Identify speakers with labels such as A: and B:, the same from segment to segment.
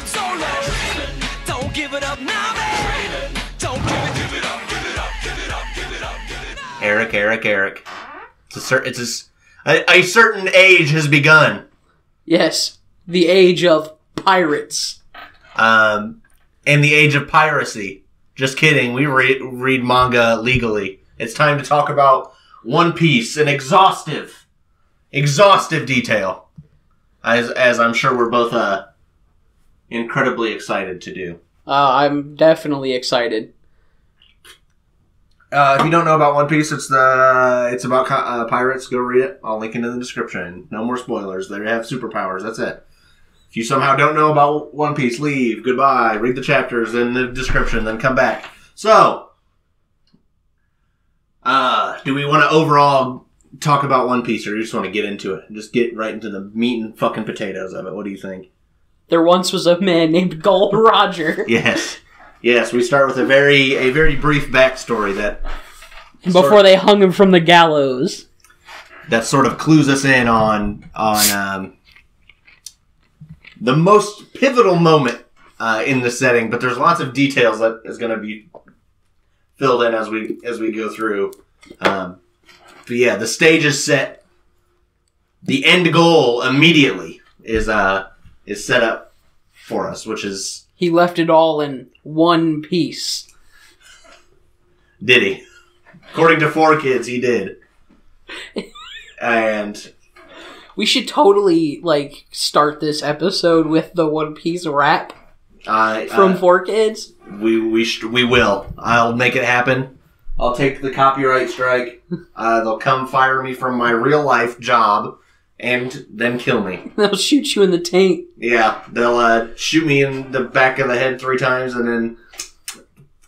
A: so low. Don't give it up, Nami. Don't give it up, give it up, give it up, give it up, give it up.
B: Eric. A certain age has begun.
C: Yes, the age of pirates.
B: And the age of piracy. Just kidding. We read manga legally. It's time to talk about One Piece in exhaustive detail. As I'm sure we're both incredibly excited to do.
C: I'm definitely excited.
B: If you don't know about One Piece, it's about pirates. Go read it. I'll link it in the description. No more spoilers. They have superpowers. That's it. If you somehow don't know about One Piece, leave. Goodbye. Read the chapters in the description, then come back. So, do we want to overall talk about One Piece, or do you just want to get into it? Just get right into the meat and fucking potatoes of it. What do you think?
C: There once was a man named Gold Roger.
B: Yes. We start with a very brief backstory that
C: before they hung him from the gallows.
B: That sort of clues us in on the most pivotal moment in the setting, but there's lots of details that is going to be filled in as we go through. But yeah, the stage is set. The end goal immediately is set up for us, which is
C: he left it all in one piece.
B: Did he? According to 4Kids, he did. And
C: we should totally start this episode with the One Piece rap from 4Kids.
B: We will. I'll make it happen. I'll take the copyright strike. They'll come fire me from my real life job and then kill me.
C: They'll shoot you in the taint.
B: Yeah, they'll shoot me in the back of the head 3 times and then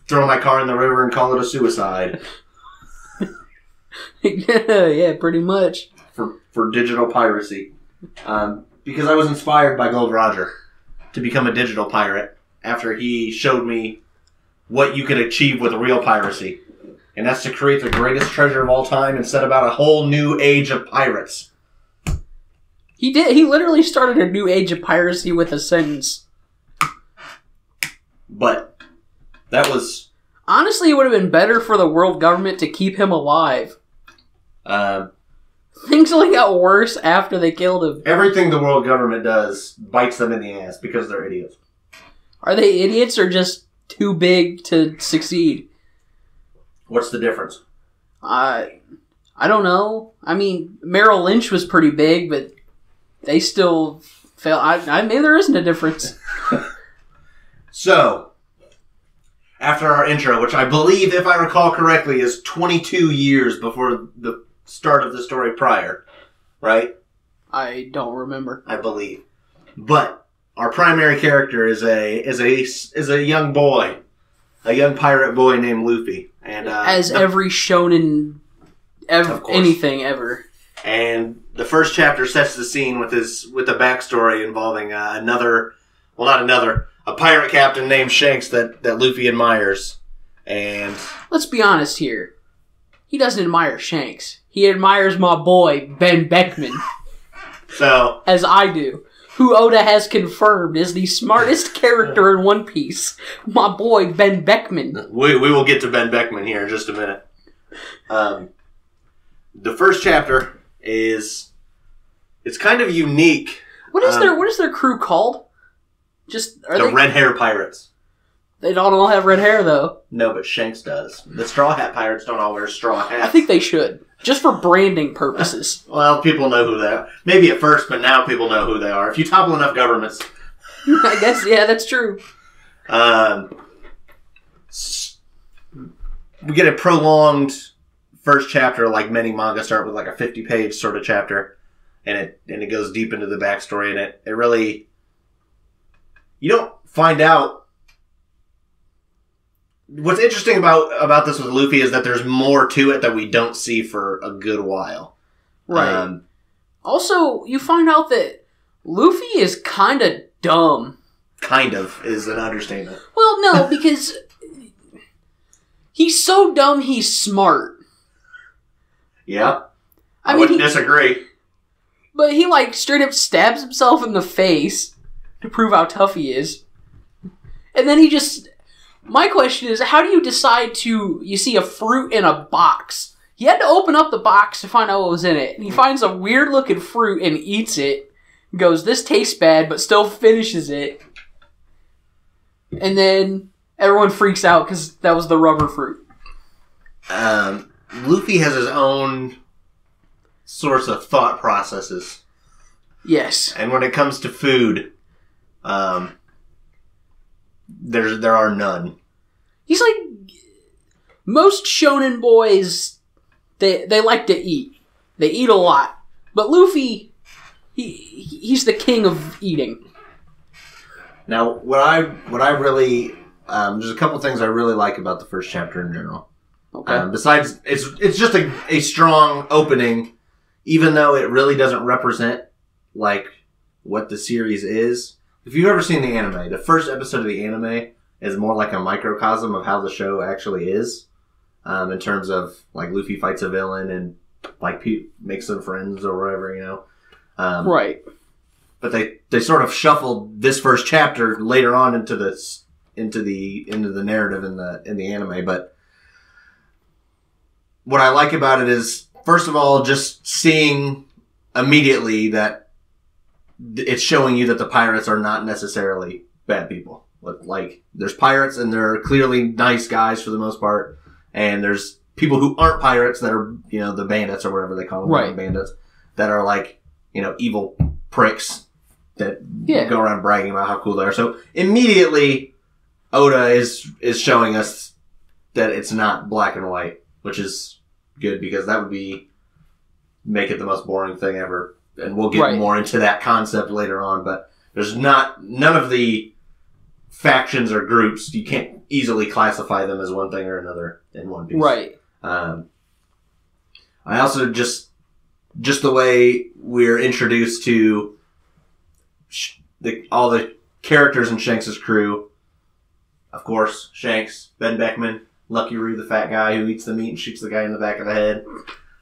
B: throw my car in the river and call it a suicide.
C: Yeah, pretty much.
B: For digital piracy. Because I was inspired by Gold Roger to become a digital pirate after he showed me what you could achieve with real piracy. And that's to create the greatest treasure of all time and set about a whole new age of pirates.
C: He did. He literally started a new age of piracy with a sentence.
B: But that was...
C: Honestly, it would have been better for the world government to keep him alive. Things only got worse after they killed him.
B: Everything the world government does bites them in the ass because they're idiots.
C: Are they idiots or just too big to succeed?
B: What's the difference?
C: I don't know. I mean, Merrill Lynch was pretty big, but they still fail. Maybe there isn't a difference.
B: So, after our intro, which I believe, if I recall correctly, is 22 years before the start of the story prior, right?
C: I don't remember.
B: I believe. But our primary character is a young boy. A young pirate boy named Luffy. And
C: every shonen anything ever.
B: And the first chapter sets the scene with a backstory involving a pirate captain named Shanks that Luffy admires. And
C: let's be honest here. He doesn't admire Shanks. He admires my boy, Ben Beckman.
B: So,
C: as I do. Who Oda has confirmed is the smartest character in One Piece. My boy, Ben Beckman.
B: We will get to Ben Beckman here in just a minute. The first chapter it's kind of unique.
C: What is their crew called?
B: The Red Hair Pirates.
C: They don't all have red hair, though.
B: No, but Shanks does. The Straw Hat Pirates don't all wear straw hats.
C: I think they should. Just for branding purposes.
B: Well, people know who they are. Maybe at first, but now people know who they are. If you topple enough governments.
C: I guess, yeah, that's true.
B: We get a prolonged first chapter, like many manga start with like a 50-page sort of chapter. And it goes deep into the backstory, and it really... You don't find out... What's interesting about this with Luffy is that there's more to it that we don't see for a good while.
C: Right. Also, you find out that Luffy is kind of dumb.
B: Kind of is an understatement.
C: Well, no, because he's so dumb he's smart.
B: Yeah. I wouldn't disagree.
C: But he, straight up stabs himself in the face to prove how tough he is. And then he just... My question is, how do you decide to... You see a fruit in a box. He had to open up the box to find out what was in it. And he finds a weird-looking fruit and eats it. Goes, this tastes bad, but still finishes it. And then everyone freaks out because that was the rubber fruit.
B: Luffy has his own sorts of thought processes.
C: Yes.
B: And when it comes to food, there are none.
C: He's like... Most shonen boys, they like to eat. They eat a lot. But Luffy, he's the king of eating.
B: Now, what I really... there's a couple things I really like about the first chapter in general.
C: Okay.
B: Besides, it's just a strong opening, even though it really doesn't represent like what the series is. If you've ever seen the anime, the first episode of the anime is more like a microcosm of how the show actually is, in terms of like Luffy fights a villain and like makes some friends or whatever, you know.
C: Right.
B: But they sort of shuffled this first chapter later on into the narrative in the anime, but. What I like about it is, first of all, just seeing immediately that it's showing you that the pirates are not necessarily bad people. Like, there's pirates and they're clearly nice guys for the most part. And there's people who aren't pirates that are, you know, the bandits or whatever they call them.
C: Right.
B: Bandits. That are like, you know, evil pricks that go around bragging about how cool they are. So immediately, Oda is showing us that it's not black and white, which is good because that would make it the most boring thing ever. And we'll get more into that concept later on, but there's none of the factions or groups, you can't easily classify them as one thing or another in One Piece.
C: Right.
B: I also just the way we're introduced to all the characters in Shanks' crew. Of course, Shanks, Ben Beckman, Lucky Roo, the fat guy who eats the meat and shoots the guy in the back of the head.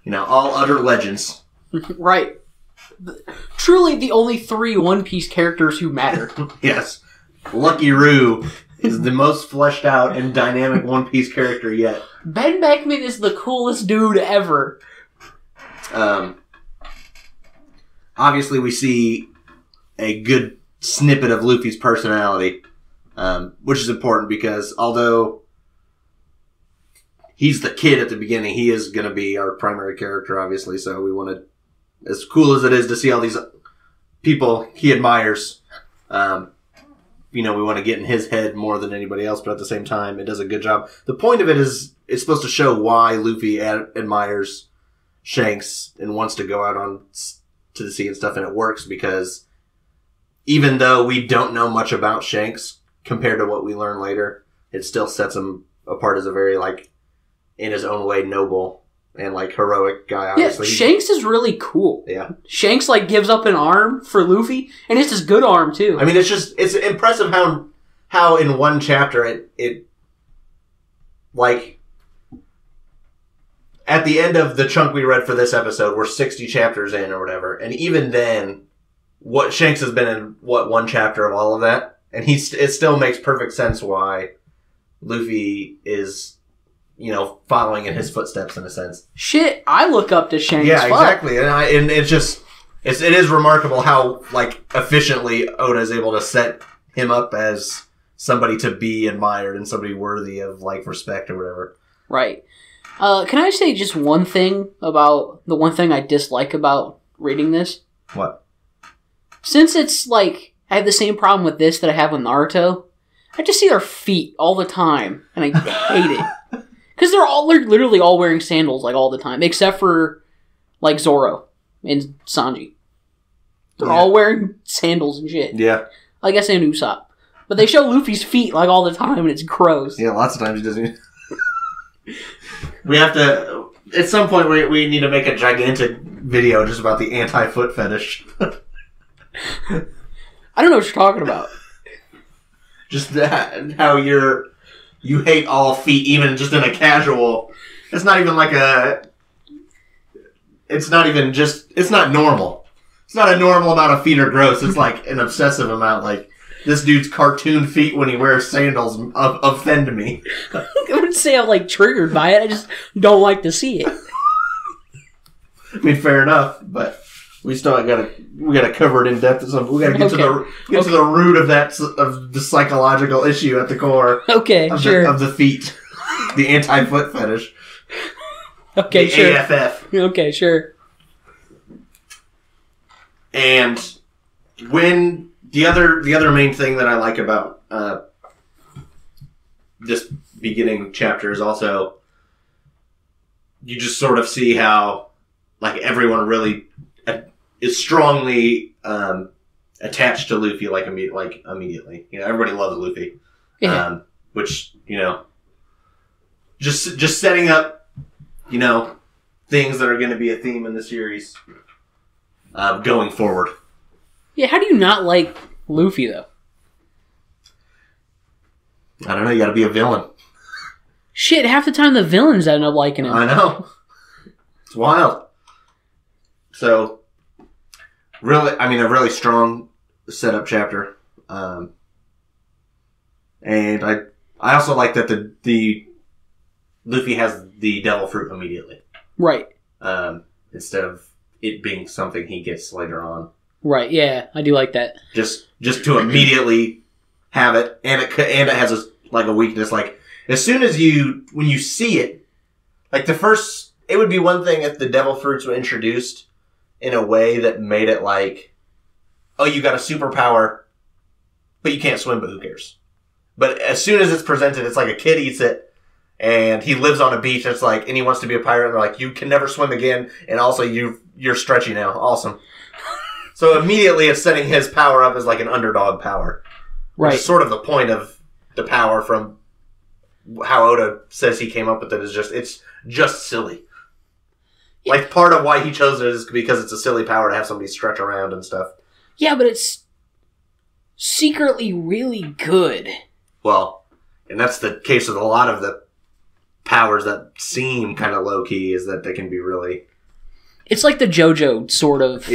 B: You know, all utter legends.
C: Right. Truly the only 3 One Piece characters who matter.
B: Yes. Lucky Roo is the most fleshed out and dynamic One Piece character yet.
C: Ben Beckman is the coolest dude ever.
B: Obviously, we see a good snippet of Luffy's personality, which is important because although he's the kid at the beginning, he is going to be our primary character, obviously. So we want to, as cool as it is to see all these people he admires, you know, we want to get in his head more than anybody else, but at the same time, it does a good job. The point of it is, it's supposed to show why Luffy admires Shanks and wants to go out on to the sea and stuff, and it works because even though we don't know much about Shanks compared to what we learn later, it still sets him apart as a very, like, in his own way, noble and, like, heroic guy, obviously.
C: Yeah, Shanks is really cool.
B: Yeah. Shanks,
C: like, gives up an arm for Luffy, and it's his good arm, too.
B: I mean, it's impressive how in one chapter it like, at the end of the chunk we read for this episode, we're 60 chapters in or whatever, and even then, what Shanks has been in, one chapter of all of that, and it still makes perfect sense why Luffy is, you know, following in his footsteps in a sense.
C: Shit, I look up to Shanks.
B: Yeah, exactly. And it is remarkable how, like, efficiently Oda is able to set him up as somebody to be admired and somebody worthy of, like, respect or whatever.
C: Right. Can I say just one thing about the one thing I dislike about reading this?
B: What?
C: Since it's like I have the same problem with this that I have with Naruto, I just see their feet all the time, and I hate it. Because they're literally all wearing sandals, like, all the time. Except for, like, Zoro and Sanji. They're all wearing sandals and shit.
B: Yeah.
C: I guess and Usopp. But they show Luffy's feet, like, all the time, and it's gross.
B: Yeah, lots of times he doesn't. We have to... At some point, we need to make a gigantic video just about the anti-foot fetish.
C: I don't know what you're talking about.
B: Just how you hate all feet, even just in a casual... It's not even like a... It's not even just... It's not normal. It's not a normal amount of feet are gross. It's like an obsessive amount. Like, this dude's cartoon feet when he wears sandals offend me.
C: I wouldn't say I'm like triggered by it. I just don't like to see it.
B: I mean, fair enough, but we gotta cover it in depth. We gotta get to the root of the psychological issue at the core.
C: Okay,
B: of
C: sure.
B: Of the feet, the anti-foot fetish.
C: Okay,
B: the
C: sure.
B: AFF.
C: Okay, sure.
B: And when the other main thing that I like about this beginning chapter is also you just sort of see how like everyone really is strongly attached to Luffy immediately. You know, everybody loves Luffy.
C: Yeah.
B: Which, you know, just setting up, you know, things that are going to be a theme in the series going forward.
C: Yeah, how do you not like Luffy, though?
B: I don't know, you got to be a villain.
C: Shit, half the time the villains end up liking him.
B: I know. It's wild. So, really, I mean, a really strong setup chapter. And I also like that the Luffy has the devil fruit immediately.
C: Right.
B: Instead of it being something he gets later on.
C: Right, yeah, I do like that.
B: Just to immediately have it, and it has a weakness. Like, as soon as when you see it, like it would be one thing if the devil fruits were introduced in a way that made it like, oh, you got a superpower, but you can't swim, but who cares? But as soon as it's presented, it's like a kid eats it, and he lives on a beach, and he wants to be a pirate, and they're like, you can never swim again, and also you're stretchy now. Awesome. So immediately it's setting his power up as like an underdog power.
C: Right.
B: Which is sort of the point of the power from how Oda says he came up with it it's just silly. Yeah. Like part of why he chose it is because it's a silly power to have somebody stretch around and stuff.
C: Yeah, but it's secretly really good.
B: Well, and that's the case with a lot of the powers that seem kind of low-key, is that they can be really...
C: It's like the JoJo sort of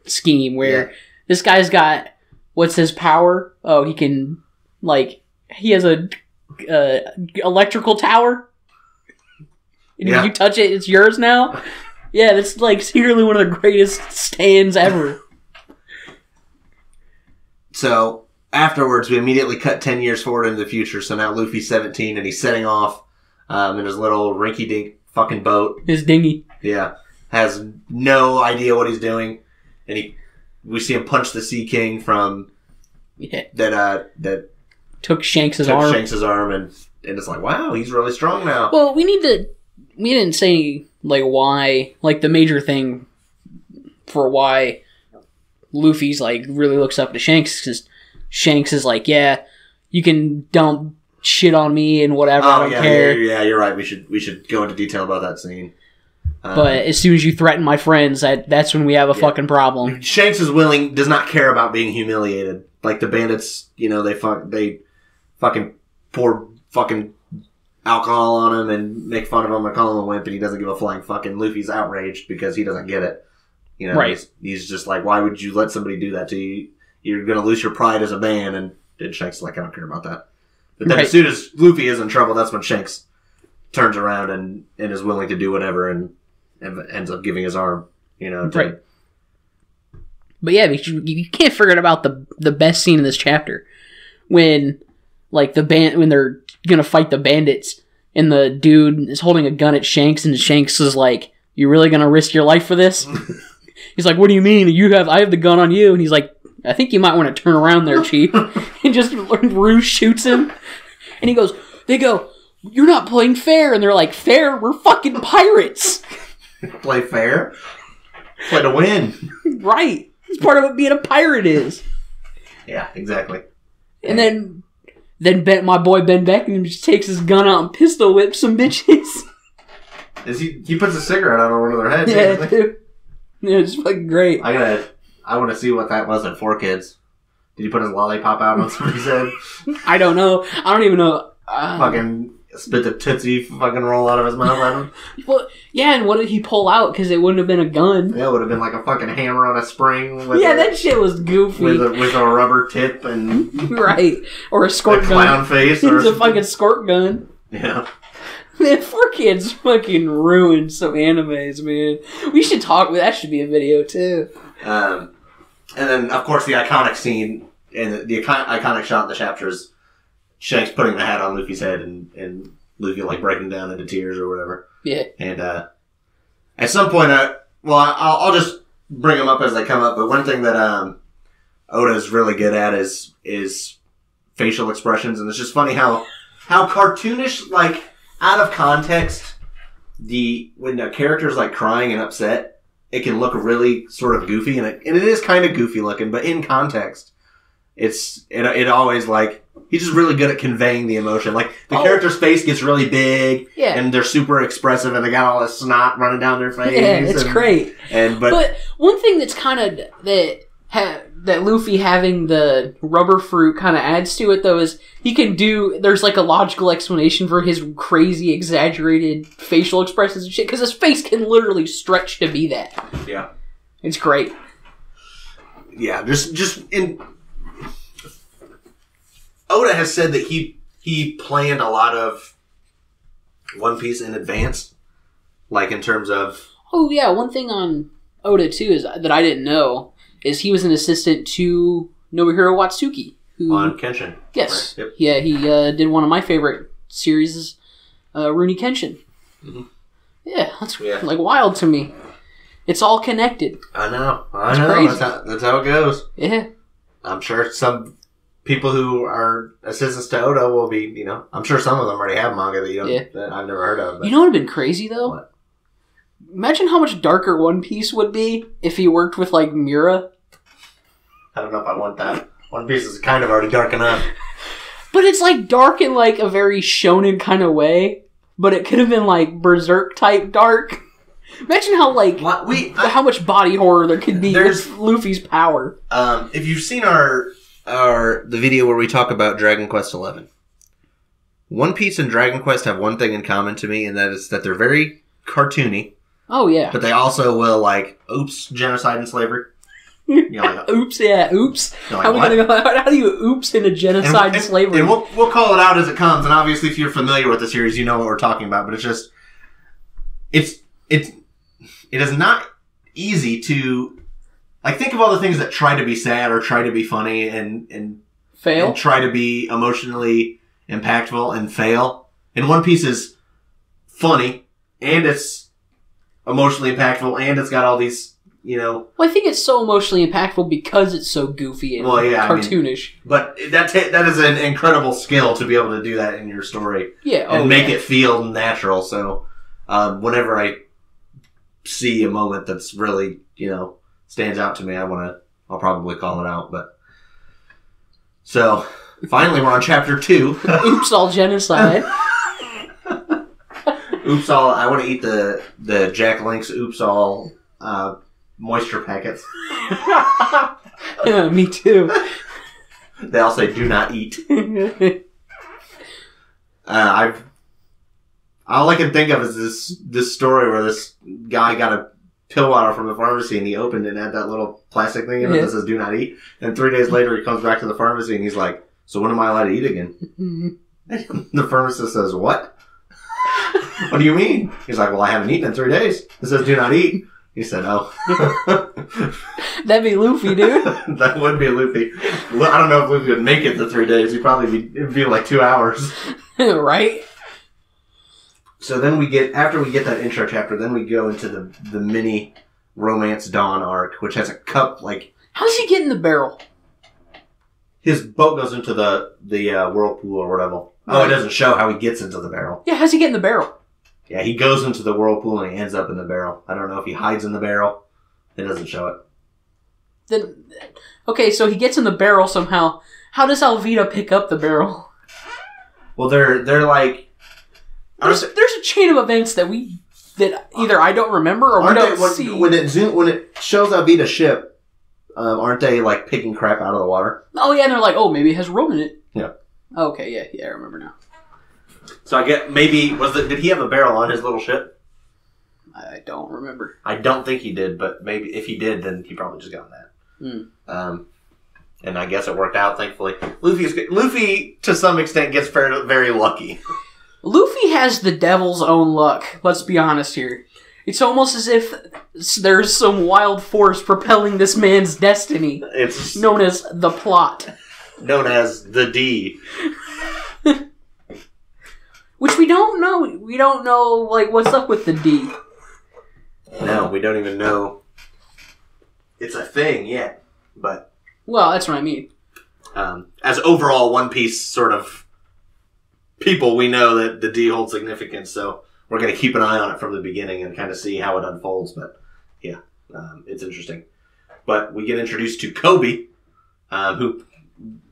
C: scheme, where this guy's got... What's his power? Oh, he can... he has a electrical tower. And if you touch it, it's yours now. Yeah, that's secretly one of the greatest stands ever.
B: So... Afterwards, we immediately cut 10 years forward into the future, so now Luffy's 17, and he's setting off in his little rinky-dink fucking boat.
C: His dinghy.
B: Yeah. Has no idea what he's doing, and we see him punch the Sea King from... That
C: took Shanks' arm.
B: And it's like, wow, he's really strong now.
C: Well, we didn't say, why, the major thing for why Luffy's, really looks up to Shanks, because Shanks is like, yeah, you can dump shit on me and whatever, I don't care.
B: Yeah, you're right. We should go into detail about that scene.
C: But as soon as you threaten my friends, that's when we have a fucking problem.
B: Shanks does not care about being humiliated. Like the bandits, they fucking pour fucking alcohol on him and make fun of him and call him a wimp, and he doesn't give a flying fucking. Luffy's outraged because he doesn't get it.
C: Right.
B: He's just like, why would you let somebody do that to you? You're going to lose your pride as a man, and Shanks is like, I don't care about that. But then as soon as Luffy is in trouble, that's when Shanks turns around and is willing to do whatever and ends up giving his arm,
C: Right. But yeah, you can't forget about the best scene in this chapter. When, when they're going to fight the bandits, and the dude is holding a gun at Shanks, and Shanks is like, you really going to risk your life for this? He's like, what do you mean? I have the gun on you. And he's like, I think you might want to turn around there, Chief. And just Ruse shoots him. And they go, you're not playing fair. And they're like, fair? We're fucking pirates.
B: Play fair? Play to win.
C: Right. It's part of what being a pirate is.
B: Yeah, exactly.
C: And then my boy Ben Beckham just takes his gun out and pistol whips some bitches.
B: He puts a cigarette on one of their heads.
C: Yeah, dude. Yeah, it's fucking great.
B: I want to see what that was at 4Kids. Did he put his lollipop out on somebody's head?
C: I don't know. I don't even know.
B: Fucking spit the Tootsie fucking roll out of his mouth at him.
C: Well, yeah, and what did he pull out? Because it wouldn't have been a gun.
B: Yeah, it would have been like a fucking hammer on a spring. With
C: That shit was goofy.
B: With a rubber tip and...
C: Right. Or a squirt gun.
B: A clown face.
C: Or a fucking squirt gun.
B: Yeah.
C: Man, 4Kids fucking ruined some animes, man. We should talk. That should be a video, too.
B: And then, of course, the iconic scene and the iconic shot in the chapter is Shanks putting the hat on Luffy's head and Luffy, like, breaking down into tears or whatever.
C: Yeah.
B: And at some point, I'll just bring them up as they come up, but one thing that Oda's really good at is facial expressions, and it's just funny how cartoonish, like, out of context, when a character's like crying and upset, it can look really sort of goofy, and it is kind of goofy looking, but in context, it always, like, he's just really good at conveying the emotion. Like, the character's face gets really big, and they're super expressive, and they got all this snot running down their face.
C: Yeah, it's great. But one thing that's kind of that Luffy having the rubber fruit kind of adds to it, though, is there's like a logical explanation for his crazy, exaggerated facial expressions and shit, because his face can literally stretch to be that.
B: Yeah.
C: It's great.
B: Yeah, Oda has said that he planned a lot of One Piece in advance, like in terms of...
C: Oh, yeah, one thing on Oda, too, is that I didn't know, is he was an assistant to Nobuhiro Watsuki.
B: On Kenshin.
C: Yes.
B: Right? Yep.
C: Yeah, he did one of my favorite series, Rurouni Kenshin. Mm-hmm. Yeah, that's like wild to me. It's all connected.
B: I know.
C: Crazy.
B: That's how it goes.
C: Yeah.
B: I'm sure some people who are assistants to Oda will be, I'm sure some of them already have manga that I've never heard of. But.
C: You know what would have been crazy, though?
B: What?
C: Imagine how much darker One Piece would be if he worked with, like, Mira.
B: I don't know if I want that. One Piece is kind of already dark enough.
C: But it's, like, dark in, like, a very shonen kind of way. But it could have been, like, Berserk-type dark. Imagine how, like, how much body horror there could be with Luffy's power.
B: If you've seen the video where we talk about Dragon Quest XI, One Piece and Dragon Quest have one thing in common to me, and that is that they're very cartoony.
C: Oh, yeah.
B: But they also will, like, oops, genocide and slavery. Like,
C: oops, yeah, oops.
B: Like,
C: how do you oops into genocide and slavery?
B: And we'll call it out as it comes, and obviously if you're familiar with the series, you know what we're talking about, but it's just... It is not easy to... Like, think of all the things that try to be sad or try to be funny and
C: fail?
B: And try to be emotionally impactful and fail. And One Piece is funny, and it's emotionally impactful, and it's got all these,
C: Well, I think it's so emotionally impactful because it's so goofy and cartoonish.
B: But that is an incredible skill to be able to do that in your story.
C: Yeah,
B: and make it feel natural. So, whenever I see a moment that's really, stands out to me, I'll probably call it out. But so, finally, we're on chapter 2.
C: Oops, all genocide.
B: Oops, all. I want to eat the Jack Link's Oops, all moisture packets.
C: Yeah, me too.
B: They all say "do not eat." All I can think of is this story where this guy got a pill bottle from the pharmacy and he opened it and had that little plastic thing in it that says "do not eat." And 3 days later, he comes back to the pharmacy and he's like, "So when am I allowed to eat again?" The pharmacist says, "What? What do you mean?" He's like, "Well, I haven't eaten in 3 days. It says do not eat." He said, "Oh."
C: That'd be Luffy, dude.
B: That would be Luffy. Well, I don't know if Luffy would make it to 3 days. It'd be like 2 hours.
C: Right?
B: So then after we get that intro chapter, then we go into the mini Romance Dawn arc, which has a cup, like...
C: How does he get in the barrel?
B: His boat goes into the whirlpool or whatever. Right. Oh, it doesn't show how he gets into the barrel.
C: Yeah, how's he get in the barrel?
B: Yeah, he goes into the whirlpool and he ends up in the barrel. I don't know if he hides in the barrel. It doesn't show it.
C: Then, okay, so he gets in the barrel somehow. How does Alvida pick up the barrel?
B: Well, they're like...
C: There's a chain of events that either I don't remember or we don't see.
B: When it shows Alvida's ship, aren't they like picking crap out of the water?
C: Oh yeah, and they're like, oh, maybe it has rum in it.
B: Yeah.
C: Okay, yeah, I remember now.
B: So I get maybe did he have a barrel on his little ship?
C: I don't remember.
B: I don't think he did, but maybe if he did, then he probably just got that. And I guess it worked out, thankfully. Luffy, to some extent, gets very lucky.
C: Luffy has the devil's own luck. Let's be honest here. It's almost as if there's some wild force propelling this man's destiny.
B: It's
C: known as the plot.
B: Known as the D.
C: Which we don't know. We don't know, like, what's up with the D.
B: No, we don't even know it's a thing yet. But
C: well, that's what I mean.
B: As overall One Piece sort of people, we know that the D holds significance, so we're going to keep an eye on it from the beginning and kind of see how it unfolds. But yeah, it's interesting. But we get introduced to Kobe, who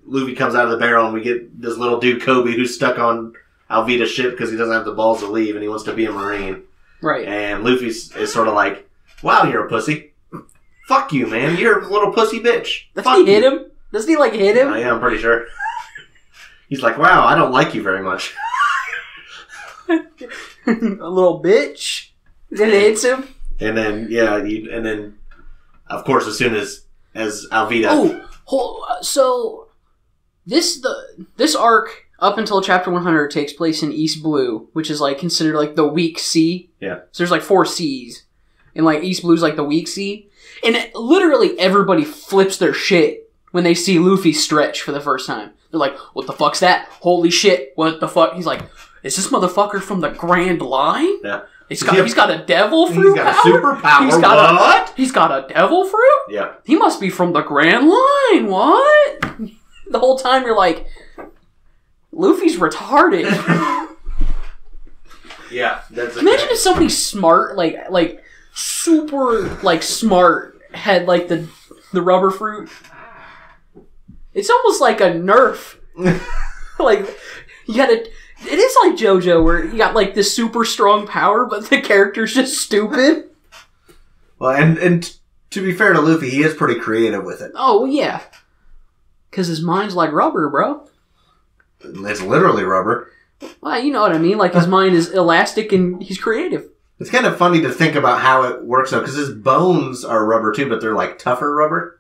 B: Luffy comes out of the barrel, and we get this little dude Kobe who's stuck on Alvida's ship because he doesn't have the balls to leave and he wants to be a Marine.
C: Right.
B: And Luffy is sort of like, wow, you're a pussy. Fuck you, man. You're a little pussy bitch.
C: Doesn't he hit him? Doesn't he, like, hit him?
B: Yeah, I'm pretty sure. He's like, wow, I don't like you very much.
C: A little bitch. Then it hits him.
B: And then, yeah, and then, of course, as soon as Alvida...
C: So this arc up until chapter 100 takes place in East Blue, which is like considered like the weak sea.
B: Yeah.
C: So there's like 4 seas, and like East Blue's like the weak sea, and literally everybody flips their shit when they see Luffy stretch for the first time. They're like, "What the fuck's that? Holy shit! What the fuck?" He's like, "Is this motherfucker from the Grand Line?"
B: Yeah.
C: He's got a devil fruit.
B: He's got a superpower.
C: He's got a devil fruit.
B: Yeah.
C: He must be from the Grand Line. What? The whole time you're like, Luffy's retarded.
B: Yeah.
C: Imagine if somebody smart, like super, like smart, had like the rubber fruit. It's almost like a Nerf. Like you gotta. It is like JoJo, where you got like this super strong power, but the character's just stupid.
B: Well, and to be fair to Luffy, he is pretty creative with it.
C: Oh, yeah. Because his mind's like rubber, bro.
B: It's literally rubber.
C: Well, you know what I mean. Like, his mind is elastic and he's creative.
B: It's kind of funny to think about how it works out, because his bones are rubber too, but they're like tougher rubber.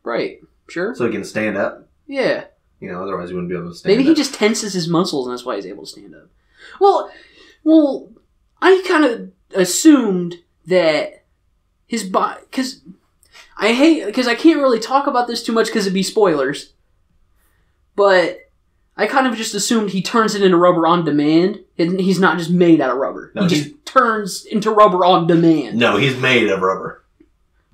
C: Right. Sure.
B: So he can stand up.
C: Yeah.
B: You know, otherwise he wouldn't be able to stand up.
C: Maybe he just tenses his muscles and that's why he's able to stand up. Well, I kind of assumed that his body... Because I can't really talk about this too much because it'd be spoilers. But I kind of just assumed he turns it into rubber on demand. And he's not just made out of rubber.
B: No,
C: he just turns into rubber on demand.
B: No, he's made of rubber.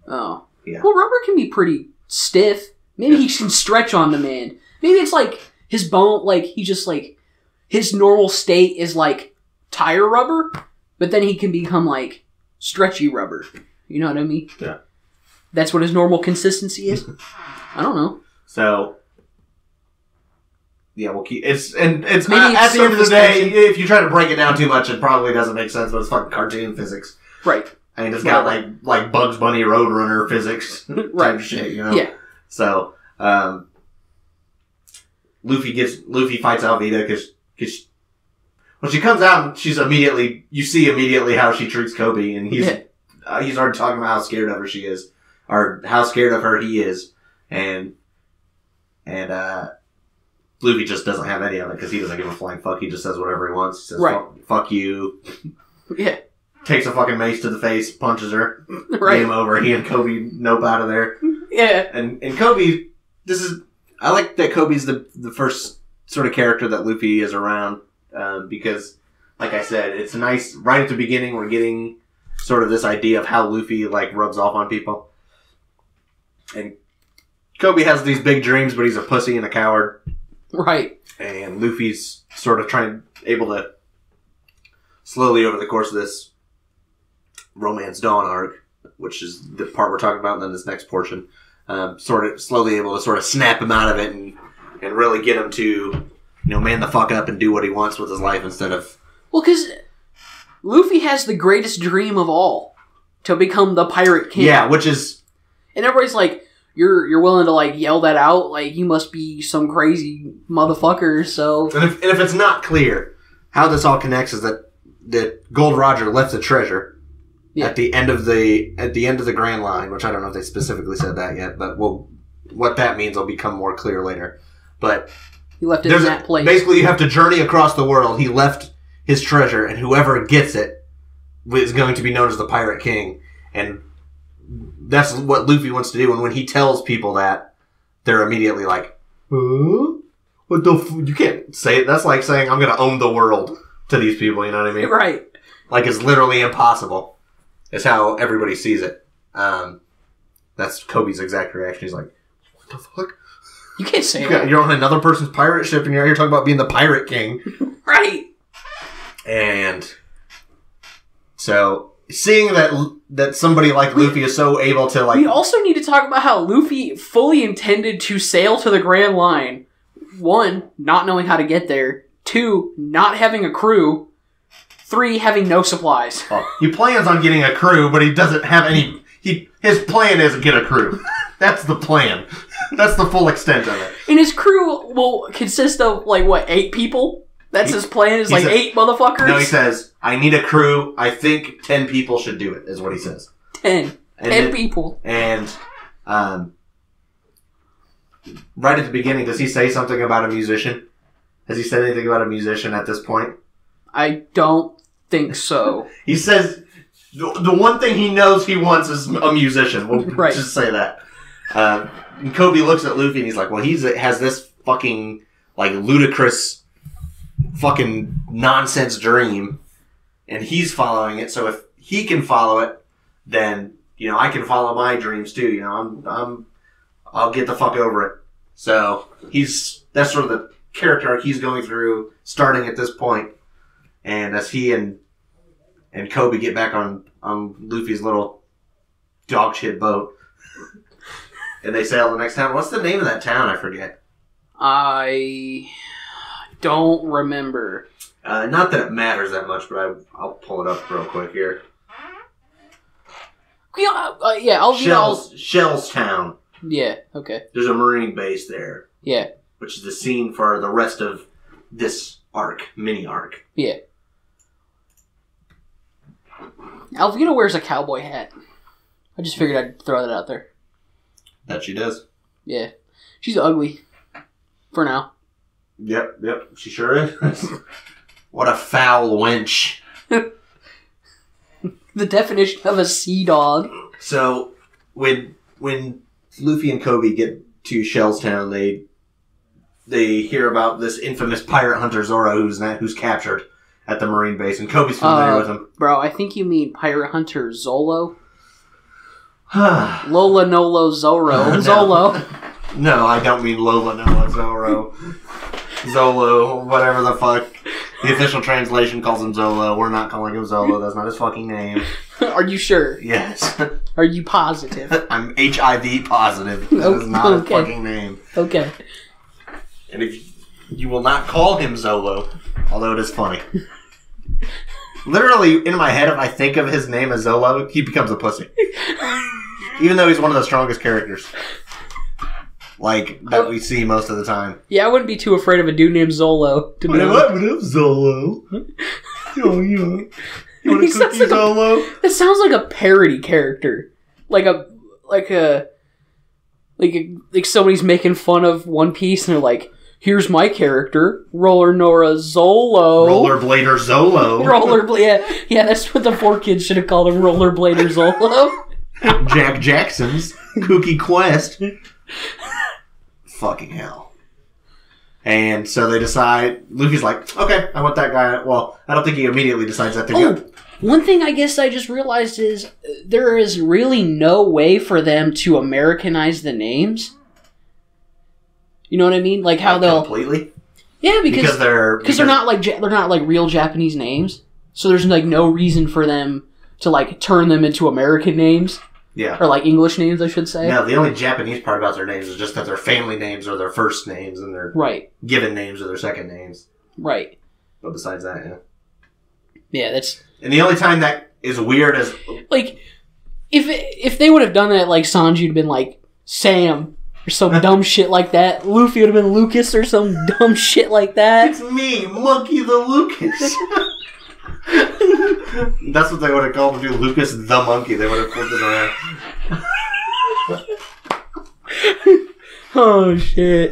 C: Oh.
B: Yeah.
C: Well, rubber can be pretty stiff. Maybe he can stretch on demand. Maybe it's like his bone, like he just like, his normal state is like tire rubber, but then he can become like stretchy rubber. You know what I mean?
B: Yeah.
C: That's what his normal consistency is? I don't know.
B: So, yeah, we'll keep, it's at the end of the day, if you try to break it down too much, it probably doesn't make sense, but it's fucking cartoon physics.
C: Right.
B: I mean, it's got like Bugs Bunny Roadrunner physics.
C: Right.
B: Type shit, you know?
C: Yeah.
B: So, Luffy fights Alvida because when she comes out, you see immediately how she treats Kobe, and he's already talking about how scared of her she is, or how scared of her he is, and Luffy just doesn't have any of it because he doesn't give a flying fuck. He just says whatever he wants. He says, fuck you.
C: Yeah.
B: Takes a fucking mace to the face, punches her.
C: Right.
B: Game over. He and Kobe nope out of there.
C: Yeah.
B: And Kobe, I like that Kobe's the first sort of character that Luffy is around, because, like I said, it's nice, right at the beginning, we're getting sort of this idea of how Luffy, like, rubs off on people. And Kobe has these big dreams, but he's a pussy and a coward.
C: Right.
B: And Luffy's sort of able to, slowly over the course of this Romance Dawn arc, which is the part we're talking about, and then this next portion, sort of slowly able to sort of snap him out of it and really get him to, man the fuck up and do what he wants with his life instead of...
C: Well, because Luffy has the greatest dream of all, to become the Pirate King.
B: Yeah, which is...
C: And everybody's like, you're willing to, like, yell that out? Like, you must be some crazy motherfucker, so...
B: And if it's not clear, how this all connects is that Gold Roger left the treasure at the end of the Grand Line, which I don't know if they specifically said that yet, but what that means will become more clear later. But
C: he left it in that place.
B: Basically, you have to journey across the world. He left his treasure, and whoever gets it is going to be known as the Pirate King. And that's what Luffy wants to do. And when he tells people that, they're immediately like, huh? What the you can't say it. That's like saying, I'm going to own the world to these people, you know what I mean?
C: Right.
B: Like, it's literally impossible. It's how everybody sees it. That's Kobe's exact reaction. He's like, what the fuck?
C: You can't say that.
B: You're on another person's pirate ship and you're out here talking about being the Pirate King.
C: Right.
B: And so, seeing that somebody like Luffy is so able to, like...
C: We also need to talk about how Luffy fully intended to sail to the Grand Line. 1, not knowing how to get there. 2, not having a crew. 3, having no supplies.
B: Oh, he plans on getting a crew, but he doesn't have any... His plan is to get a crew. That's the plan. That's the full extent of it.
C: And his crew will consist of, 8 people? That's his plan, is 8 motherfuckers?
B: No, he says, I need a crew. I think 10 people should do it, is what he says.
C: 10.
B: And
C: 10 people.
B: And, right at the beginning, does he say something about a musician? Has he said anything about a musician at this point?
C: I don't think so.
B: He says the one thing he knows he wants is a musician. We'll just say that. And Kobe looks at Luffy and he's like, well, has this fucking, ludicrous fucking nonsense dream. And he's following it. So if he can follow it, then, I can follow my dreams too. I'll get the fuck over it. So that's sort of the character arc he's going through starting at this point. And as he and Kobe get back on Luffy's little dog shit boat, and they sail to the next town. What's the name of that town? I forget.
C: I don't remember.
B: Not that it matters that much, but I'll pull it up real quick here. Shell's Town.
C: Yeah, okay.
B: There's a Marine base there.
C: Yeah.
B: Which is the scene for the rest of this mini arc.
C: Yeah. Alvina wears a cowboy hat. I just figured I'd throw that out there.
B: That she does.
C: Yeah. She's ugly. For now.
B: Yep. She sure is. What a foul wench.
C: The definition of a sea dog.
B: So, when Luffy and Kobe get to Shell's Town, they hear about this infamous pirate hunter Zoro who's captured at the Marine base, and Kobe's familiar with him.
C: Bro, I think you mean pirate hunter Zolo. Lola Nolo Zoro.
B: No.
C: Zolo.
B: No, I don't mean Lola Nolo Zoro. Zolo, whatever the fuck. The official translation calls him Zolo. We're not calling him Zolo. That's not his fucking name.
C: Are you sure?
B: Yes.
C: Are you positive?
B: I'm HIV positive. That is not his fucking name.
C: Okay.
B: And if you will not call him Zolo, although it is funny. Literally, in my head, if I think of his name as Zolo, he becomes a pussy. Even though he's one of the strongest characters. That we see most of the time.
C: Yeah, I wouldn't be too afraid of a dude named Zolo.
B: What up, Zolo? Oh, yeah. You want a cookie, Zolo?
C: That sounds like a parody character. Like somebody's making fun of One Piece and they're like, here's my character, Roller Nora Zolo.
B: Rollerblader Zolo.
C: Yeah, that's what the 4 kids should have called him, Rollerblader Zolo.
B: Jack Jackson's Kooky Quest. Fucking hell. And so they decide, Luffy's like, okay, I want that guy. Well, I don't think he immediately decides that thing.
C: One thing I guess I just realized is there is really no way for them to Americanize the names. You know what I mean? Like how they'll
B: completely.
C: Yeah, because they're not like real Japanese names. So there's no reason for them to turn them into American names.
B: Yeah.
C: Or English names, I should say.
B: No, the only Japanese part about their names is just that their family names are their first names and their given names are their second names. Right. But besides that, yeah.
C: Yeah, that's...
B: And the only time that is weird is...
C: if they would have done that, Sanji would have been Sam. or some dumb shit like that. Luffy would have been Lucas or some dumb shit like that.
B: It's me, Monkey the Lucas. That's what they would have called him, dude. Lucas the Monkey. They would have flipped it around.
C: Oh, shit.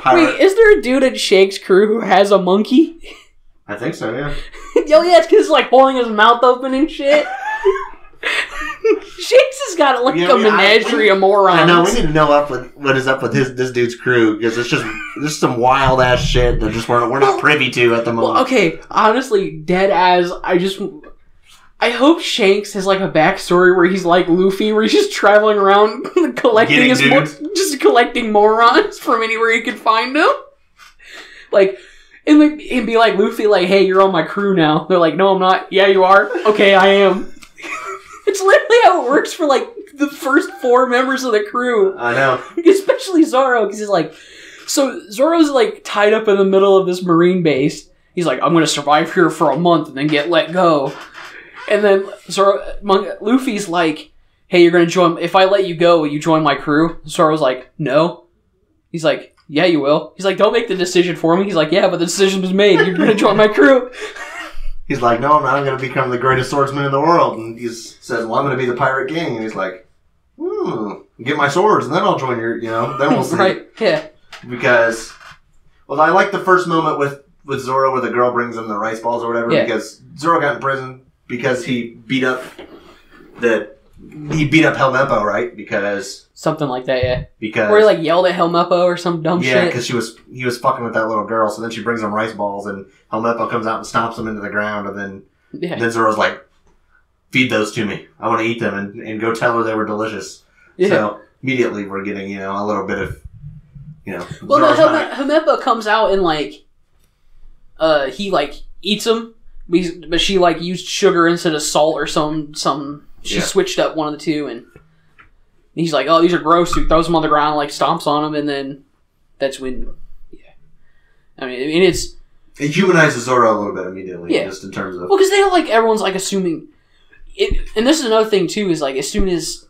B: Pirate.
C: Wait, is there a dude in Shank's crew who has a monkey?
B: I think so, yeah.
C: Oh, yeah, it's because it's like holding his mouth open and shit. Shanks has got like a menagerie of morons.
B: I know, we need to know what is up with this dude's crew, because it's just some wild ass shit that just we're not privy to at the moment.
C: Well, okay, honestly, dead as I hope Shanks has like a backstory where he's like Luffy, where he's just traveling around collecting just collecting morons from anywhere he can find them. Like, and be like Luffy, like, hey, you're on my crew now. They're like, no, I'm not. Yeah, you are. Okay, I am. It's literally how it works for like the first 4 members of the crew.
B: I know,
C: especially Zoro, because he's like, so Zoro's like tied up in the middle of this marine base. He's like, I'm gonna survive here for a month and then get let go. And then Luffy's like, hey, you're gonna join, if I let you go, will you join my crew? Zoro's like, no. He's like, yeah, you will. He's like, don't make the decision for me. He's like, yeah, but the decision was made. You're gonna join my crew.
B: He's like, no, I'm going to become the greatest swordsman in the world. And he says, well, I'm going to be the pirate king. And he's like, get my swords, and then I'll join your, then we'll see.
C: Right, yeah.
B: Because, well, I like the first moment with Zoro where the girl brings him the rice balls or whatever, because Zoro got in prison because he beat up Helmeppo, right? Because...
C: Something like that, yeah.
B: Because...
C: Or he, like, yelled at Helmeppo or some dumb shit.
B: Yeah, because he was fucking with that little girl, so then she brings him rice balls, and Helmeppo comes out and stomps him into the ground, and then Zoro's like, feed those to me. I want to eat them, and go tell her they were delicious. Yeah. So, immediately we're getting, a little bit of,
C: Well, no, Helmeppo comes out and, like, he, like, eats them, but she, like, used sugar instead of salt or some she switched up one of the two, and he's like, oh, these are gross. He throws them on the ground, like, stomps on them, and then that's when, I mean, it
B: humanizes Zoro a little bit immediately, just in terms of...
C: Well, because they don't, like, everyone's, like, assuming... And this is another thing, too, is, like, as soon as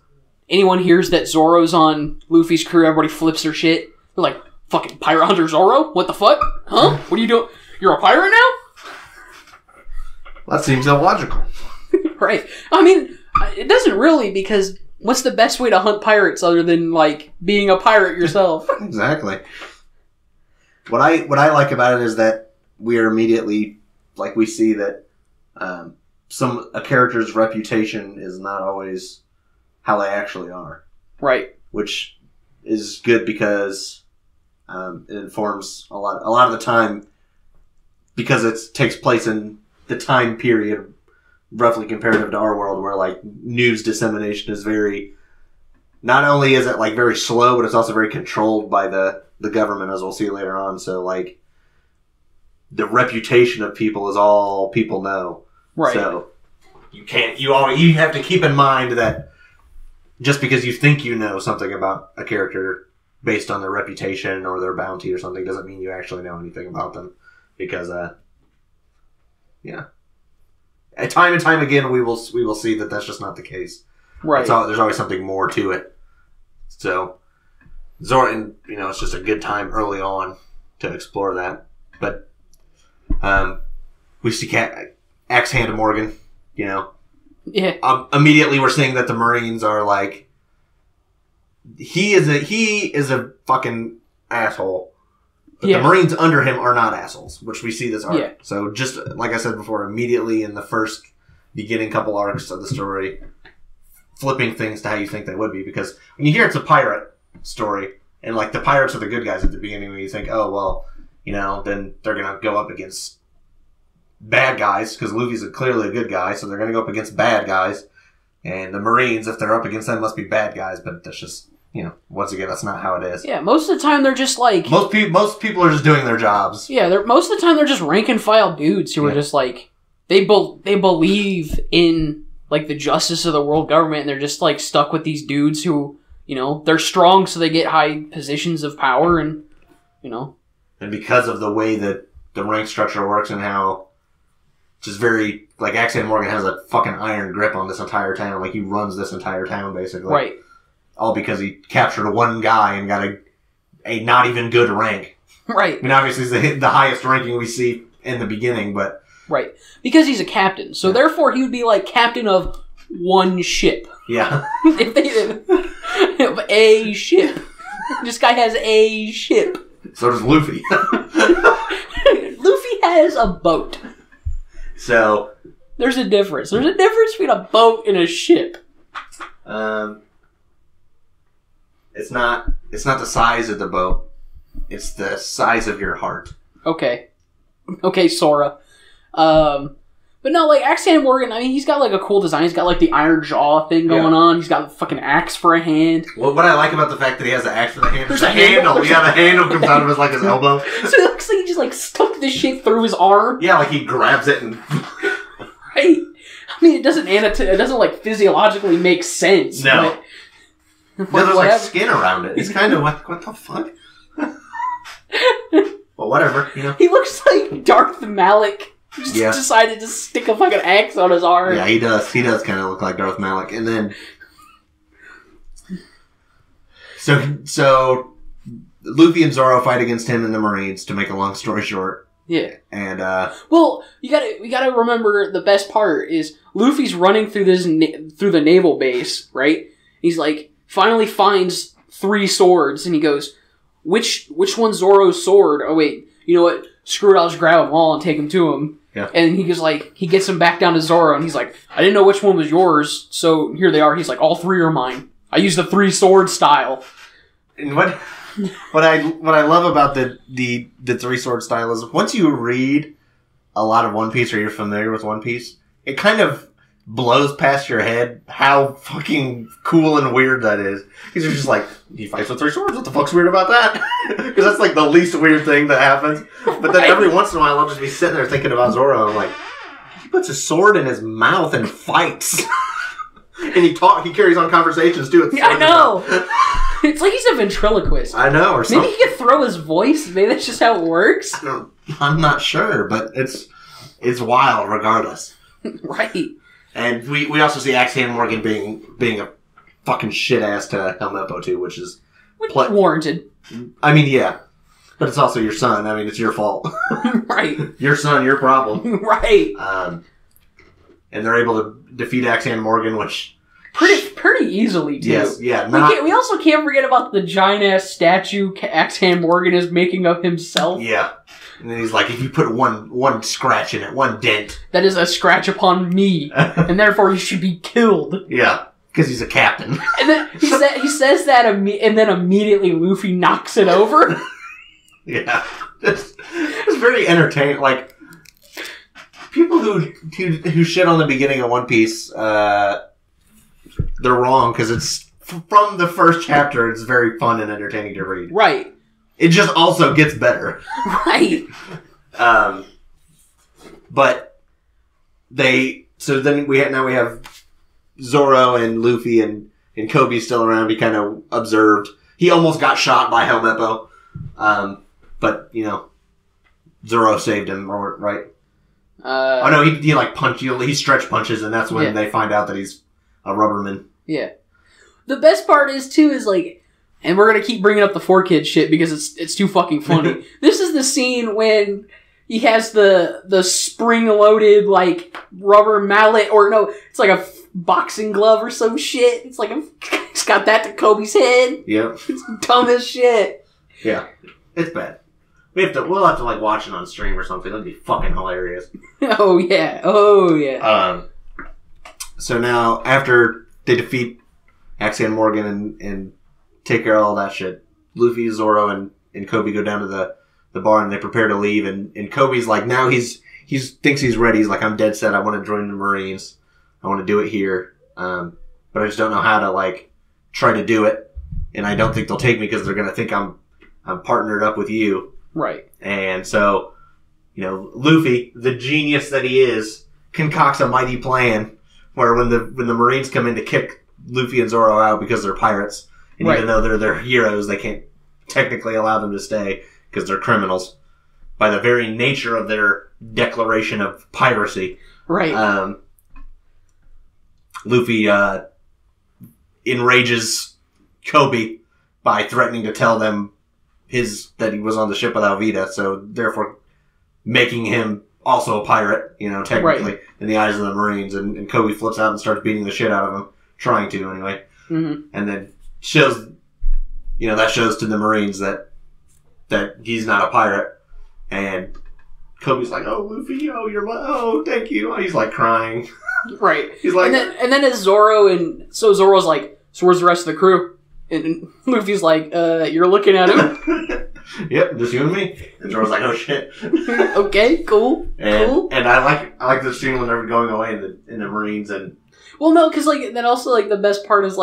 C: anyone hears that Zoro's on Luffy's crew, everybody flips their shit. They're like, fucking Pirate Hunter Zoro? What the fuck? Huh? What are you doing? You're a pirate now?
B: That seems illogical.
C: Right. I mean, it doesn't really, because what's the best way to hunt pirates other than, like, being a pirate yourself?
B: Exactly. What I like about it is that we are immediately, like, we see that a character's reputation is not always how they actually are.
C: Right.
B: Which is good because it informs a lot of the time, because it takes place in the time period roughly comparative to our world, where, like, news dissemination is very, not only is it, like, very slow, but it's also very controlled by the government, as we'll see later on. So, like, the reputation of people is all people know.
C: Right.
B: So you have to keep in mind that just because you think you know something about a character based on their reputation or their bounty or something doesn't mean you actually know anything about them. Because, time and time again, we will see that that's just not the case.
C: Right.
B: There's always something more to it. So, Zoro, it's just a good time early on to explore that. But, we see Axe Hand Morgan, Yeah.
C: Immediately
B: we're seeing that the Marines are like, he is a fucking asshole. But the Marines under him are not assholes, which we see this arc. Yeah. So just like I said before, immediately in the first beginning couple arcs of the story, flipping things to how you think they would be. Because when you hear it's a pirate story, and like the pirates are the good guys at the beginning, when you think, oh, well, then they're going to go up against bad guys, because Luffy's clearly a good guy, so they're going to go up against bad guys. And the Marines, if they're up against them, must be bad guys, but that's just... once again, that's not how it is.
C: Yeah, most of the time they're just like...
B: Most people are just doing their jobs.
C: Yeah, most of the time they're just rank and file dudes who are just like... They believe in, like, the justice of the world government, and they're just, like, stuck with these dudes who, they're strong so they get high positions of power, and,
B: And because of the way that the rank structure works and how... just very... Like, Axe Hand Morgan has a fucking iron grip on this entire town. Like, he runs this entire town, basically.
C: Right.
B: all because he captured one guy and got a not even good rank.
C: Right.
B: I mean, obviously, it's the highest ranking we see in the beginning, but...
C: Right. Because he's a captain. So therefore, he would be like captain of one ship.
B: Yeah.
C: If they of a ship. This guy has a ship.
B: So does Luffy.
C: Luffy has a boat.
B: So...
C: There's a difference. There's a difference between a boat and a ship.
B: It's not the size of the boat. It's the size of your heart.
C: Okay. Okay, Sora. But no, like, Axe-Hand Morgan, I mean, he's got, like, a cool design. He's got, like, the iron jaw thing going on. He's got a fucking axe for a hand.
B: Well, what I like about the fact that he has the axe for the hand
C: There's
B: is the handle. Yeah, the handle comes out of his, like, his elbow.
C: So it looks like he just, like, stuck this shit through his arm.
B: Yeah, like, he grabs it and...
C: Right? I mean, it doesn't, like, physiologically make sense.
B: No.
C: But,
B: there's, like, skin around it. It's kind of, what the fuck? Well, whatever, you know.
C: He looks like Darth Malik. Just decided to stick a fucking axe on his arm.
B: Yeah, he does. He does kind of look like Darth Malik. And then... So Luffy and Zoro fight against him and the Marines, to make a long story short.
C: Yeah.
B: And,
C: well, we gotta remember the best part is Luffy's running through through the naval base, right? He's like, finally finds 3 swords, and he goes, which one's Zoro's sword? Oh, wait, you know what? Screw it, I'll just grab them all and take them to him.
B: Yeah.
C: And he goes like, he gets them back down to Zoro, and he's like, I didn't know which one was yours, so here they are. He's like, all 3 are mine. I use the 3 sword style.
B: And what I love about the 3 sword style is once you read a lot of One Piece or you're familiar with One Piece, it kind of blows past your head how fucking cool and weird that is. Because you're just like, he fights with 3 swords. What the fuck's weird about that? Because that's like the least weird thing that happens. But then every once in a while, I'll just be sitting there thinking about Zoro. And I'm like, he puts a sword in his mouth and fights. And he carries on conversations too.
C: I know. It's like he's a ventriloquist.
B: I know, or something.
C: Maybe he could throw his voice. Maybe that's just how it works.
B: I'm not sure, but it's wild regardless.
C: Right.
B: And we also see Axe-Hand Morgan being a fucking shit ass to Helmeppo too, which is
C: warranted.
B: I mean, yeah, but it's also your son. I mean, it's your fault.
C: Right. Your
B: son, your problem.
C: Right.
B: And they're able to defeat Axe-Hand Morgan, which
C: pretty easily too.
B: Yes, yeah.
C: We also can't forget about the giant ass statue Axe-Hand Morgan is making of himself.
B: Yeah. And then he's like, if you put one scratch in it, one dent.
C: That is a scratch upon me, and therefore you should be killed.
B: Yeah, because he's a captain.
C: And then he says that, and then immediately Luffy knocks it over.
B: Yeah. It's very entertaining. Like, people who shit on the beginning of One Piece, they're wrong, because it's, from the first chapter, it's very fun and entertaining to read.
C: Right.
B: It just also gets better.
C: Right.
B: But so then we have Zoro and Luffy and Kobe still around. He kind of observed. He almost got shot by Helmeppo. But, you know, Zoro saved him, right? Oh no, he like he stretch punches, and that's when they find out that he's a rubberman. Yeah.
C: The best part is like, and we're gonna keep bringing up the 4Kids shit because it's too fucking funny. This is the scene when he has the spring-loaded, like, rubber mallet, or no, it's like a boxing glove or some shit. It's like it's got that to Kobe's head.
B: Yep.
C: It's dumb as shit.
B: Yeah, it's bad. We'll have to like watch it on stream or something. That'd be fucking hilarious.
C: Oh yeah.
B: So now after they defeat Axe-Hand Morgan and take care of all that shit, Luffy, Zoro, and Kobe go down to the bar and they prepare to leave. And Kobe's like, now he thinks he's ready. He's like, I'm dead set. I want to join the Marines. I want to do it here. But I just don't know how to like try to do it. And I don't think they'll take me because they're gonna think I'm partnered up with you.
C: Right.
B: And so, you know, Luffy, the genius that he is, concocts a mighty plan where when the Marines come in to kick Luffy and Zoro out because they're pirates, and even though they're their heroes, they can't technically allow them to stay because they're criminals by the very nature of their declaration of piracy.
C: Right.
B: Luffy enrages Kobe by threatening to tell them that he was on the ship with Alvida, so therefore making him also a pirate, technically, in the eyes of the Marines. And Kobe flips out and starts beating the shit out of him, trying to anyway.
C: Mm-hmm.
B: And then shows, that shows to the Marines that he's not a pirate. And Kobe's like, "Oh, Luffy, thank you." He's like crying.
C: Right.
B: He's like,
C: and then it's Zoro, and so Zoro's like, "So where's the rest of the crew?" And Luffy's like, "You're looking at him."
B: Yep, just you and me. And Zoro's like, "Oh shit."
C: Okay, cool.
B: And I like the scene when they're going away in the Marines and.
C: Well, no, because then also the best part is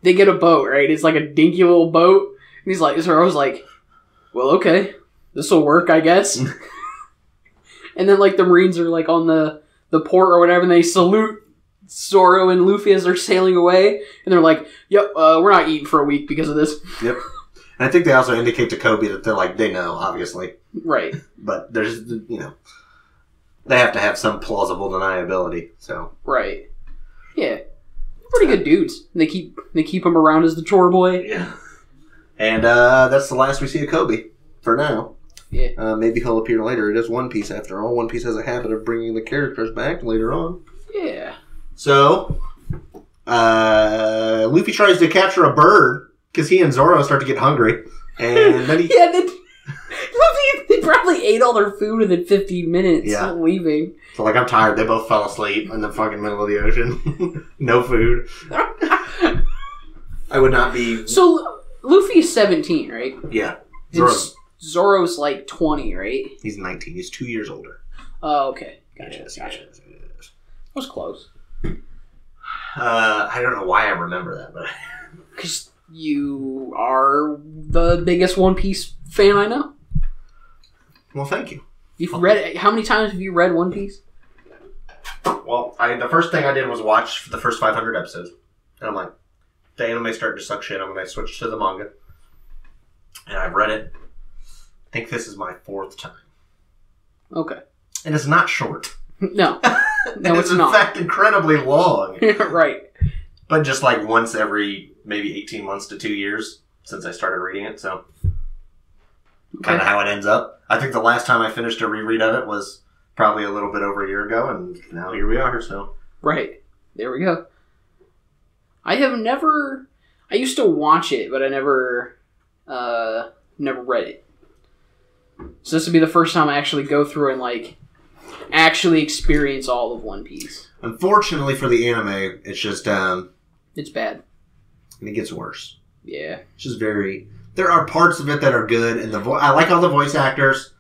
C: they get a boat, right? It's like a dinky little boat, and Zoro's like, "Well, okay, this will work, I guess." And then the Marines are on the port or whatever, and they salute Zoro and Luffy as they're sailing away, and they're like, "Yep, we're not eating for a week because of this."
B: Yep. And I think they also indicate to Kobe that they know, obviously.
C: Right.
B: But there's, they have to have some plausible deniability, so.
C: Right. Yeah. Pretty good dudes. They keep him around as the chore boy.
B: Yeah. And that's the last we see of Kobe, for now.
C: Yeah.
B: Maybe he'll appear later. It is One Piece, after all. One Piece has a habit of bringing the characters back later on.
C: Yeah. So,
B: Luffy tries to capture a bird, because he and Zoro start to get hungry. And then
C: they probably ate all their food within 15 minutes leaving.
B: So, I'm tired. They both fell asleep in the fucking middle of the ocean. No food. I would not be...
C: So, Luffy's 17, right?
B: Yeah.
C: Zoro's 20, right?
B: He's 19. He's 2 years older.
C: Oh, okay. Gotcha.
B: Yes.
C: That was close.
B: I don't know why I remember that, but...
C: Because you are the biggest One Piece fan I know.
B: Well, thank you.
C: You've read it. How many times have you read One Piece?
B: Well, the first thing I did was watch the first 500 episodes. And I'm like, the anime's starting to suck shit. I'm going to switch to the manga. And I've read it. I think this is my 4th time.
C: Okay.
B: And it's not short.
C: No. No, it's
B: in
C: not.
B: fact incredibly long.
C: Right.
B: But just once every maybe 18 months to 2 years since I started reading it, so kind of how it ends up. I think the last time I finished a reread of it was probably a little bit over a year ago, and now here we are, so.
C: Right. There we go. I used to watch it, but I never read it. So this would be the first time I actually go through and actually experience all of One Piece.
B: Unfortunately for the anime, it's just
C: it's bad.
B: And it gets worse.
C: Yeah.
B: It's just there are parts of it that are good, and I like all the voice actors.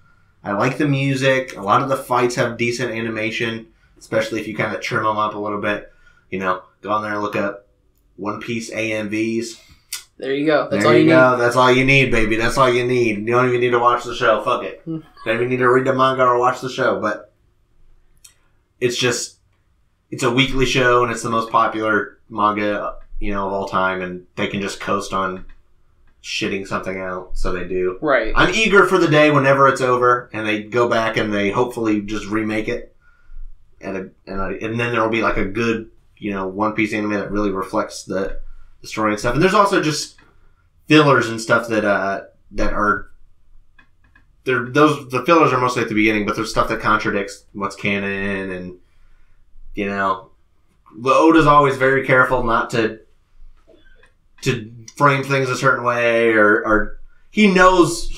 B: I like the music. A lot of the fights have decent animation, especially if you kind of trim them up a little bit. Go on there and look up One Piece AMVs.
C: There you go.
B: That's all you need. That's all you need, baby. That's all you need. You don't even need to watch the show. Fuck it. You don't even need to read the manga or watch the show. But it's a weekly show, and it's the most popular manga, of all time, and they can just coast on shitting something out, so they do.
C: Right.
B: I'm eager for the day whenever it's over, and they go back and they hopefully just remake it, and then there'll be a good, One Piece anime that really reflects the story and stuff. And there's also just fillers and stuff that are the fillers are mostly at the beginning, but there's stuff that contradicts what's canon, and Oda's always very careful not to frame things a certain way, or he knows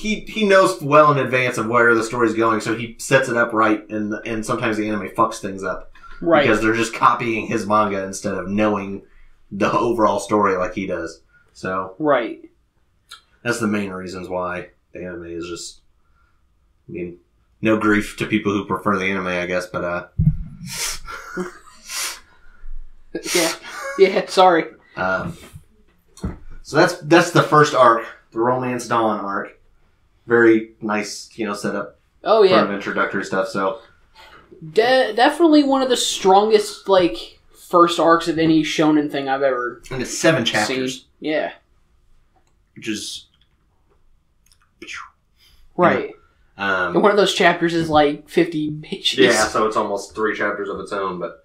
B: well in advance of where the story's going, so he sets it up right, and sometimes the anime fucks things up. Right. Because they're just copying his manga instead of knowing the overall story like he does. So
C: right.
B: That's the main reasons why the anime is just, no grief to people who prefer the anime, I guess, but
C: Yeah, sorry.
B: So that's the first arc, the Romance Dawn arc. Very nice, setup.
C: Oh yeah.
B: Kind of introductory stuff. So
C: definitely one of the strongest first arcs of any shonen thing I've ever.
B: And it's 7 chapters.
C: Seen. Yeah.
B: Which is
C: right. And one of those chapters is 50 pages.
B: Yeah, so it's almost 3 chapters of its own, but.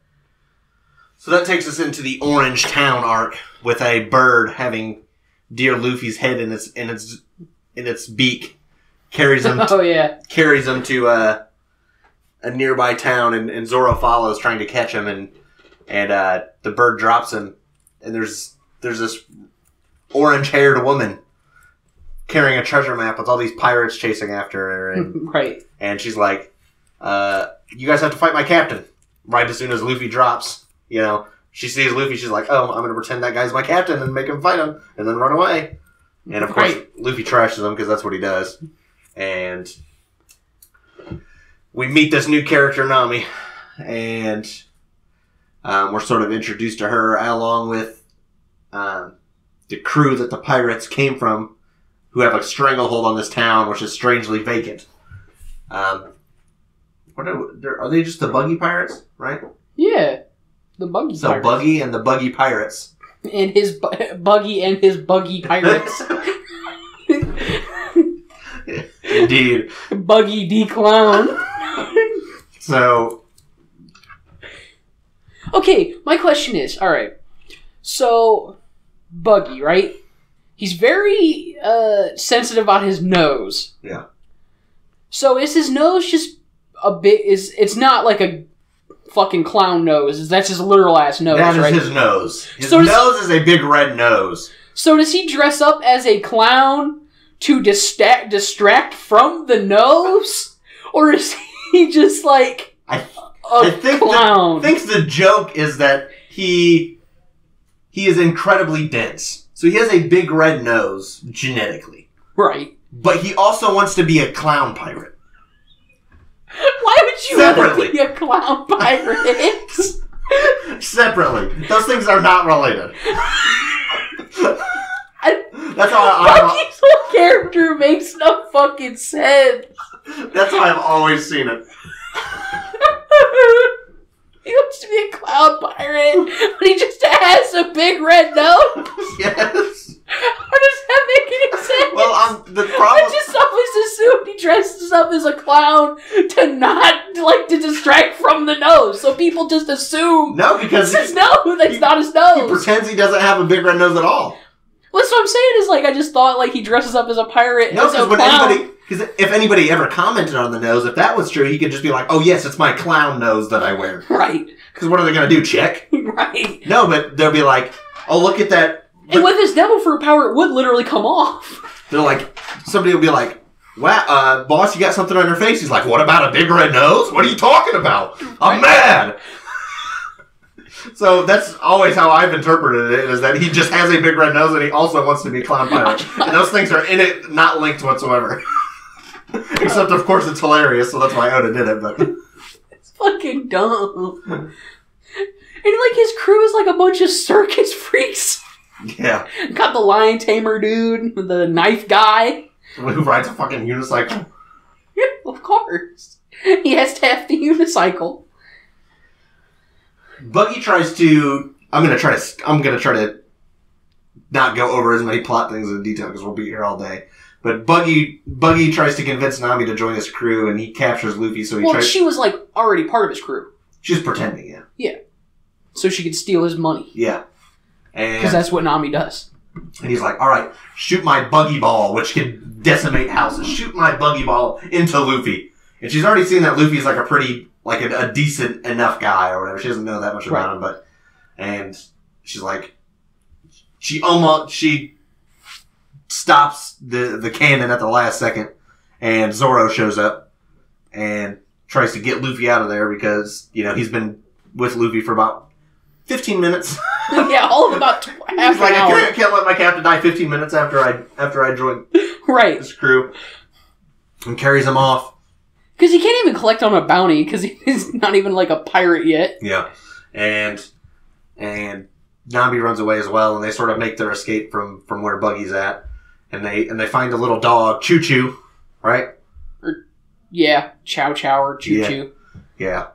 B: So that takes us into the Orange Town arc with a bird having dear Luffy's head in its beak, carries him.
C: Oh yeah,
B: carries him to a nearby town, and Zoro follows, trying to catch him, and the bird drops him, and there's this orange-haired woman carrying a treasure map with all these pirates chasing after her, and
C: right.
B: And she's like, "You guys have to fight my captain." Right as soon as Luffy drops, she sees Luffy. She's like, "Oh, I'm gonna pretend that guy's my captain and make him fight him, and then run away." And of course, Luffy trashes him because that's what he does. And we meet this new character, Nami, and we're sort of introduced to her along with the crew that the pirates came from, who have a stranglehold on this town, which is strangely vacant. Are they just the Buggy Pirates, right?
C: Yeah, the Buggy Pirates.
B: So Buggy and the Buggy Pirates.
C: And his Buggy and his Buggy Pirates.
B: Indeed.
C: Buggy D Clown.
B: So.
C: Okay, my question is, alright. So, Buggy, right? He's very sensitive about his nose.
B: Yeah.
C: So is his nose just a bit... It's not like a fucking clown nose. That's his literal ass nose,
B: that is
C: right?
B: his nose. His nose is a big red nose.
C: So does he dress up as a clown to distract from the nose? Or is he just like
B: I think
C: clown?
B: I think the joke is that he is incredibly dense. So he has a big red nose, genetically.
C: Right.
B: But he also wants to be a clown pirate.
C: Why would you want to be a clown pirate?
B: Separately. Those things are not related. That's how
C: Bucky's whole character makes no fucking sense.
B: That's how I've always seen it.
C: He wants to be a clown pirate, but he just has a big red nose.
B: Yes.
C: How does that make any sense?
B: Well, the problem...
C: I just always assumed he dresses up as a clown to distract from the nose. So people just assume...
B: No, because...
C: That's not his nose.
B: He pretends he doesn't have a big red nose at all.
C: Well, that's what I'm saying is, I just thought, he dresses up as a pirate,
B: no,
C: as a clown.
B: Because if anybody ever commented on the nose, if that was true, he could just be like, "Oh yes, it's my clown nose that I wear."
C: Right.
B: Because what are they going to do? Check?
C: Right.
B: No, but they'll be like, "Oh, look at that."
C: And with his devil fruit power, it would literally come off.
B: They're like, somebody will be like, "Wow, boss, you got something on your face." He's like, "What about a big red nose? What are you talking about? I'm mad." So that's always how I've interpreted it, is that he just has a big red nose and he also wants to be a clown pirate. And those things are in it, not linked whatsoever. Except, of course, it's hilarious, so that's why Oda did it, but...
C: It's fucking dumb. And, his crew is a bunch of circus freaks.
B: Yeah.
C: Got the lion tamer dude, the knife guy.
B: Who rides a fucking unicycle.
C: Yeah, of course. He has to have the unicycle.
B: Buggy tries to... I'm gonna try to not go over as many plot things in detail, because we'll be here all day. But Buggy tries to convince Nami to join his crew, and he captures Luffy, so he tries...
C: she was, already part of his crew.
B: She's pretending, yeah.
C: Yeah. So she could steal his money.
B: Yeah.
C: Because that's what Nami does.
B: And he's like, "Alright, shoot my buggy ball, which can decimate houses. Shoot my buggy ball into Luffy." And she's already seen that Luffy's a pretty... a decent enough guy or whatever. She doesn't know that much about him, but... And she's like... She stops the cannon at the last second, and Zoro shows up and tries to get Luffy out of there because, he's been with Luffy for about 15 minutes.
C: Yeah, all of about half
B: He's like,
C: an hour.
B: I can't let my captain die 15 minutes after I join
C: Right.
B: this crew. And carries him off.
C: Because he can't even collect on a bounty, because he's not even a pirate yet.
B: Yeah. And Nami runs away as well, and they sort of make their escape from where Buggy's at. And they find a little dog, Choo Choo, right?
C: Yeah, Chow Chow or Choo Choo.
B: Yeah.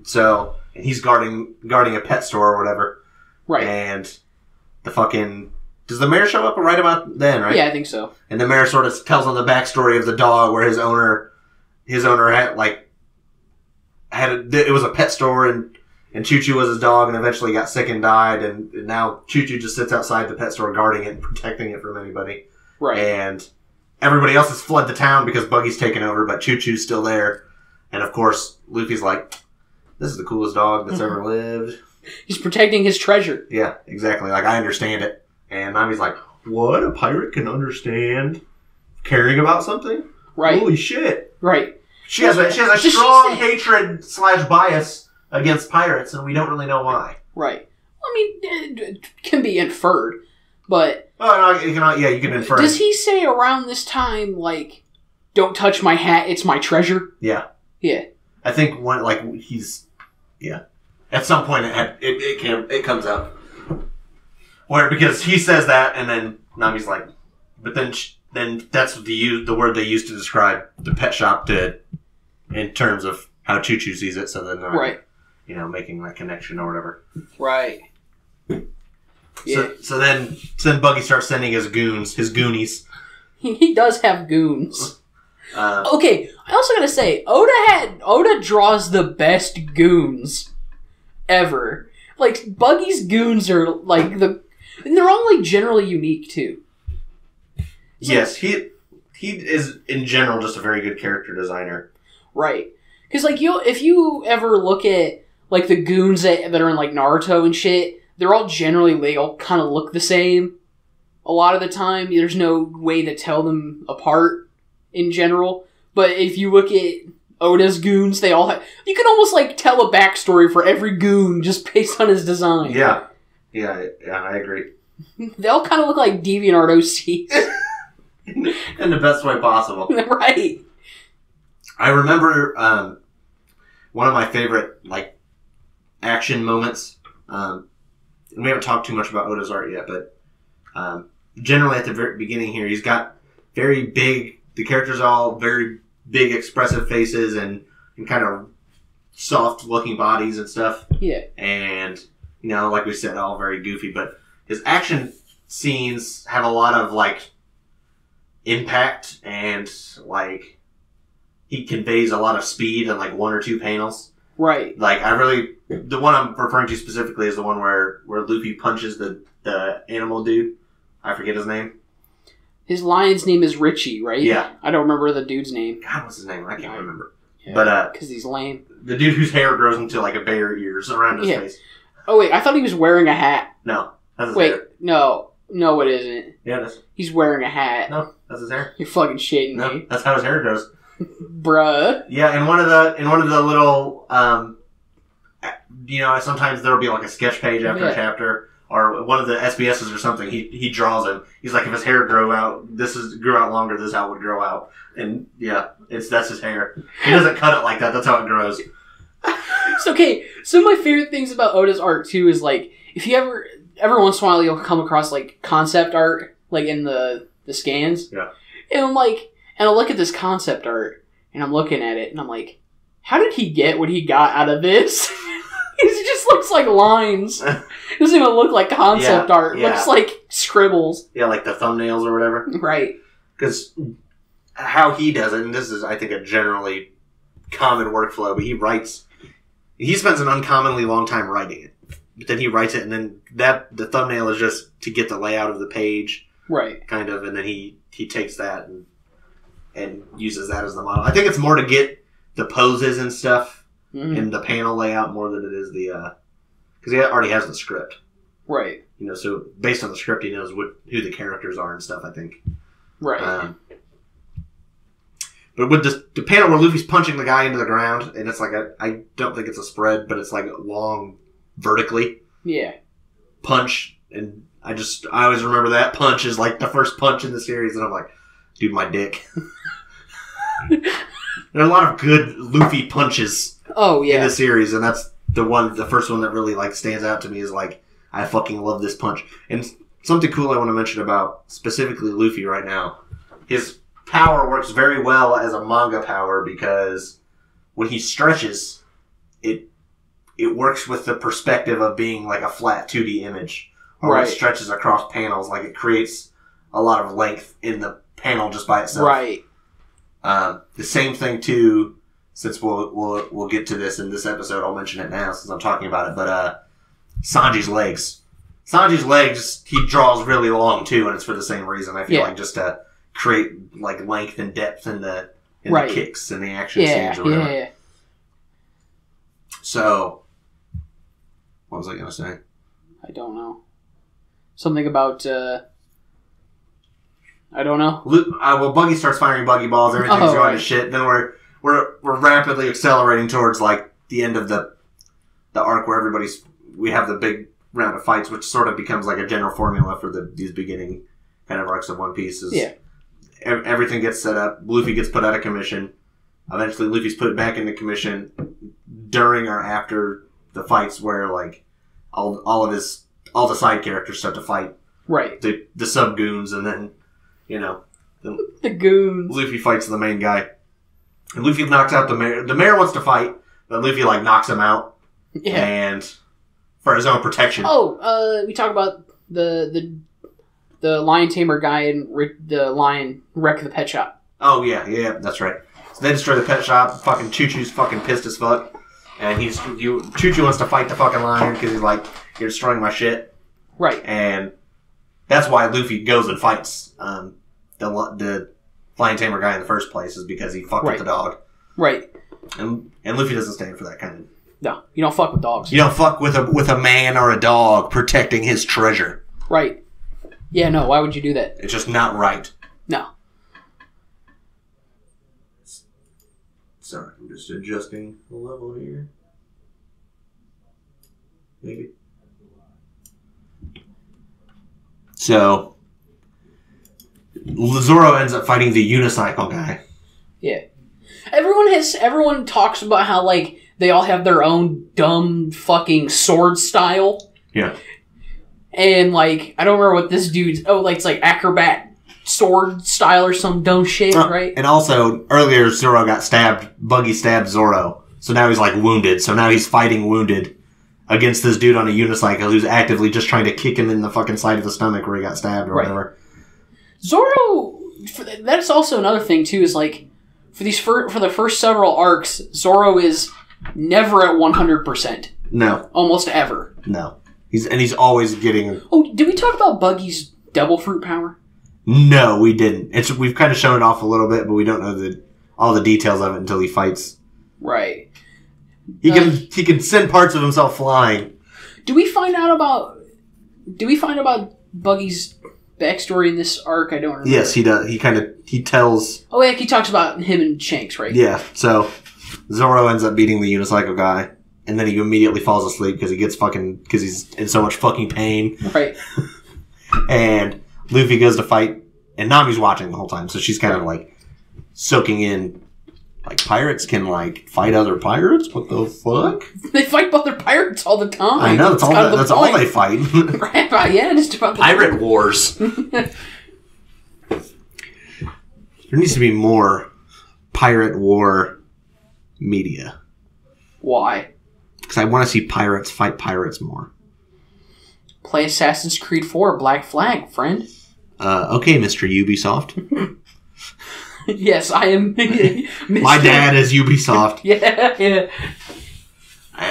B: So he's guarding a pet store or whatever.
C: Right.
B: And does the mayor show up right about then, right?
C: Yeah, I think so.
B: And the mayor sort of tells on the backstory of the dog, where his owner had it was a pet store, and And Choo Choo was his dog, and eventually got sick and died. And now Choo Choo just sits outside the pet store, guarding it and protecting it from anybody.
C: Right.
B: And everybody else has fled the town because Buggy's taken over, but Choo Choo's still there. And of course, Luffy's like, "This is the coolest dog that's ever lived."
C: He's protecting his treasure.
B: Yeah, exactly. Like, I understand it. And Nami's like, "What? A pirate can understand caring about something?
C: Right.
B: Holy shit!"
C: Right.
B: She has a strong hatred / bias against pirates, and we don't really know why.
C: Right. I mean, it can be inferred, but...
B: Oh, no, you can infer.
C: Does he say around this time, like, "Don't touch my hat, it's my treasure"?
B: Yeah.
C: Yeah.
B: I think he's... Yeah. At some point it comes up. Where, because he says that, and then Nami's like... But then that's the word they use to describe the pet shop in terms of how Choo Choo sees it, so then they're...
C: Right.
B: Making that connection or whatever.
C: Right. Yeah.
B: So then Buggy starts sending his goonies.
C: He does have goons.
B: Okay,
C: I also gotta say, Oda draws the best goons ever. Like, Buggy's goons are like and they're all like generally unique too.
B: Yes, he is in general just a very good character designer.
C: Right. Because like if you ever look at like the goons that are in like Naruto and shit, they're all they all kind of look the same. A lot of the time, there's no way to tell them apart in general. But if you look at Oda's goons, they all have... You can almost like tell a backstory for every goon just based on his design.
B: Yeah, I agree.
C: They all kind of look like DeviantArt OCs.
B: In the best way possible.
C: Right.
B: I remember one of my favorite action moments. And we haven't talked too much about Oda's art yet, but generally at the very beginning here, he's got very big... The characters are all very big, expressive faces and kind of soft-looking bodies and stuff.
C: Yeah. And,
B: like we said, all very goofy. But his action scenes have a lot of, impact and, he conveys a lot of speed in, one or two panels.
C: Right.
B: The one I'm referring to specifically is the one where Luffy punches the animal dude. I forget his name.
C: His lion's name is Richie, right?
B: Yeah.
C: I don't remember the dude's name.
B: God, what's his name? I can't remember.
C: Yeah,
B: but
C: because he's lame.
B: The dude whose hair grows into a bear ears around his face.
C: Oh wait, I thought he was wearing a hat.
B: No, that's his hair.
C: No, it isn't.
B: Yeah, it is.
C: He's wearing a hat.
B: No, that's his hair.
C: You're fucking shitting me.
B: That's how his hair grows.
C: Bruh.
B: Yeah, in one of the little sometimes there'll be a sketch page after a chapter. Or one of the SBSs or something, he draws him. He's like, if his hair grew out longer, this is how it would grow out. And yeah, that's his hair. He doesn't cut it like that. That's how it grows.
C: Okay, some of my favorite things about Oda's art too is if you every once in a while you'll come across concept art in the scans.
B: Yeah.
C: And I'm and I'll look at this concept art and I'm looking at it and I'm like, how did he get what he got out of this? It just looks like lines. It doesn't even look like concept art. It looks like scribbles.
B: Yeah, like the thumbnails or whatever.
C: Right.
B: Because how he does it, and this is, I think, a generally common workflow, but he spends an uncommonly long time writing it. But then he writes it, and then the thumbnail is just to get the layout of the page.
C: Right.
B: Kind of, and then he takes that and uses that as the model. I think it's more to get the poses and stuff. Mm-hmm. In the panel layout more than it is because he already has the script.
C: Right.
B: So based on the script, he knows who the characters are and stuff, I think.
C: Right.
B: But with the panel where Luffy's punching the guy into the ground, and it's I don't think it's a spread, but it's long vertically.
C: Yeah.
B: Punch, and I always remember that punch is the first punch in the series, and I'm like, dude, my dick. There are a lot of good Luffy punches.
C: Oh, yeah.
B: In the series, and that's the first one that really stands out to me is I fucking love this punch. And something cool I want to mention about specifically Luffy right now, his power works very well as a manga power because when he stretches, it works with the perspective of being a flat 2D image. Or when it stretches across panels, it creates a lot of length in the panel just by itself.
C: Right.
B: The same thing too since we'll get to this in this episode, I'll mention it now since I'm talking about it. But Sanji's legs. Sanji's legs, he draws really long too, and it's for the same reason. I feel like just to create like length and depth in the kicks and the action scenes or whatever.
C: Yeah.
B: So, what was I gonna say?
C: I don't know. Something about I don't know.
B: Well, Buggy starts firing buggy balls. Everything's going to shit. Then we're rapidly accelerating towards like the end of the arc where we have the big round of fights, which sort of becomes like a general formula for these beginning kind of arcs of One Piece. Everything gets set up. Luffy gets put out of commission. Eventually, Luffy's put back into commission during or after the fights where like all the side characters start to fight.
C: Right.
B: The sub goons, and then
C: the goons.
B: Luffy fights the main guy, and Luffy knocks out the mayor. The mayor wants to fight, but Luffy like knocks him out. Yeah. And for his own protection.
C: Oh, we talk about the lion tamer guy and the lion wreck the pet shop.
B: Oh yeah, that's right. So they destroy the pet shop. Fucking Choo-Choo's fucking pissed as fuck, and Choo-Choo wants to fight the fucking lion because he's like, you're destroying my shit.
C: Right.
B: And that's why Luffy goes and fights the lion tamer guy in the first place, is because he fucked with the dog.
C: Right.
B: And Luffy doesn't stand for that kind of.
C: No, you don't fuck with dogs.
B: You don't fuck with a man or a dog protecting his treasure.
C: Right. Yeah, no, why would you do that?
B: It's just not right.
C: No.
B: Sorry, I'm just adjusting the level here. Maybe. So, Zoro ends up fighting the unicycle guy.
C: Yeah. Everyone talks about how, like, they all have their own dumb fucking sword style.
B: Yeah. And,
C: like, I don't remember what this dude's... Oh, like, it's like acrobat sword style or some dumb shit, right?
B: And also, earlier Zoro got stabbed. Buggy stabbed Zoro. So now he's, like, wounded. So now he's fighting wounded against this dude on a unicycle who's actively just trying to kick him in the fucking side of the stomach where he got stabbed or whatever.
C: Zoro... That's also another thing, too, is, like, for the first several arcs, Zoro is never at 100%.
B: No.
C: Almost ever.
B: No. He's always getting...
C: Oh, did we talk about Buggy's devil fruit power?
B: No, we didn't. We've kind of shown it off a little bit, but we don't know all the details of it until he fights.
C: Right.
B: He can send parts of himself flying.
C: Do we find out about Buggy's backstory in this arc? I don't remember.
B: Yes, he does. He tells...
C: Oh, yeah, he talks about him and Shanks, right?
B: Yeah, so Zoro ends up beating the unicycle guy. And then he immediately falls asleep because he's in so much fucking pain.
C: Right.
B: And Luffy goes to fight, and Nami's watching the whole time, so she's kind of like soaking in. Like, pirates can like fight other pirates? What the fuck?
C: They fight other pirates all the time.
B: I know, that's all they fight.
C: Right, yeah, just about
B: pirate wars. There needs to be more pirate war media.
C: Why?
B: Because I want to see pirates fight pirates more.
C: Play Assassin's Creed 4 Black Flag, friend.
B: Okay, Mr. Ubisoft.
C: Yes, I am.
B: My dad is Ubisoft.
C: Yeah.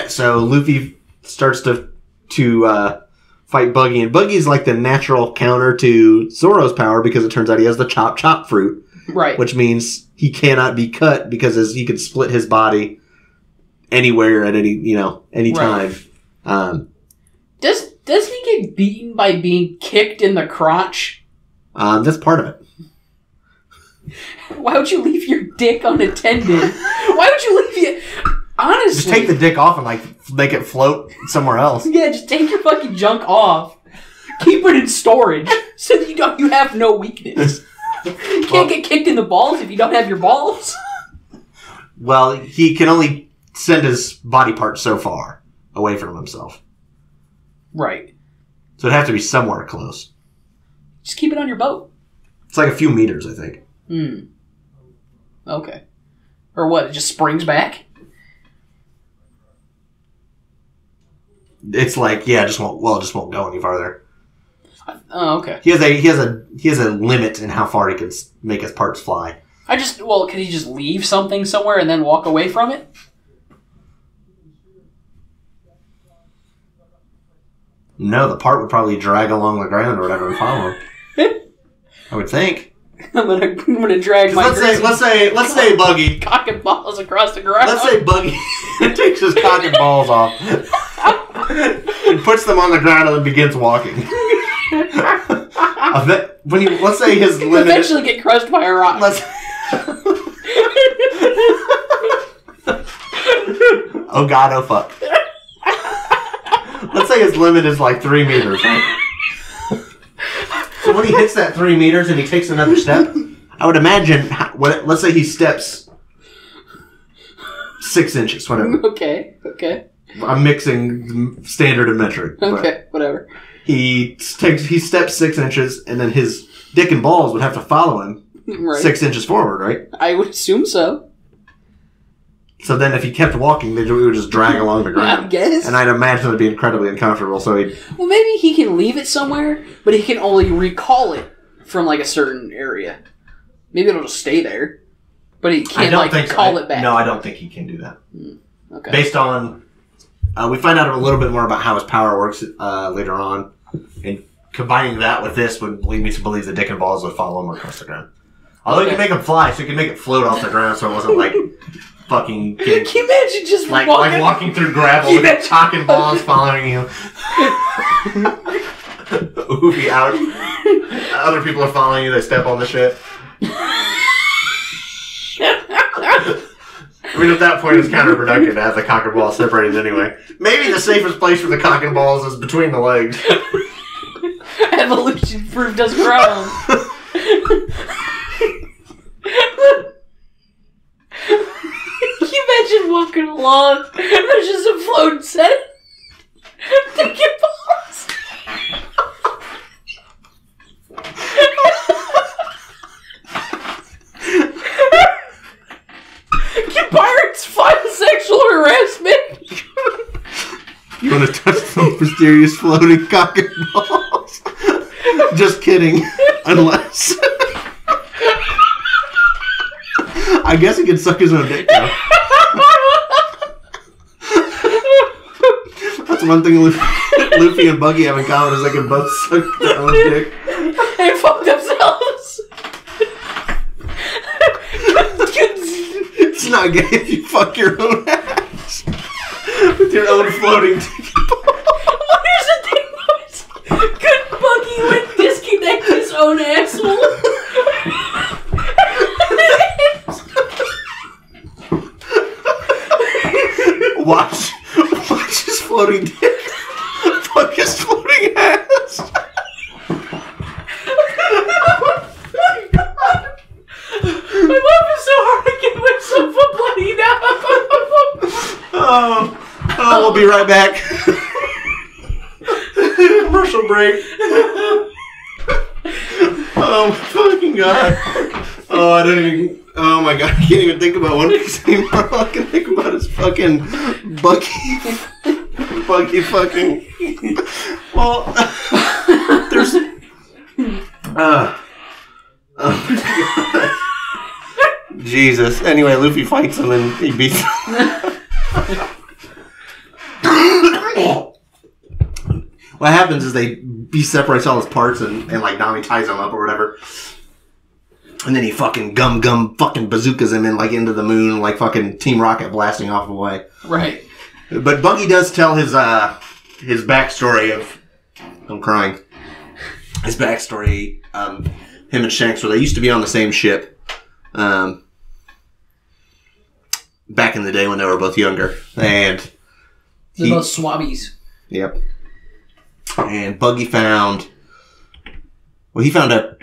B: So Luffy starts to fight Buggy, and Buggy's like the natural counter to Zoro's power because it turns out he has the chop fruit.
C: Right.
B: Which means he cannot be cut because he can split his body anywhere at any time.
C: Does he get beaten by being kicked in the crotch?
B: That's part of it.
C: Why would you leave your dick unattended? Why would you leave it? Honestly,
B: just take the dick off and like make it float somewhere else.
C: Yeah, just take your fucking junk off. Keep it in storage so that you have no weakness. You can't get kicked in the balls if you don't have your balls.
B: Well, he can only send his body parts so far away from himself.
C: Right.
B: So it'd have to be somewhere close.
C: Just keep it on your boat.
B: It's like a few meters, I think.
C: Okay. Or what? It just springs back?
B: It's like, yeah, it just won't go any farther.
C: Oh, okay.
B: He has a limit in how far he can make his parts fly.
C: Could he just leave something somewhere and then walk away from it?
B: No, the part would probably drag along the ground or whatever and follow him. I would think.
C: I'm gonna drag my.
B: Let's say Buggy
C: cock and balls across the ground.
B: Let's say Buggy takes his cock and balls off and puts them on the ground and then begins walking. Let's say his limit.
C: Eventually get crushed by a rock.
B: Oh God! Oh fuck! Let's say his limit is like 3 meters, right? So when he hits that 3 meters and he takes another step, I would imagine, let's say he steps 6 inches, whatever.
C: Okay.
B: I'm mixing standard and metric.
C: Okay, whatever.
B: He steps 6 inches, and then his dick and balls would have to follow him 6 inches forward, right?
C: I would assume so.
B: So then if he kept walking, they would just drag along the ground.
C: I guess.
B: And I'd imagine it would be incredibly uncomfortable, so he'd...
C: Well, maybe he can leave it somewhere, but he can only recall it from, like, a certain area. Maybe it'll just stay there. But he can't, call it back.
B: No, I don't think he can do that.
C: Okay.
B: Based on... we find out a little bit more about how his power works later on. And combining that with this would lead me to believe the dick and balls would follow him across the ground. Although you can make him fly, so you can make it float off the ground so it wasn't, like... fucking
C: kid. Can you imagine just
B: walking through gravel with a cock and balls following you? Oofy out. Other people are following you, they step on the shit. I mean, at that point, it's counterproductive to have the cock and ball separated anyway. Maybe the safest place for the cock and balls is between the legs.
C: Evolution proof does ground. Can you imagine walking along and there's just a floating set? Dick and balls. Can pirates file sexual harassment?
B: You want to touch some mysterious floating cock and balls? Just kidding. Unless... I guess he can suck his own dick now. That's one thing Luffy and Buggy have in common is they can both suck their own dick.
C: They fuck themselves.
B: It's not gay if you fuck your own ass. With your own floating dick.
C: Here's the thing, boys. Could Buggy disconnect his own asshole?
B: Watch his floating dick. Fuck his floating ass.
C: I'm laughing so hard I get myself a bloody now.
B: Oh, we'll be right back. Commercial break. Oh my fucking god. Oh, I don't even... Oh my god, I can't even think about One Piece anymore. All I can think about is fucking Buggy fucking... Well, there's... Oh my god. Jesus. Anyway, Luffy fights him and he beats him. What happens is he separates all his parts and like Nami ties him up or whatever. And then he fucking fucking bazookas him into the moon like fucking Team Rocket blasting off away.
C: Right.
B: But Buggy does tell his backstory of... I'm crying. His backstory, him and Shanks, where they used to be on the same ship. Back in the day when they were both younger. And...
C: They're both swabbies.
B: Yep. And Buggy found... Well, he found a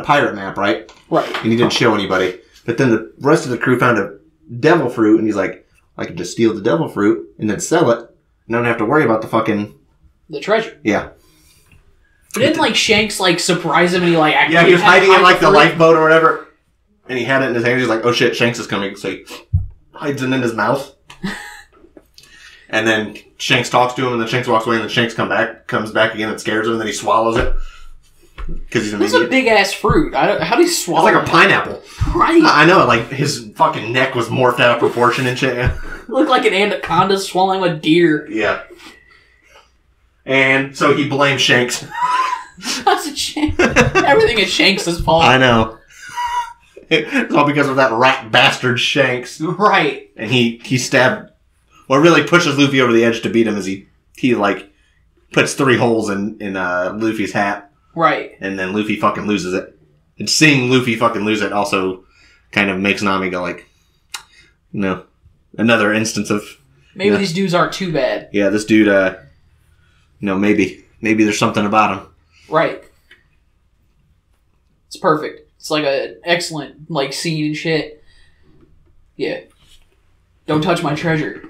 B: pirate map, right?
C: Right.
B: And he didn't show anybody. But then the rest of the crew found a devil fruit, and he's like, I could just steal the devil fruit and then sell it, and don't have to worry about the
C: treasure.
B: Yeah.
C: But didn't, Shanks, surprise him and he, actually...
B: Yeah, he was hiding in, the lifeboat or whatever, and he had it in his hand. He's like, oh shit, Shanks is coming. So he hides it in his mouth. And then Shanks talks to him, and then Shanks walks away, and then Shanks comes back again and scares him, and then he swallows it. because he's an
C: That's a
B: idiot.
C: big ass fruit. How do you swallow
B: It's like a
C: it?
B: pineapple.
C: Right.
B: I know, like his fucking neck was morphed out of proportion and shit.
C: Looked like an anaconda swallowing a deer.
B: Yeah. And so he blames Shanks.
C: That's a Shanks. Everything is Shanks' fault.
B: I know. It's all because of that rat bastard Shanks.
C: Right.
B: And he stabbed. What really pushes Luffy over the edge to beat him is he like puts 3 holes in Luffy's hat.
C: Right.
B: And then Luffy fucking loses it. And seeing Luffy fucking lose it also kind of makes Nami go like, another instance of
C: Maybe these dudes aren't too bad.
B: yeah, this dude, maybe there's something about him.
C: Right. It's perfect. It's like an excellent like scene and shit. Yeah. Don't touch my treasure.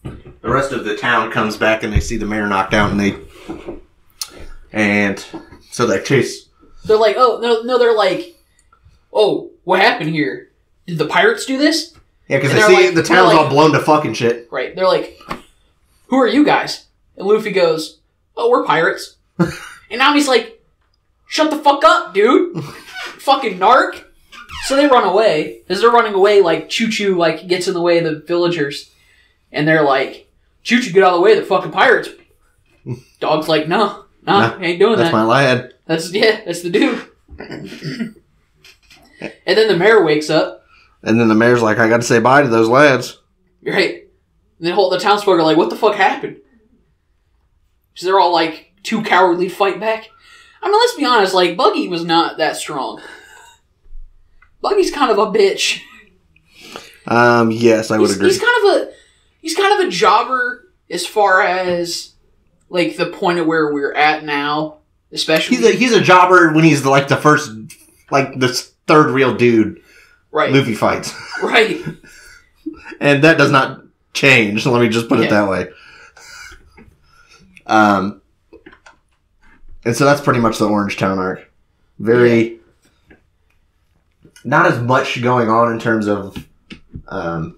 B: The rest of the town comes back and they see the mayor knocked out and so they chase.
C: They're like, oh no, they're like, oh, what happened here? Did the pirates do this?
B: Yeah, because
C: And
B: they
C: they're
B: see
C: like-
B: the town's
C: they're
B: all
C: like-
B: blown to fucking shit.
C: Right. They're like, who are you guys? And Luffy goes, oh, we're pirates. And Nami's like, shut the fuck up, dude. Fucking narc. So they run away. As they're running away, like, Choo-Choo, like, gets in the way of the villagers. And they're like, Choo-Choo, get out of the way, they're fucking pirates. Dog's like, no, ain't doing
B: That's
C: that.
B: my lad.
C: That's the dude. And then the mayor wakes up.
B: And then the mayor's like, I got to say bye to those lads.
C: Right. And then the townsfolk are like, what the fuck happened? So they're all like, too cowardly to fight back. I mean, let's be honest, like, Buggy was not that strong. Buggy's kind of a bitch.
B: Yes, I would agree.
C: He's kind of a jobber as far as, like, the point of where we're at now. Especially.
B: He's a jobber when he's like the first, like the third real dude
C: right.
B: Luffy fights.
C: Right.
B: And that does not change, so let me just put it that way. And so that's pretty much the Orange Town arc. Very... Not as much going on in terms of...
C: Can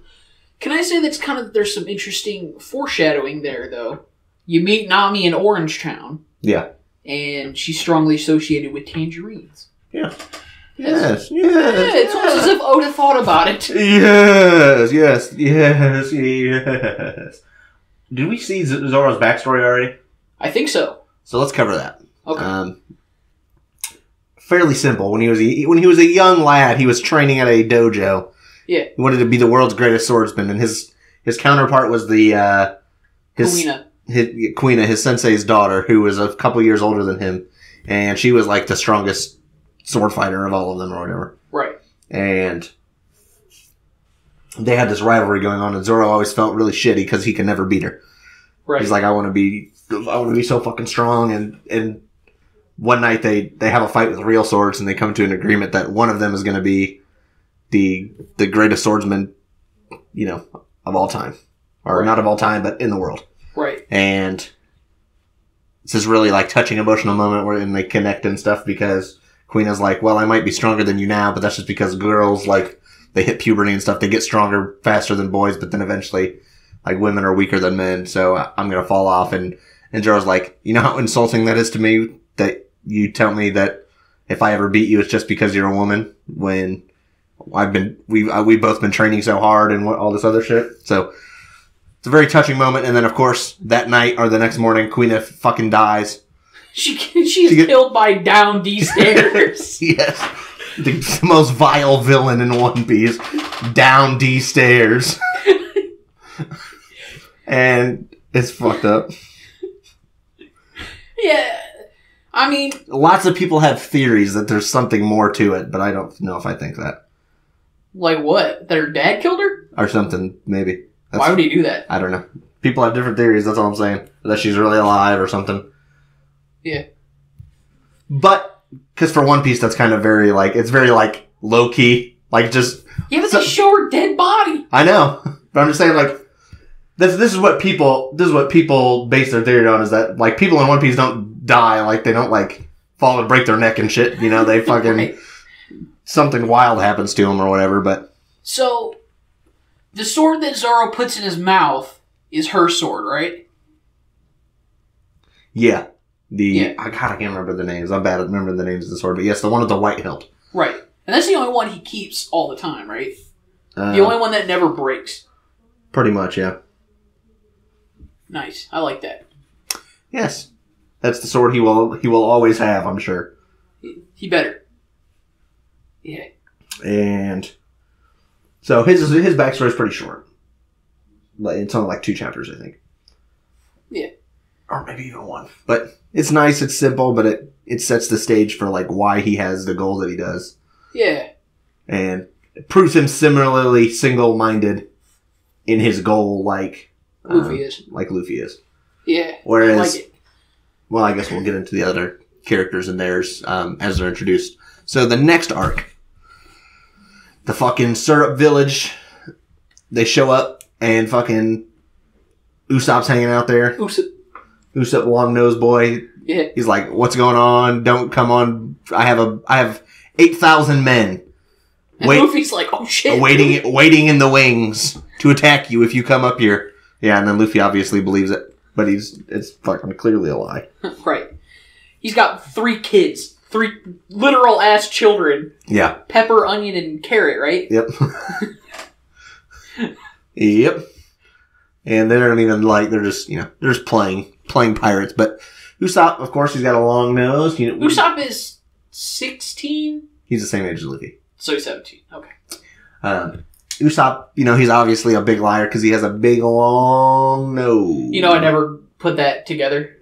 C: I say there's some interesting foreshadowing there, though? You meet Nami in Orange Town.
B: Yeah.
C: And she's strongly associated with tangerines.
B: Yeah.
C: Yes.
B: Yes.
C: It's almost as if Oda thought about it.
B: Yes. Did we see Zoro's backstory already?
C: I think so.
B: So let's cover that.
C: Okay.
B: Fairly simple. When he was a young lad, he was training at a dojo.
C: Yeah.
B: He wanted to be the world's greatest swordsman, and his counterpart was Kuina, his sensei's daughter, who was a couple years older than him, and she was like the strongest sword fighter of all of them, or whatever.
C: Right.
B: And they had this rivalry going on, and Zoro always felt really shitty because he could never beat her.
C: Right.
B: He's like, I want to be so fucking strong, and one night they have a fight with real swords, and they come to an agreement that one of them is going to be the greatest swordsman, of all time. Or not of all time, but in the world.
C: Right.
B: And it's this really, like, touching emotional moment where they connect and stuff because Queena's like, well, I might be stronger than you now, but that's just because girls, like, they hit puberty and stuff. They get stronger faster than boys, but then eventually, like, women are weaker than men, so I'm going to fall off. And Zoro's like, you know how insulting that is to me that you tell me that if I ever beat you, it's just because you're a woman when we've both been training so hard and all this other shit. So it's a very touching moment. And then, of course, that night or the next morning, Queen fucking dies.
C: She's killed by down D stairs.
B: Yes. The most vile villain in One Piece. Down D stairs. And it's fucked up.
C: Yeah. I mean...
B: Lots of people have theories that there's something more to it, but I don't know if I think that.
C: Like what? That her dad killed her?
B: Or something, maybe.
C: Why would he do that?
B: I don't know. People have different theories, that's all I'm saying. That she's really alive or something.
C: Yeah.
B: But, because for One Piece, that's kind of very, like, it's very, like, low-key. Like, just...
C: Yeah, but they show her dead body.
B: I know. But I'm just saying, like, this is what people base their theory on, is that, like, people in One Piece don't die. Like, they don't, like, fall and break their neck and shit. You know, they fucking... right. Something wild happens to them or whatever, but...
C: So, the sword that Zoro puts in his mouth is her sword, right?
B: Yeah. I can't remember the names. I'm bad at remembering the names of the sword, but yes, the one with the white hilt.
C: Right. And that's the only one he keeps all the time, right? The only one that never breaks.
B: Pretty much, yeah.
C: Nice. I like that.
B: Yes. That's the sword he will always have, I'm sure.
C: He better. Yeah.
B: And so his backstory is pretty short. It's only like 2 chapters, I think.
C: Yeah.
B: Or maybe even 1. But it's nice, it's simple, but it sets the stage for like why he has the goals that he does.
C: Yeah.
B: And it proves him similarly single-minded in his goal like
C: Luffy is.
B: Like Luffy is.
C: Yeah.
B: Whereas,
C: I like it.
B: Well, I guess we'll get into the other characters and theirs as they're introduced. So the next arc, the fucking Syrup Village, they show up and fucking Usopp's hanging out there. Usopp, long-nosed boy.
C: Yeah.
B: He's like, "What's going on? Don't come on. I have 8,000 men.
C: And Luffy's like, "Oh shit!"
B: Waiting in the wings to attack you if you come up here." Yeah, and then Luffy obviously believes it, but it's fucking clearly a lie.
C: Right. He's got 3 kids. 3 literal ass children.
B: Yeah.
C: Pepper, onion, and carrot, right?
B: Yep. Yep. And they don't even they're just playing pirates. But Usopp, of course, he's got a long nose.
C: Usopp is 16?
B: He's the same age as Luffy.
C: So he's 17. Okay.
B: Usopp, he's obviously a big liar because he has a big long nose.
C: I never put that together.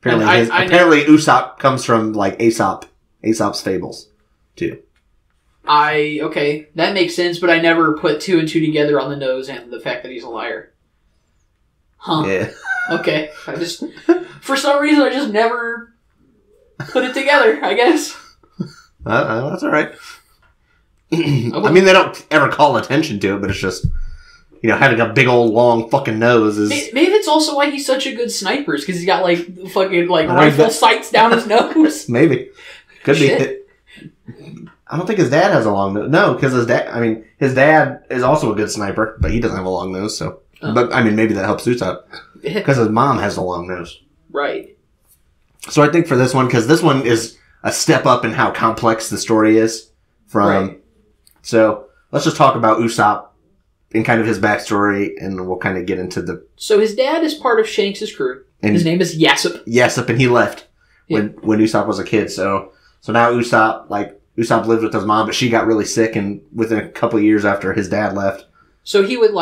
B: Apparently Usopp comes from like Aesop's fables too.
C: Okay, that makes sense, but I never put 2 and 2 together on the nose and the fact that he's a liar. Huh.
B: Yeah.
C: Okay. For some reason, I just never put it together, I guess.
B: That's alright. I mean, they don't ever call attention to it, but it's just, having a big old long fucking nose is...
C: Maybe that's also why he's such a good sniper, because he's got, fucking, rifle sights down his nose.
B: Maybe. Could be. I don't think his dad has a long nose. No, because his dad is also a good sniper, but he doesn't have a long nose, so... Oh. But, maybe that helps Usopp. Because his mom has a long nose.
C: Right.
B: So I think for this one, because this one is a step up in how complex the story is from... Right. So, let's just talk about Usopp and kind of his backstory, and we'll kind of get into the...
C: So, his dad is part of Shanks' crew. And his name is Yassop.
B: Yassop, and he left when Usopp was a kid. So now Usopp lived with his mom, but she got really sick, and within a couple of years after his dad left.
C: So, he would,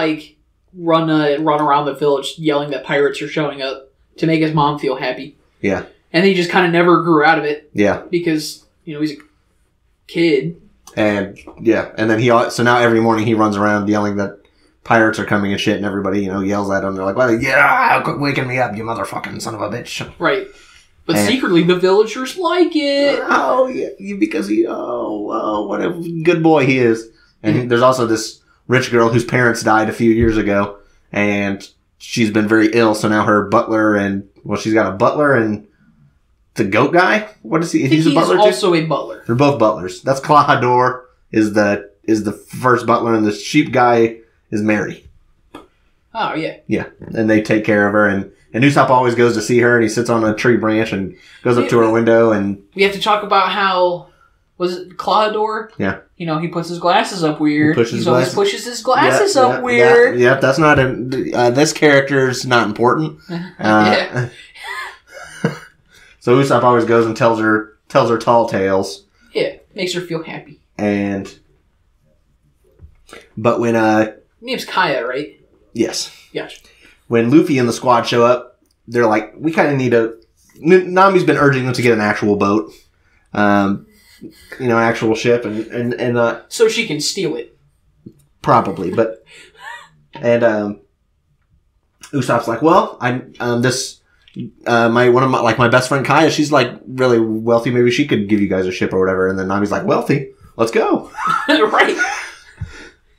C: run around the village yelling that pirates are showing up to make his mom feel happy.
B: Yeah.
C: And he just kind of never grew out of it.
B: Yeah.
C: Because, he's a kid.
B: And then so now every morning he runs around yelling that pirates are coming and shit, and everybody, yells at him. They're like, "Well, yeah, quit waking me up, you motherfucking son of a bitch."
C: Right. But secretly the villagers like it.
B: Oh, yeah, because what a good boy he is. And there's also this rich girl whose parents died a few years ago, and she's been very ill, so now her butler she's got a butler and the goat guy? What is he? He's a butler too?
C: He's also a butler.
B: They're both butlers. That's Clahador is the first butler, and the sheep guy is Mary.
C: Oh, yeah.
B: Yeah, and they take care of her, and Usopp always goes to see her, and he sits on a tree branch and goes up to her window, and...
C: We have to talk about how... Was it Clahador?
B: Yeah.
C: He puts his glasses up weird.
B: He
C: always pushes his glasses up weird.
B: Yeah, that's not... this character's not important.
C: Yeah.
B: So Usopp always goes and tells her tall tales.
C: Yeah, makes her feel happy.
B: But when
C: name's Kaya, right?
B: Yes.
C: Gotcha.
B: When Luffy and the squad show up, they're like, we kind of need Nami's been urging them to get an actual boat, an actual ship, and
C: so she can steal it.
B: Probably, but Usopp's like, well, my best friend Kaya, she's really wealthy. Maybe she could give you guys a ship or whatever. And then Nami's like, wealthy? Let's go.
C: Right.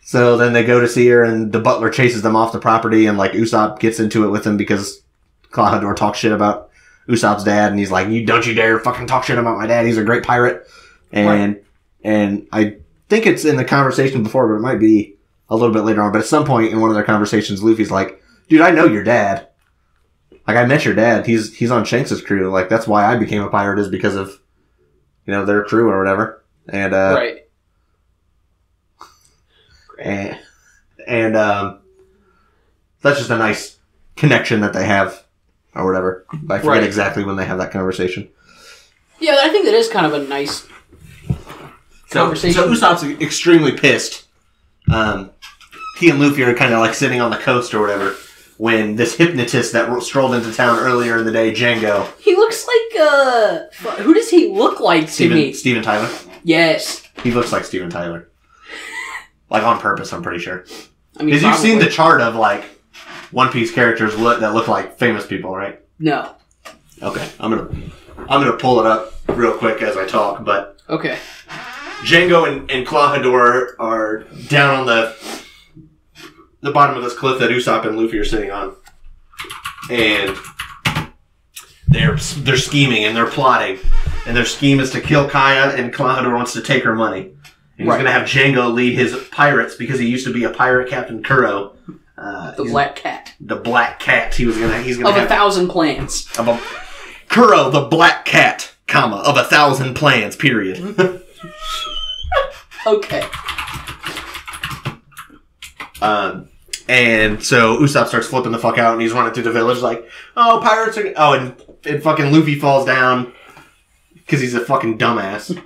B: So then they go to see her, and the butler chases them off the property, and Usopp gets into it with him because Clahador talks shit about Usopp's dad, and he's like, don't you dare fucking talk shit about my dad. He's a great pirate. And I think it's in the conversation before, but it might be a little bit later on. But at some point in one of their conversations, Luffy's like, dude, I know your dad. Like, I met your dad. He's on Shanks' crew. Like, that's why I became a pirate, is because of, their crew or whatever. And,
C: right.
B: And that's just a nice connection that they have, or whatever. I forget exactly when they have that conversation.
C: Yeah, I think that is kind of a nice conversation.
B: So Usopp's extremely pissed. He and Luffy are kind of like sitting on the coast or whatever when this hypnotist that strolled into town earlier in the day, Django.
C: He looks like, who does he look like to me?
B: Steven Tyler?
C: Yes.
B: He looks like Steven Tyler. Like, on purpose, I'm pretty sure.
C: I mean,
B: because you've seen the chart of, like, One Piece characters that look like famous people, right?
C: No.
B: Okay, I'm gonna pull it up real quick as I talk, but...
C: Okay.
B: Django and Clawhador are down on the bottom of this cliff that Usopp and Luffy are sitting on. And they're scheming and they're plotting. And their scheme is to kill Kaya, and Clawhador wants to take her money. And he's going to have Django lead his pirates because he used to be a pirate, Captain Kuro.
C: The Black Cat.
B: The Black Cat. He's gonna
C: of
B: have
C: 1,000 plans.
B: Kuro, the Black Cat, comma, of 1,000 plans, period.
C: Okay.
B: And so Usopp starts flipping the fuck out, and he's running through the village like, oh, pirates are... Oh, and fucking Luffy falls down because he's a fucking dumbass.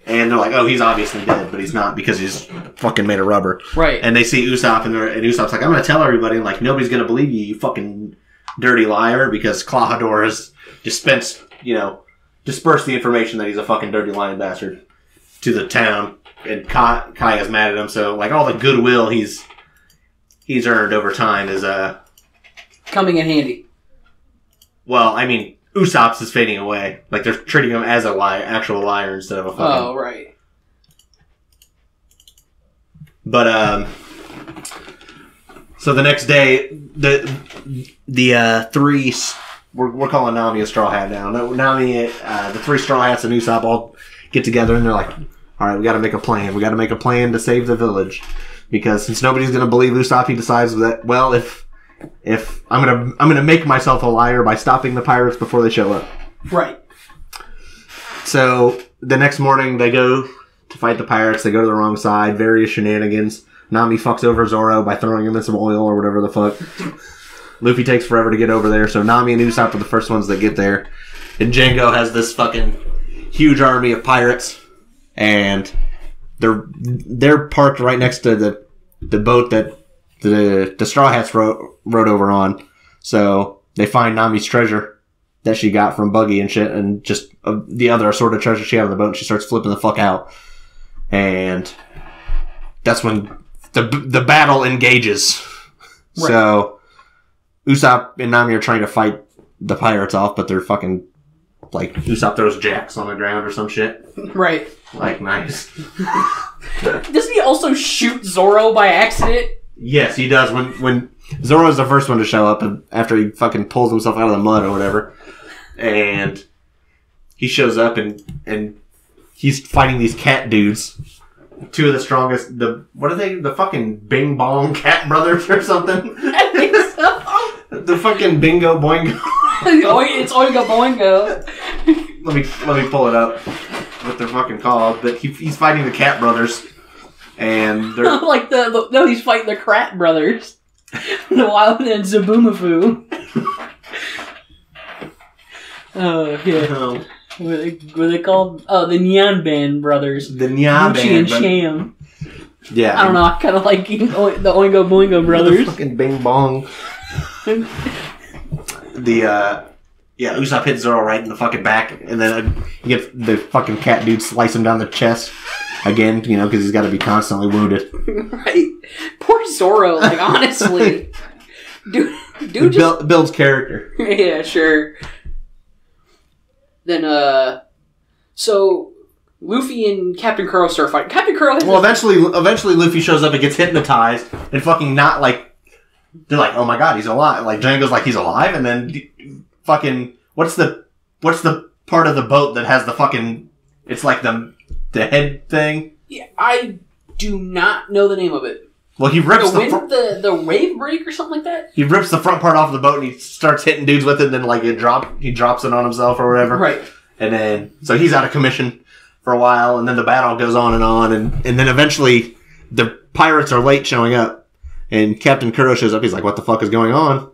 B: And they're like, oh, he's obviously dead, but he's not because he's fucking made of rubber. Right. And they see Usopp, and Usopp's like, I'm going to tell everybody, and like, nobody's going to believe you, you fucking dirty liar, because Clawhador has dispersed the information that he's a fucking dirty lying bastard to the town, and Kaya's mad at him, so like all the goodwill he's earned over time is
C: coming in handy.
B: Well, I mean, Usopp's is fading away. Like, they're treating him as a actual liar instead of a fucking...
C: Oh, right.
B: But, so the next day, the three... We're calling Nami a Straw Hat now. Nami, the three Straw Hats and Usopp all get together, and they're like, alright, we gotta make a plan. We gotta make a plan to save the village. Because since nobody's gonna believe Usopp, he decides that, well, if I'm gonna make myself a liar by stopping the pirates before they show up.
C: Right.
B: So the next morning they go to fight the pirates. They go to the wrong side. Various shenanigans. Nami fucks over Zoro by throwing him in some oil or whatever the fuck. Luffy takes forever to get over there. So Nami and Usopp are the first ones that get there. And Django has this fucking huge army of pirates, and they're parked right next to the boat that the Straw Hats rode over on. So they find Nami's treasure that she got from Buggy and shit, and just the other assorted treasure she had on the boat, and she starts flipping the fuck out. And that's when the battle engages. Right. So Usopp and Nami are trying to fight the pirates off, but they're fucking... Like, Usopp throws jacks on the ground or some shit.
C: Right.
B: Like, nice.
C: Doesn't he also shoot Zoro by accident?
B: Yes, he does. When Zoro's the first one to show up after he fucking pulls himself out of the mud or whatever. And he shows up and he's fighting these cat dudes. Two of the strongest... What are they? The fucking Bing Bong Cat Brothers or something?
C: I think so.
B: The fucking Bingo Boingo.
C: It's Oingo Boingo.
B: Let me pull it up. What they're fucking called. But he's fighting the Cat Brothers. And they're...
C: like no, he's fighting the Krat Brothers. The Wild and Zaboomafoo. Oh, yeah.
B: Oh.
C: What are they called? Oh, the Nyan Band Brothers.
B: The Nyan Band.
C: Gucci and Sham.
B: Yeah.
C: I don't know, I kind of like the Oingo Boingo Brothers.
B: The fucking Bing Bong. Usopp hits Zoro right in the fucking back, and then you get the fucking cat dude slice him down the chest again, because he's got to be constantly wounded.
C: Right. Poor Zoro, like, honestly. dude just...
B: builds character.
C: Yeah, sure. Then, so Luffy and Captain Kuro start fighting. Captain Kuro has...
B: Well, eventually Luffy shows up and gets hypnotized, and fucking not, like... They're like, oh my god, he's alive. Like, Django's like, he's alive, and then fucking... What's the part of the boat that has the fucking... It's like the head thing?
C: Yeah, I do not know the name of it.
B: Well, he rips
C: the wave break or something like that?
B: He rips the front part off the boat and he starts hitting dudes with it, and then like he drops it on himself or whatever.
C: Right.
B: And then so he's out of commission for a while, and then the battle goes on, and then eventually the pirates are late showing up, and Captain Kuro shows up. He's like, "What the fuck is going on?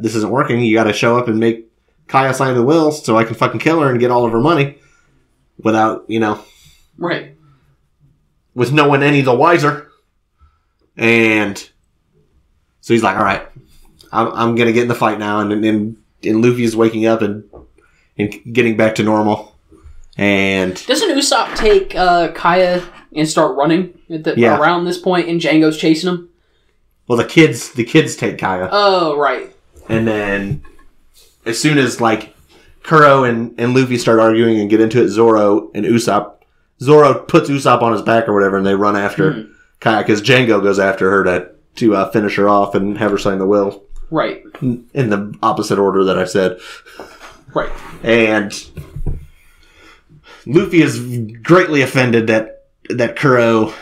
B: This isn't working. You got to show up and make Kaya sign the will so I can fucking kill her and get all of her money without,
C: right,
B: with no one any the wiser." And so he's like, "All right, I'm gonna get in the fight now." And Luffy's waking up and getting back to normal. And
C: doesn't Usopp take Kaya and start running around this point, and Django's chasing him?
B: Well, the kids take Kaya.
C: Oh, right.
B: And then as soon as like Kuro and Luffy start arguing and get into it, Zoro puts Usopp on his back or whatever, and they run after Kaya because Django goes after her to finish her off and have her sign the will.
C: Right.
B: In the opposite order that I said.
C: Right.
B: And Luffy is greatly offended that Kuro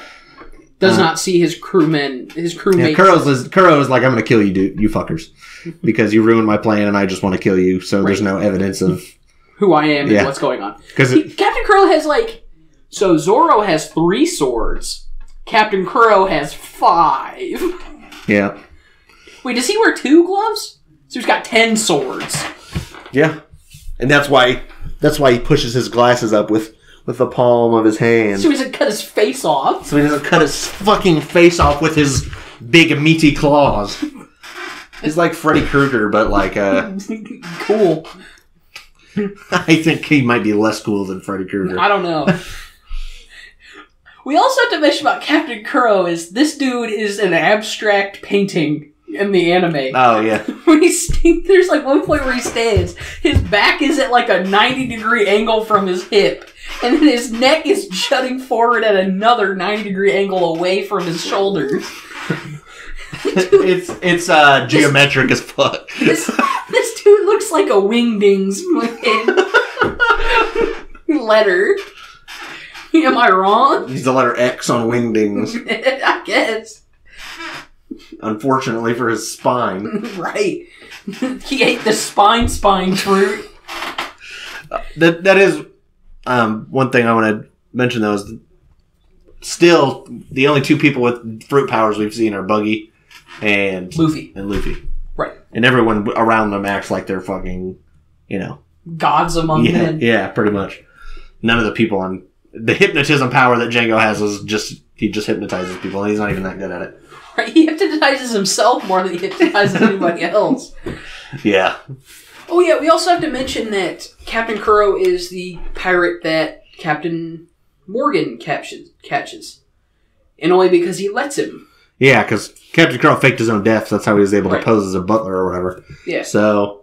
C: does not see his crewmates.
B: Yeah, Kuro is like, "I'm going to kill you, dude, you fuckers, because you ruined my plan, and I just want to kill you. So there's no evidence of
C: who I am and what's going on." Because Captain Kuro has so Zoro has 3 swords. Captain Kuro has 5.
B: Yeah.
C: Wait, does he wear 2 gloves? So he's got 10 swords.
B: Yeah, and that's why he pushes his glasses up with the palm of his hand.
C: So he doesn't cut his face off.
B: So he doesn't cut his fucking face off with his big meaty claws. He's like Freddy Krueger, but like
C: cool.
B: I think he might be less cool than Freddy Krueger.
C: I don't know. We also have to mention about Captain Kuro is this dude is an abstract painting in the anime.
B: Oh, yeah.
C: When there's one point where he stands, his back is at a 90-degree angle from his hip, and then his neck is jutting forward at another 90-degree angle away from his shoulders.
B: It's geometric as fuck.
C: This dude looks like a Wingdings letter. Am I wrong?
B: He's the letter X on Wingdings.
C: I guess.
B: Unfortunately for his spine.
C: Right. He ate the spine fruit.
B: That is one thing I want to mention, though, is still the only 2 people with fruit powers we've seen are Buggy and
C: Luffy.
B: Right. And everyone around them acts like they're fucking,
C: gods among men.
B: Yeah, pretty much. None of the people on... The hypnotism power that Django has is he just hypnotizes people, and he's not even that good at it.
C: Right, he hypnotizes himself more than he hypnotizes anybody else. Yeah. Oh yeah, we also have to mention that Captain Kuro is the pirate that Captain Morgan catches. And only because he lets him.
B: Yeah, because Captain Kuro faked his own death, so that's how he was able to pose as a butler or whatever.
C: Yeah.
B: So...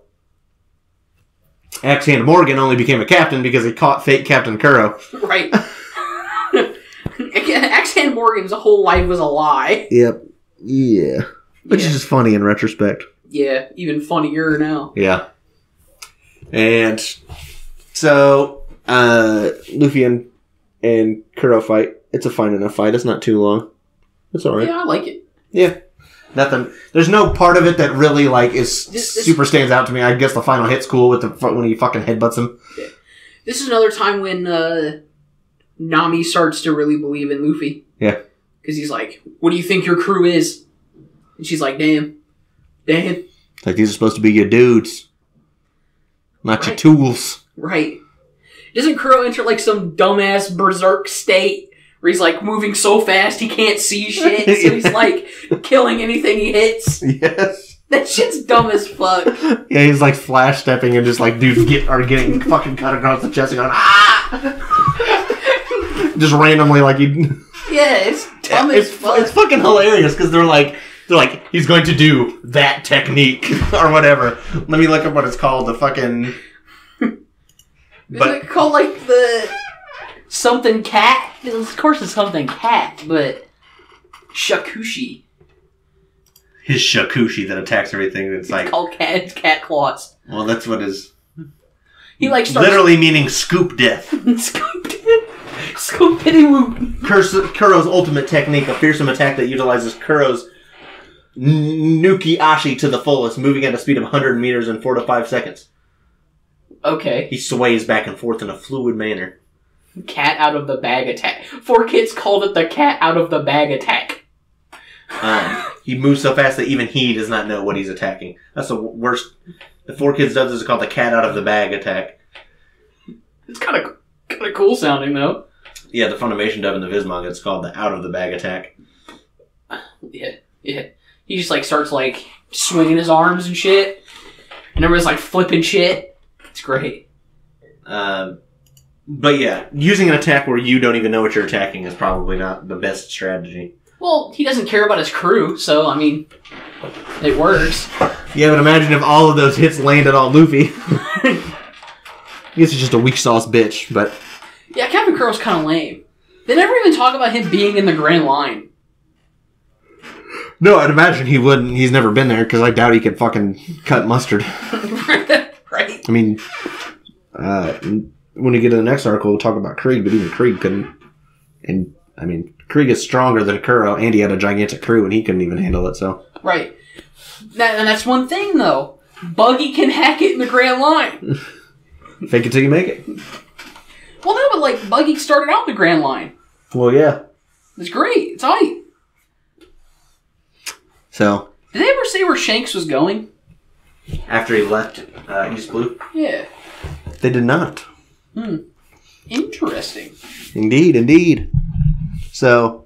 B: Axe-Hand Morgan only became a captain because he caught fake Captain Kuro.
C: Right. Axe-Hand Morgan's whole life was a lie.
B: Yep. Yeah. Which is just funny in retrospect.
C: Yeah, even funnier now.
B: Yeah. And so, Luffy and Kuro fight. It's a fine enough fight. It's not too long. It's alright.
C: Yeah, I like it.
B: Yeah. Nothing. There's no part of it that really super stands out to me. I guess the final hit's cool with when he fucking headbutts him.
C: Yeah. This is another time when Nami starts to really believe in Luffy.
B: Yeah.
C: Because he's like, "What do you think your crew is?" And she's like, "Damn.
B: Like, these are supposed to be your dudes, not your tools."
C: Right. Doesn't Kuro enter some dumbass berserk state? Where he's moving so fast he can't see shit, so he's killing anything he hits.
B: Yes.
C: That shit's dumb as fuck.
B: Yeah, he's flash stepping and just dudes are getting fucking cut across the chest and going, ah! Just randomly
C: Yeah, it's dumb as fuck.
B: It's fucking hilarious because they're like, he's going to do that technique or whatever. Let me look up what it's called. The fucking.
C: Is it called the something cat? Of course it's something cat, but shakushi.
B: His shakushi that attacks everything. It's
C: called cat claws.
B: Well, that's what his.
C: He starts
B: literally meaning scoop death.
C: Scoop death. Scoopity whoop.
B: Kuro's ultimate technique, a fearsome attack that utilizes Kuro's Nuki Ashi to the fullest, moving at a speed of 100 meters in 4 to 5 seconds.
C: Okay.
B: He sways back and forth in a fluid manner.
C: Cat out of the bag attack. 4Kids called it the cat out of the bag attack.
B: He moves so fast that even he does not know what he's attacking. That's the worst. The 4Kids does is called the cat out of the bag attack.
C: It's kind of cool sounding though.
B: Yeah, the Funimation dub in the Viz manga, it's called the out of the bag attack.
C: Yeah. He just like starts like swinging his arms and shit, and everyone's like flipping shit. It's great.
B: But yeah, using an attack where you don't even know what you're attacking is probably not the best strategy.
C: Well, he doesn't care about his crew, so I mean, it works.
B: Yeah, but imagine if all of those hits landed on Luffy. I guess he's just a weak sauce bitch, but...
C: Yeah, Captain Kuro's kind of lame. They never even talk about him being in the Grand Line.
B: No, I'd imagine he wouldn't. He's never been there, because I doubt he could fucking cut mustard.
C: Right.
B: I mean, when we get to the next article, we'll talk about Krieg, but even Krieg couldn't... And, I mean, Krieg is stronger than Kuro, and he had a gigantic crew, and he couldn't even handle it, so...
C: Right. And that's one thing, though. Buggy can hack it in the Grand Line.
B: Fake it till you make it.
C: Well, no, but like Buggy started out in the Grand Line.
B: Well, yeah.
C: It's great. It's aight.
B: So.
C: Did they ever say where Shanks was going?
B: After he left East Blue?
C: Yeah.
B: They did not.
C: Interesting.
B: Indeed. So,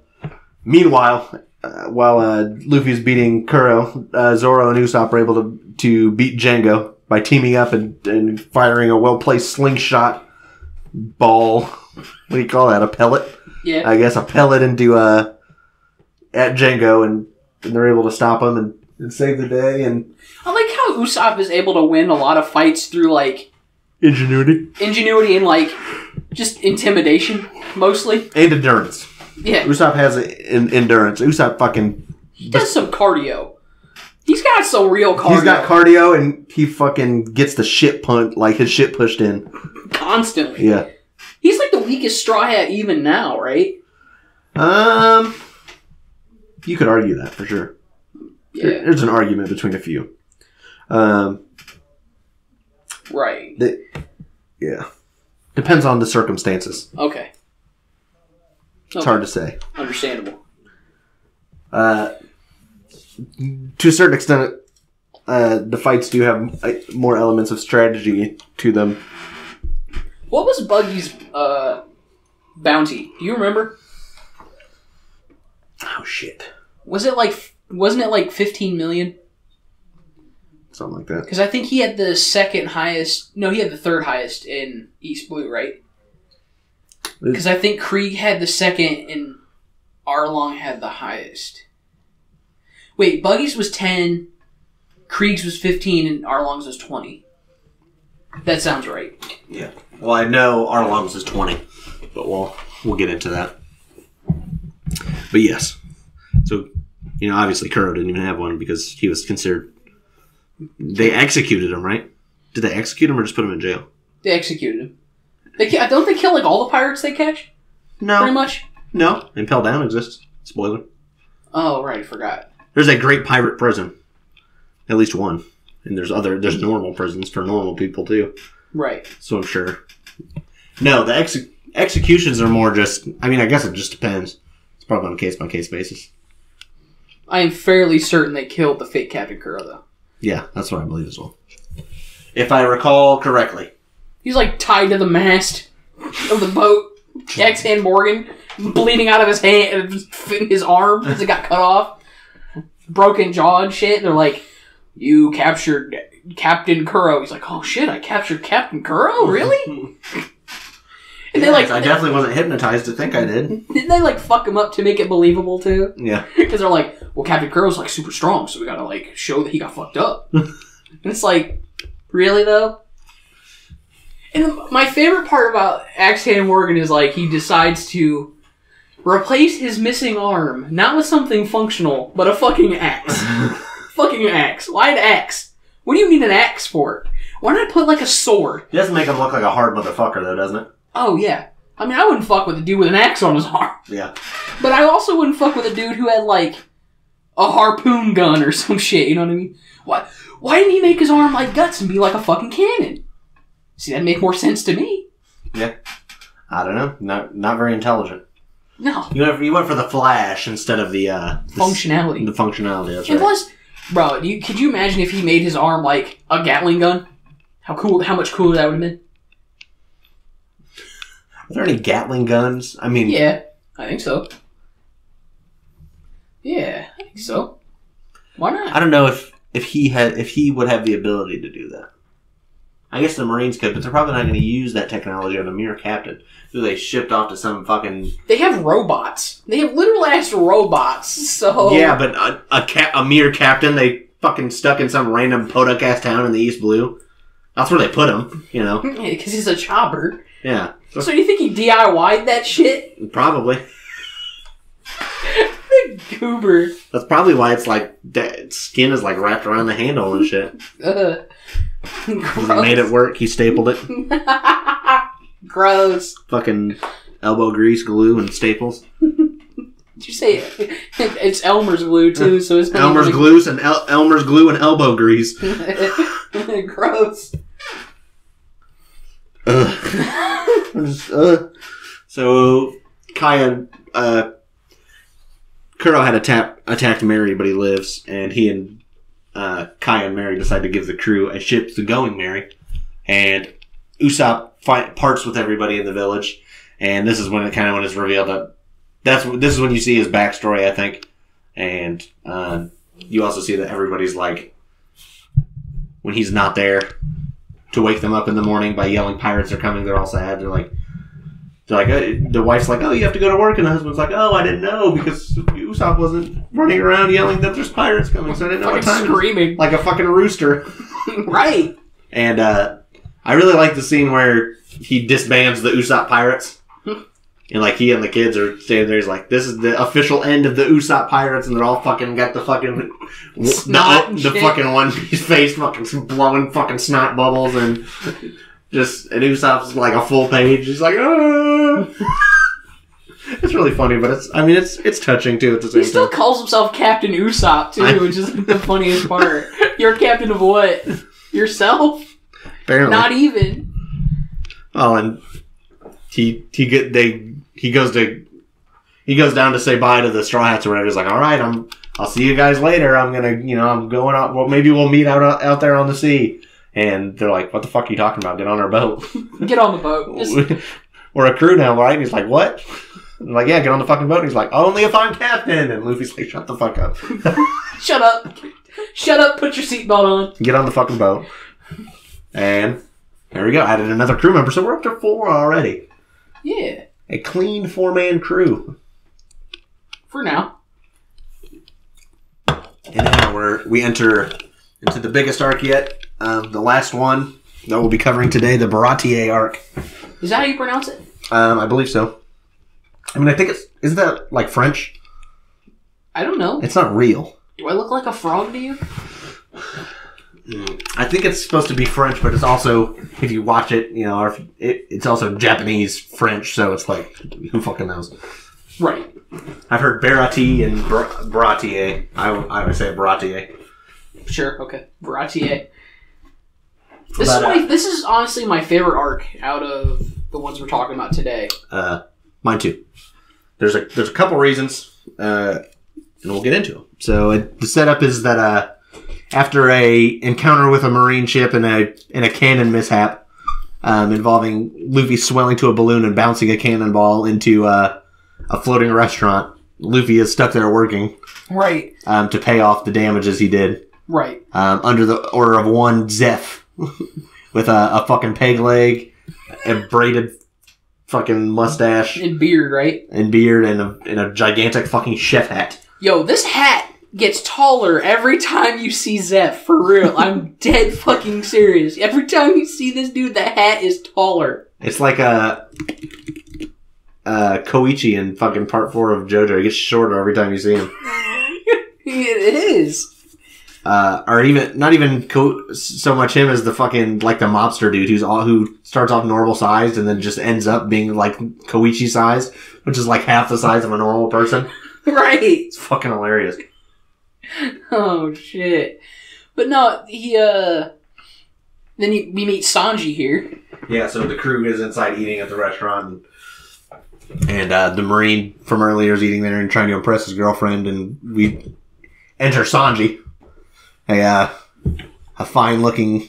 B: meanwhile, while Luffy's beating Kuro, Zoro and Usopp are able to beat Django by teaming up and firing a well-placed slingshot ball. What do you call that? A pellet?
C: Yeah.
B: I guess a pellet into at Django, and they're able to stop him and save the day. And
C: I like how Usopp is able to win a lot of fights through like ingenuity and like just intimidation mostly,
B: and endurance.
C: Yeah,
B: Usopp has endurance. Usopp fucking
C: he does some cardio. He's got some real cardio.
B: He's got cardio, and he fucking gets the shit his shit pushed in
C: constantly.
B: Yeah,
C: he's like the weakest Straw Hat even now, right?
B: You could argue that for sure.
C: Yeah,
B: there's an argument between a few.
C: Right.
B: Yeah, depends on the circumstances.
C: Okay.
B: It's hard to say.
C: Understandable.
B: To a certain extent, the fights do have more elements of strategy to them.
C: What was Buggy's bounty? Do you remember?
B: Oh shit!
C: Wasn't it like 15 million?
B: Something like that.
C: Because I think he had the second highest. No, he had the third highest in East Blue, right? Because I think Krieg had the second and Arlong had the highest. Wait, Buggy's was 10, Krieg's was 15, and Arlong's was 20. That sounds right.
B: Yeah. Well, I know Arlong's is 20, but we'll get into that. But yes. So, obviously Kuro didn't even have one because he was considered... They executed him, right? Did they execute him or just put him in jail?
C: They executed him. Don't they kill like all the pirates they catch?
B: No.
C: Pretty much?
B: No. Impel Down exists. Spoiler.
C: Oh, right. I forgot.
B: There's a great pirate prison. At least one. And there's normal prisons for normal people too.
C: Right.
B: So I'm sure. No, the executions are more just... I mean, I guess it just depends. It's probably on a case-by-case basis.
C: I am fairly certain they killed the fake Captain Kuro, though.
B: Yeah, that's what I believe as well. If I recall correctly.
C: He's like tied to the mast of the boat. X-Hand Morgan bleeding out of his hand, his arm because it got cut off. Broken jaw and shit. They're like, you captured Captain Kuro. He's like, oh shit, I captured Captain Kuro? Really? And
B: I definitely wasn't hypnotized to think I did.
C: Didn't they like fuck him up to make it believable too?
B: Yeah.
C: Because they're like, well, Captain Kuro's like super strong, so we gotta like show that he got fucked up. And it's like, really though? And my favorite part about Axe-Hand Morgan is like he decides to replace his missing arm, not with something functional, but a fucking axe. Fucking axe. Why an axe? What do you need an axe for? Why not put like a sword?
B: It doesn't make him look like a hard motherfucker though, doesn't it?
C: Oh, yeah. I mean, I wouldn't fuck with a dude with an axe on his arm.
B: Yeah.
C: But I also wouldn't fuck with a dude who had, like, a harpoon gun or some shit, you know what I mean? Why didn't he make his arm like guts and be like a fucking cannon? See, that'd make more sense to me.
B: Yeah. I don't know. Not very intelligent.
C: No.
B: You went for the flash instead of the...
C: functionality.
B: The functionality, that's
C: And
B: right.
C: plus, bro, could you imagine if he made his arm like a Gatling gun? How much cooler that would have been?
B: Are there any Gatling guns? I mean...
C: Yeah, I think so. Yeah, I think so. Why not?
B: I don't know if he would have the ability to do that. I guess the Marines could, but they're probably not going to use that technology on a mere captain who they shipped off to some fucking...
C: They have robots. They have literal ass robots, so...
B: Yeah, but a mere captain they fucking stuck in some random podunk-ass town in the East Blue. That's where they put him, you know?
C: Yeah, because he's a chopper.
B: Yeah.
C: So you think he DIY'd that shit?
B: Probably.
C: Goober.
B: That's probably why it's like skin is like wrapped around the handle and shit. He made it work. He stapled it.
C: Gross.
B: Fucking elbow grease, glue, and staples.
C: Did you say it's Elmer's glue too? So it's
B: Elmer's glue and Elmer's glue and elbow grease.
C: Gross.
B: So Kaya, Kuro had attacked Mary, but he lives, and he and Kaya and Mary decide to give the crew a ship to Going Mary, and Usopp parts with everybody in the village, and this is when it's revealed that this is when you see his backstory, I think, and you also see that everybody's like, when he's not there to wake them up in the morning by yelling pirates are coming, they're all sad. They're like, the wife's like, oh, you have to go to work, and the husband's like, oh, I didn't know because Usopp wasn't running around yelling that there's pirates coming, so I didn't know what time.
C: Screaming
B: like a fucking rooster.
C: Right.
B: And I really like the scene where he disbands the Usopp pirates. And like he and the kids are standing there, he's like, this is the official end of the Usopp pirates, and they're all fucking got the fucking the fucking one piece face fucking blowing fucking snot bubbles, and and Usopp's like a full page. He's like, ah. It's really funny, but it's touching too at the same time.
C: He still calls himself Captain Usopp too, which is the funniest part. You're a captain of what? Yourself?
B: Apparently.
C: Not even.
B: Oh, and he goes down to say bye to the Straw Hats or whatever. He's like, all right, I'll see you guys later. I'm going out. Well, maybe we'll meet out there on the sea. And they're like, what the fuck are you talking about? Get on our boat.
C: Get on the boat.
B: We're a crew now, right? And he's like, what? And I'm like, yeah, get on the fucking boat. And he's like, only if I'm captain. And Luffy's like, shut the fuck up.
C: Shut up. Shut up. Put your seatbelt on.
B: Get on the fucking boat. And there we go. Added another crew member. So we're up to 4 already.
C: Yeah.
B: A clean 4-man crew.
C: For now.
B: And now we enter into the biggest arc yet. The last one that we'll be covering today, the Baratie arc.
C: Is that how you pronounce it?
B: I believe so. I mean, I think isn't that like French?
C: I don't know.
B: It's not real.
C: Do I look like a frog to you?
B: I think it's supposed to be French, but it's also, if you watch it, or it's also Japanese French, so it's like, who fucking knows?
C: Right.
B: I've heard Baratie and Baratie. I would say Baratie.
C: Sure, okay. Baratie. This is honestly my favorite arc out of the ones we're talking about today.
B: Mine too. There's a couple reasons, and we'll get into them. So the setup is that after a encounter with a marine ship in a cannon mishap involving Luffy swelling to a balloon and bouncing a cannonball into a floating restaurant, Luffy is stuck there working.
C: Right.
B: To pay off the damages he did.
C: Right.
B: Under the order of one Zeph. With a fucking peg leg, a braided fucking mustache.
C: And beard, right?
B: And beard, and a gigantic fucking chef hat.
C: Yo, this hat gets taller every time you see Zeph, for real. I'm dead fucking serious. Every time you see this dude, the hat is taller.
B: It's like Koichi in fucking part 4 of JoJo. He gets shorter every time you see him.
C: It is.
B: or even not even so much him as the fucking like the mobster dude who starts off normal sized and then just ends up being like Koichi sized, which is like half the size of a normal person.
C: Right.
B: It's fucking hilarious.
C: Oh shit! But no, we meet Sanji here.
B: Yeah, so the crew is inside eating at the restaurant, and the Marine from earlier is eating there and trying to impress his girlfriend, and we enter Sanji, a fine-looking,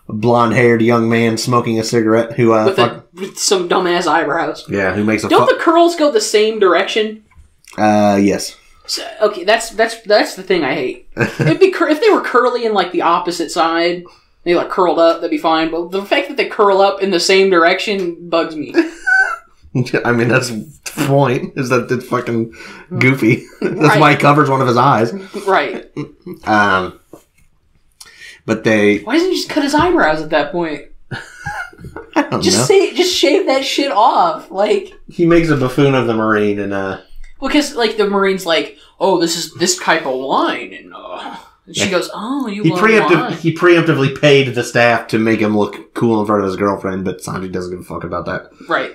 B: blonde-haired young man smoking a cigarette who
C: with some dumbass eyebrows.
B: Yeah, who makes a
C: Don't the curls go the same direction?
B: Yes.
C: So, okay, that's the thing I hate. It'd be if they were curly in like the opposite side. They like curled up, that'd be fine. But the fact that they curl up in the same direction bugs me.
B: I mean, that's the point, is that it's fucking goofy. That's why he covers one of his eyes.
C: Right.
B: But they...
C: Why doesn't he just cut his eyebrows at that point?
B: I don't know.
C: Just shave that shit off. Like...
B: He makes a buffoon of the Marine and,
C: because, like, the Marine's like, oh, this is this type of wine, and she goes, oh, you love wine.
B: He preemptively paid the staff to make him look cool in front of his girlfriend, but Sanji doesn't give a fuck about that.
C: Right.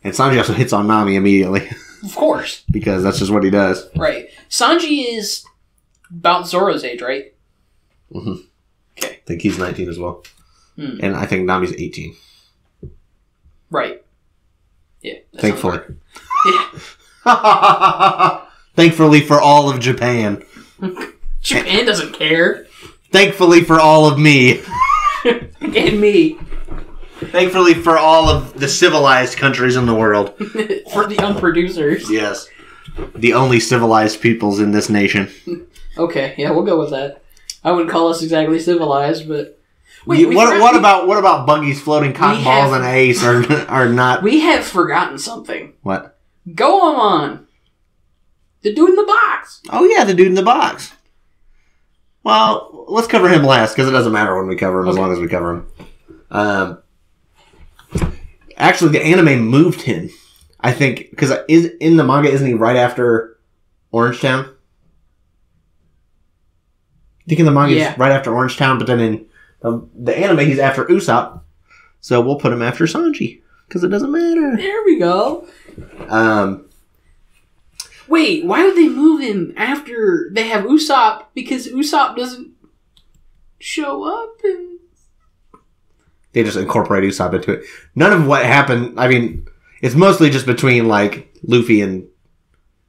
B: And Sanji also hits on Nami immediately.
C: Of course.
B: Because that's just what he does.
C: Right. Sanji is about Zoro's age, right?
B: Mm-hmm.
C: Okay.
B: I think he's 19 as well. And I think Nami's 18.
C: Right. Yeah.
B: Thankfully.
C: Yeah.
B: Thankfully for all of Japan.
C: Japan doesn't care.
B: Thankfully for all of me.
C: And me.
B: Thankfully for all of the civilized countries in the world.
C: For the Unproducers.
B: Yes. The only civilized peoples in this nation.
C: Okay, yeah, we'll go with that. I wouldn't call us exactly civilized, but...
B: Wait, what about buggies floating cotton balls and Ace are not...
C: We have forgotten something.
B: What?
C: Goemon. The dude in the box.
B: Oh yeah, the dude in the box. Well, let's cover him last, because it doesn't matter when we cover him, as long as we cover him. Actually, the anime moved him. I think, because in the manga, isn't he right after Orangetown? I think in the manga he's right after Orangetown, but then in the anime he's after Usopp. So we'll put him after Sanji, because it doesn't matter.
C: There we go. Wait, why would they move him after they have Usopp? Because Usopp doesn't show up and...
B: They just incorporate Usopp into it. None of what happened, I mean, it's mostly just between, like, Luffy and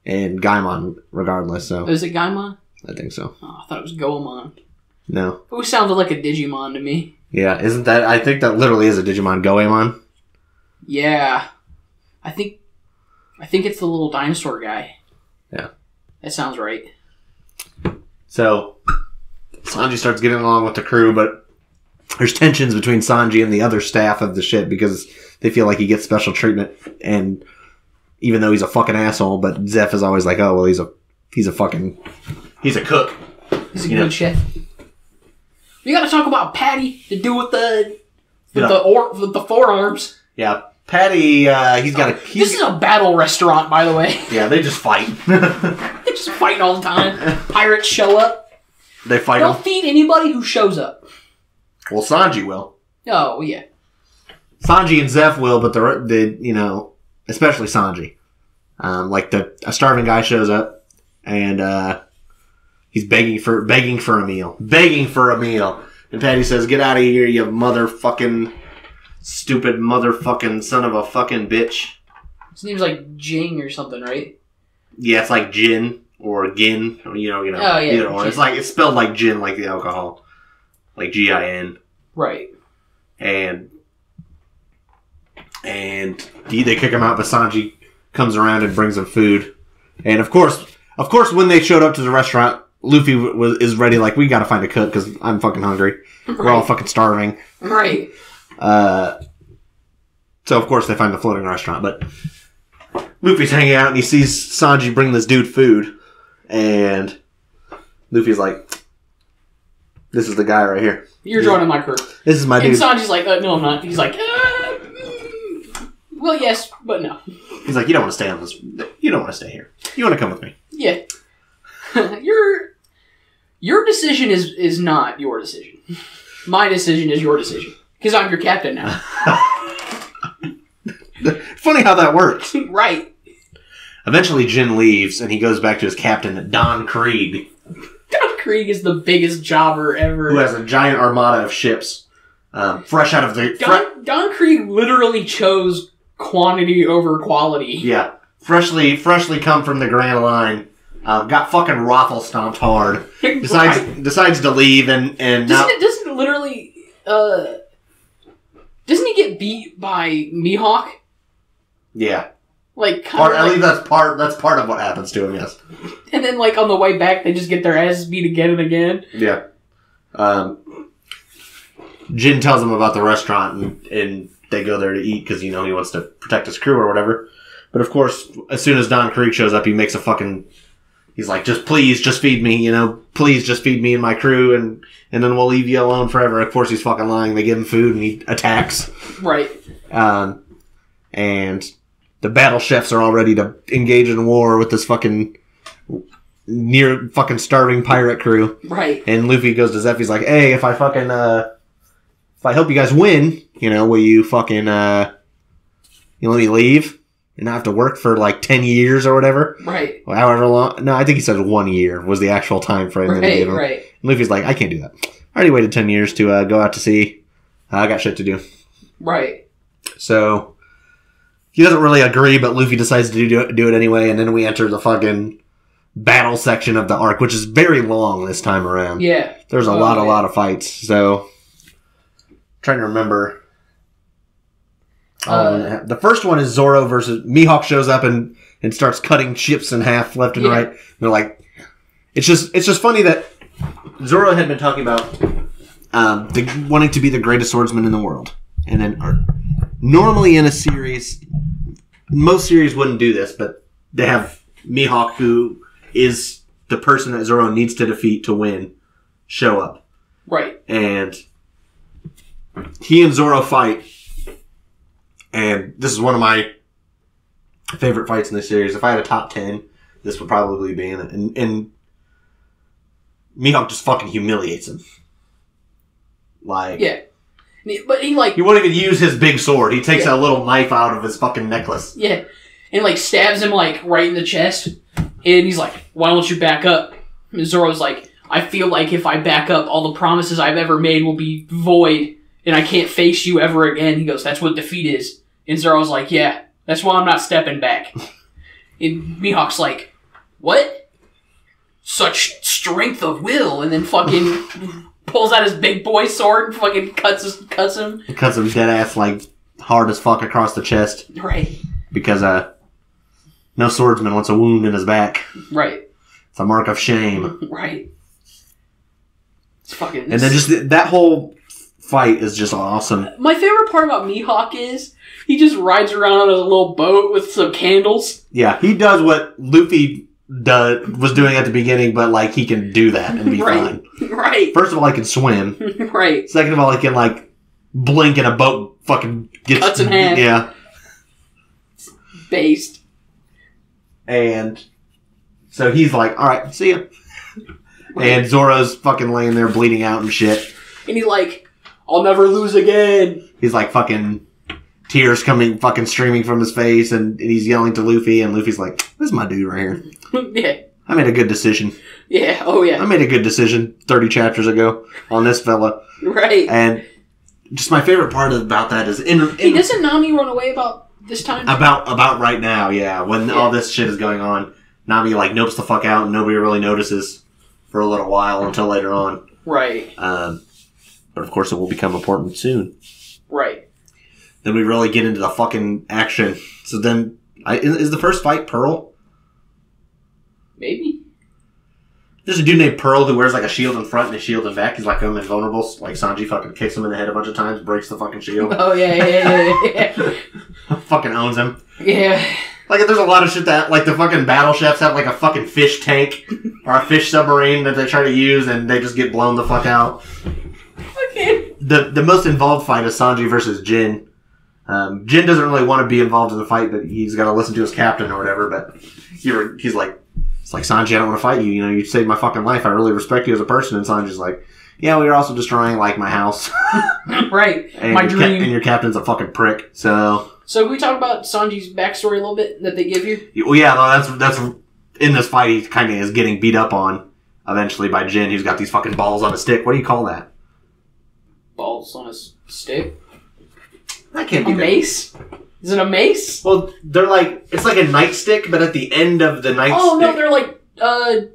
B: Gaimon, regardless, so...
C: Is it Gaimon?
B: I think so.
C: Oh, I thought it was Goemon.
B: No.
C: It always sounded like a Digimon to me.
B: Yeah, isn't that... I think that literally is a Digimon, Goemon.
C: Yeah. I think it's the little dinosaur guy.
B: Yeah.
C: That sounds right.
B: So, Sanji starts getting along with the crew, but there's tensions between Sanji and the other staff of the ship because they feel like he gets special treatment, and even though he's a fucking asshole, but Zeph is always like, oh, well, he's a cook. He's a
C: good chef. We gotta talk about Patty, the dude with the forearms.
B: Yeah, Patty,
C: This is a battle restaurant, by the way.
B: Yeah, they just fight.
C: They're just fighting all the time. Pirates show up.
B: They fight
C: They'll feed anybody who shows up.
B: Well, Sanji will.
C: Oh, yeah.
B: Sanji and Zeph will, but especially Sanji. A starving guy shows up, and he's begging for a meal. And Patty says, "Get out of here, you motherfucking stupid motherfucking son of a fucking bitch."
C: His name's like Jing or something, right?
B: Yeah, it's like gin or gin. Oh, yeah. Either or. It's spelled like gin, like the alcohol, like Gin.
C: Right.
B: And they kick him out, but Sanji comes around and brings him food. And of course, when they showed up to the restaurant, Luffy is ready. Like, we got to find a cook because I'm fucking hungry. Right. We're all fucking starving.
C: Right.
B: So of course they find the floating restaurant, but Luffy's hanging out and he sees Sanji bring this dude food, and Luffy's like, "This is the guy right here.
C: You're joining my crew.
B: This is my dude."
C: And Sanji's like, "No, I'm not." He's like, "Well, yes, but no."
B: He's like, "You don't want to stay on this. You don't want to stay here. You want to come with me."
C: Yeah. Your decision is not your decision. My decision is your decision. Because I'm your captain now.
B: Funny how that works.
C: Right.
B: Eventually, Jin leaves, and he goes back to his captain, Don Krieg.
C: Don Krieg is the biggest jobber ever.
B: Who has a giant armada of ships. Fresh out of the...
C: Don Krieg literally chose quantity over quality.
B: Yeah. Freshly come from the Grand Line. Got fucking raffle stomped hard. Decides to leave and
C: doesn't it literally doesn't he get beat by Mihawk?
B: Yeah.
C: Like
B: I believe that's part of what happens to him, yes.
C: And then like on the way back they just get their asses beat again and again.
B: Yeah. Jin tells him about the restaurant and they go there to eat because, he wants to protect his crew or whatever. But of course, as soon as Don Krieg shows up, he makes a fucking... He's like, just feed me, please just feed me and my crew and then we'll leave you alone forever. Of course, he's fucking lying. They give him food and he attacks.
C: Right.
B: And the battle chefs are all ready to engage in war with this fucking near fucking starving pirate crew.
C: Right.
B: And Luffy goes to Zeph, he's like, hey, if I help you guys win, will you fucking, you let me leave? And not have to work for like 10 years or whatever. Right. Or however long. No, I think he said 1 year was the actual time frame.
C: Right, right.
B: And Luffy's like, I can't do that. I already waited 10 years to go out to sea. I got shit to do.
C: Right.
B: So, he doesn't really agree, but Luffy decides to do it anyway. And then we enter the fucking battle section of the arc, which is very long this time around. Yeah. There's a lot of fights. So, trying to remember... the first one is Zoro versus Mihawk shows up and starts cutting ships in half left and right. And they're like, it's just funny that Zoro had been talking about wanting to be the greatest swordsman in the world, and then normally in a series, most series wouldn't do this, but they have Mihawk, who is the person that Zoro needs to defeat to win, show up. Right. And he and Zoro fight. And this is one of my favorite fights in this series. If I had a top 10, this would probably be in it. And Mihawk just fucking humiliates him. Like... Yeah. But he like... He won't even use his big sword. He takes a little knife out of his fucking necklace.
C: Yeah. And like stabs him like right in the chest. And he's like, why don't you back up? And Zoro's like, I feel like if I back up, all the promises I've ever made will be void. And I can't face you ever again. He goes, that's what defeat is. And Zoro's like, yeah, that's why I'm not stepping back. And Mihawk's like, what? Such strength of will. And then fucking pulls out his big boy sword and fucking cuts him.
B: He cuts him dead ass like hard as fuck across the chest. Right. Because no swordsman wants a wound in his back. Right. It's a mark of shame. Right. It's fucking... And then just that whole... fight is just awesome.
C: My favorite part about Mihawk is he just rides around on a little boat with some candles.
B: Yeah, he does what Luffy was doing at the beginning, but like he can do that and be fine. Right. First of all, he can swim. Right. Second of all, he can like blink and a boat fucking gets
C: cuts in half.
B: Yeah.
C: Based.
B: And so he's like, all right, see ya. Right. And Zoro's fucking laying there bleeding out and shit.
C: And he's like, I'll never lose again.
B: He's like fucking tears coming fucking streaming from his face and he's yelling to Luffy and Luffy's like, this is my dude right here. Yeah. I made a good decision.
C: Yeah, oh yeah.
B: I made a good decision 30 chapters ago on this fella. Right. And just my favorite part about that is...
C: Hey, doesn't Nami run away about this time?
B: About right now, yeah. When all this shit is going on, Nami like nopes the fuck out and nobody really notices for a little while until later on. Right. But of course it will become important soon. Right. Then we really get into the fucking action. So then, is the first fight Pearl?
C: Maybe.
B: There's a dude named Pearl who wears like a shield in front and a shield in back. He's like invulnerable. Like Sanji fucking kicks him in the head a bunch of times, breaks the fucking shield.
C: Oh yeah.
B: Fucking owns him.
C: Yeah.
B: Like there's a lot of shit that like the fucking battle chefs have like a fucking fish tank or a fish submarine that they try to use and they just get blown the fuck out. Okay. The most involved fight is Sanji versus Jin. Jin doesn't really want to be involved in the fight, but he's got to listen to his captain or whatever. But he's like, it's like, Sanji, I don't want to fight you. You know, you saved my fucking life. I really respect you as a person. And Sanji's like, yeah, well, you're also destroying, like, my house.
C: Right.
B: And
C: My dream.
B: And your captain's a fucking prick. So
C: can we talk about Sanji's backstory a little bit that they give you?
B: well, yeah, that's in this fight, he kind of is getting beat up on eventually by Jin, who's got these fucking balls on a stick. What do you call that?
C: Balls on a stick?
B: That can't be
C: A mace? Is it a mace?
B: Well, they're like, it's like a nightstick, but at the end of the nightstick.
C: Oh, no, they're like, God,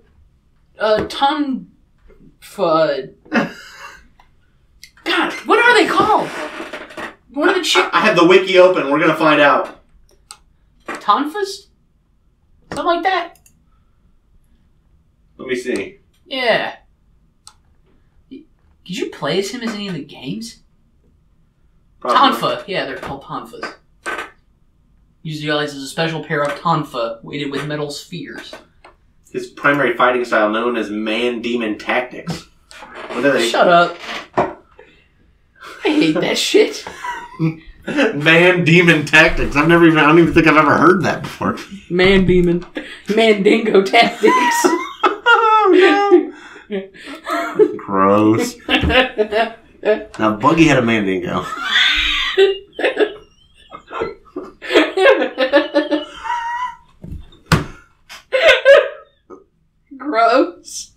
C: what are they called? What are the
B: I have the wiki open. We're gonna find out.
C: Tonfas? Something like that?
B: Let me see.
C: Yeah. Did you play as him as any of the games?
B: Probably.
C: Tonfa. Yeah, they're called Tonfas. Utilizes a special pair of Tonfa weighted with metal spheres.
B: His primary fighting style, known as man-demon tactics. What are they?
C: Shut up. I hate that shit.
B: Man-demon tactics. I don't even think I've ever heard that before.
C: Man-demon. Mandingo tactics.
B: Oh, no. Gross. Now, Buggy had a Mandingo.
C: Gross.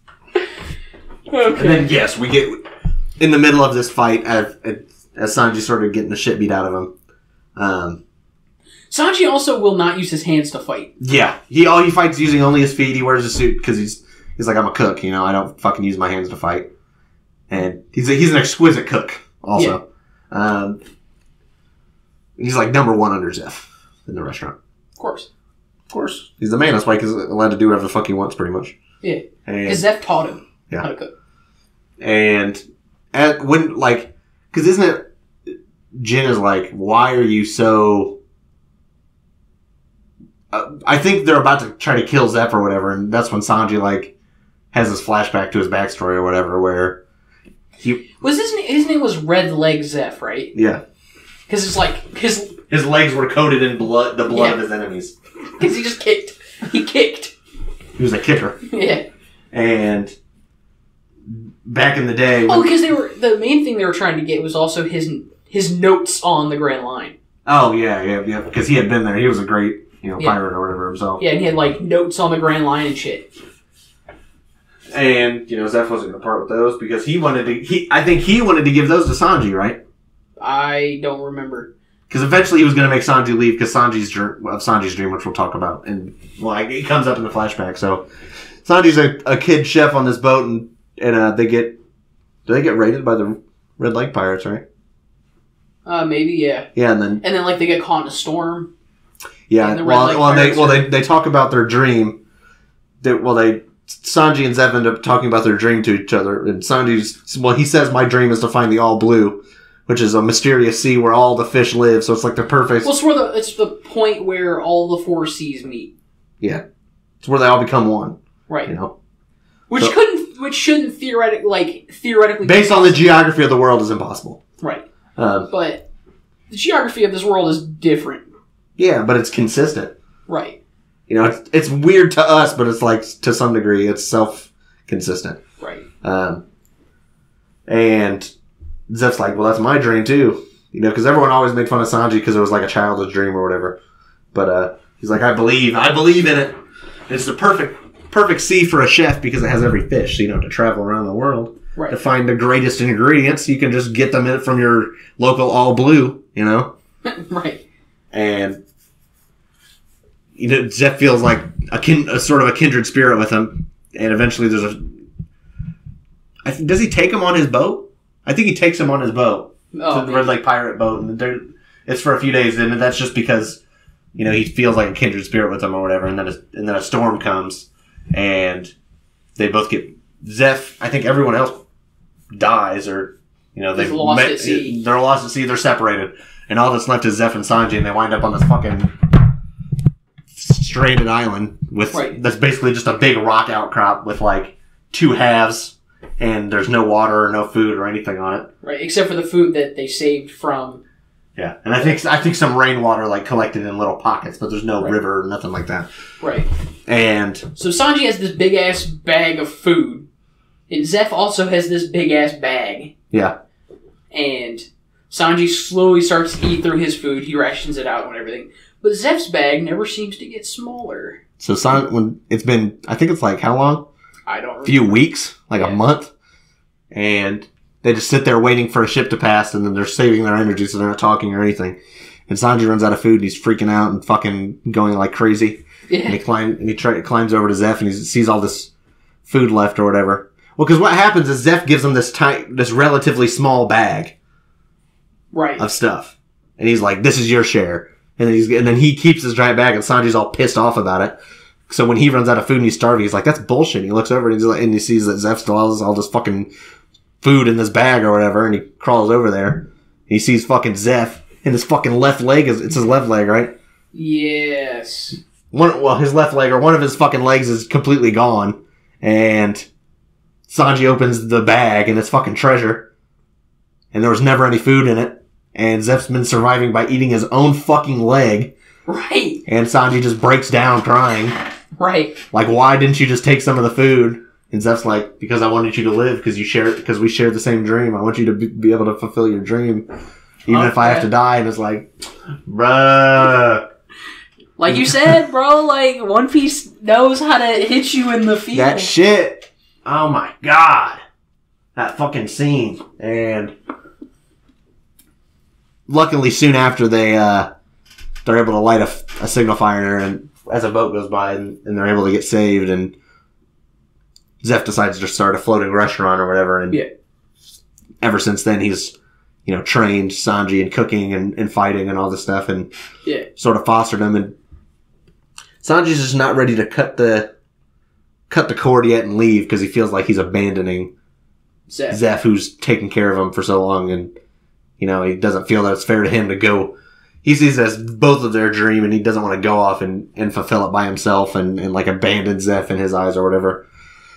C: Okay.
B: And then, yes, we get in the middle of this fight as Sanji started getting the shit beat out of him.
C: Sanji also will not use his hands to fight.
B: Yeah, he fights using only his feet. He wears a suit because he's like, I'm a cook, you know. I don't fucking use my hands to fight. And he's an exquisite cook, also. Yeah. He's like number one under Zeph in the restaurant.
C: Of course.
B: He's the man. That's why he's allowed to do whatever the fuck he wants, pretty much.
C: Yeah. Because Zeph taught him how to cook.
B: And when, like, because isn't it, Jin is like, why are you so... I think they're about to try to kill Zeph or whatever, and that's when Sanji, like, has this flashback to his backstory or whatever, where he...
C: His name was Red Leg Zeph, right?
B: Yeah.
C: Because it's like,
B: his legs were coated in blood, the blood of his enemies.
C: Because he just kicked. He kicked.
B: He was a kicker.
C: Yeah.
B: And back in the day...
C: because the main thing they were trying to get was also his notes on the Grand Line.
B: Oh, yeah, because he had been there. He was a great, pirate or whatever himself.
C: Yeah, and he had, like, notes on the Grand Line and shit.
B: And, Zeph wasn't going to part with those because I think he wanted to give those to Sanji, right?
C: I don't remember.
B: Because eventually he was going to make Sanji leave because Sanji's dream, which we'll talk about. And, it comes up in the flashback. So, Sanji's a kid chef on this boat and do they get raided by the Red Leg Pirates, right?
C: Maybe, yeah.
B: Yeah, and then
C: like, they get caught in a storm.
B: Yeah, they talk about their dream. Sanji and Zeph end up talking about their dream to each other. And he says, my dream is to find the All Blue, which is a mysterious sea where all the fish live. So it's like the perfect...
C: Well, it's the point where all the four seas meet.
B: Yeah. It's where they all become one.
C: Right. Which shouldn't theoretically...
B: Based on the geography of the world is impossible.
C: Right. But the geography of this world is different.
B: Yeah, but it's consistent.
C: Right.
B: It's weird to us, but it's like, to some degree, it's self-consistent.
C: Right.
B: And Zeph's like, well, that's my dream, too. Because everyone always made fun of Sanji because it was like a childhood dream or whatever. But he's like, I believe in it. It's the perfect sea for a chef because it has every fish, so you don't have to travel around the world.
C: Right.
B: To find the greatest ingredients. You can just get them from your local All Blue,
C: Right. And...
B: Zeph feels like a sort of a kindred spirit with him, and eventually there's does he take him on his boat? I think he takes him on his boat, the Red Lake Pirate boat, and it's for a few days, and that's just because he feels like a kindred spirit with him or whatever, and then a storm comes, and they both get Zeph. I think everyone else dies, or they've
C: lost at sea.
B: They're lost at sea. They're separated, and all that's left is Zeph and Sanji, and they wind up on this fucking stranded island that's basically just a big rock outcrop with like two halves, and there's no water or no food or anything on it.
C: Right, except for the food that they saved from
B: Yeah, and I think some rainwater like collected in little pockets, but there's no river or nothing like that.
C: Right.
B: And
C: so Sanji has this big ass bag of food, and Zeph also has this big ass bag.
B: Yeah.
C: And Sanji slowly starts to eat through his food. He rations it out and everything. But Zeph's bag never seems to get smaller.
B: So when it's been, I think it's like how long?
C: I don't remember.
B: A few weeks, like a month, and they just sit there waiting for a ship to pass, and then they're saving their energy so they're not talking or anything. And Sanji runs out of food, and he's freaking out and fucking going like crazy. Yeah. And he climbs over to Zeph, and he sees all this food left or whatever. Well, because what happens is Zeph gives him this relatively small bag, of stuff, and he's like, "This is your share." And then he keeps his giant bag, and Sanji's all pissed off about it. So when he runs out of food and he's starving, he's like, "That's bullshit." And he looks over and he sees that Zeph still has all this fucking food in this bag or whatever, and he crawls over there. And he sees fucking Zeph, and his fucking left leg it's his left leg, right?
C: Yes.
B: His left leg, or one of his fucking legs is completely gone, and Sanji opens the bag, and it's fucking treasure. And there was never any food in it, and Zeph's been surviving by eating his own fucking leg.
C: Right.
B: And Sanji just breaks down crying.
C: Right.
B: Like, why didn't you just take some of the food? And Zeph's like, because I wanted you to live, because we share the same dream. I want you to be able to fulfill your dream, even if I have to die. And it's like, bruh.
C: Like you said, bro, like, One Piece knows how to hit you in the field.
B: That shit. Oh my god. That fucking scene. And luckily, soon after, they're able to light a signal fire, and as a boat goes by, and they're able to get saved, and Zeph decides to start a floating restaurant or whatever, and ever since then he's, trained Sanji in cooking and fighting and all this stuff, and sort of fostered him, and Sanji's just not ready to cut the cord yet and leave, because he feels like he's abandoning Zeph, who's taken care of him for so long, and, he doesn't feel that it's fair to him to go. He sees it as both of their dream, and he doesn't want to go off and fulfill it by himself and like abandon Zeph in his eyes or whatever.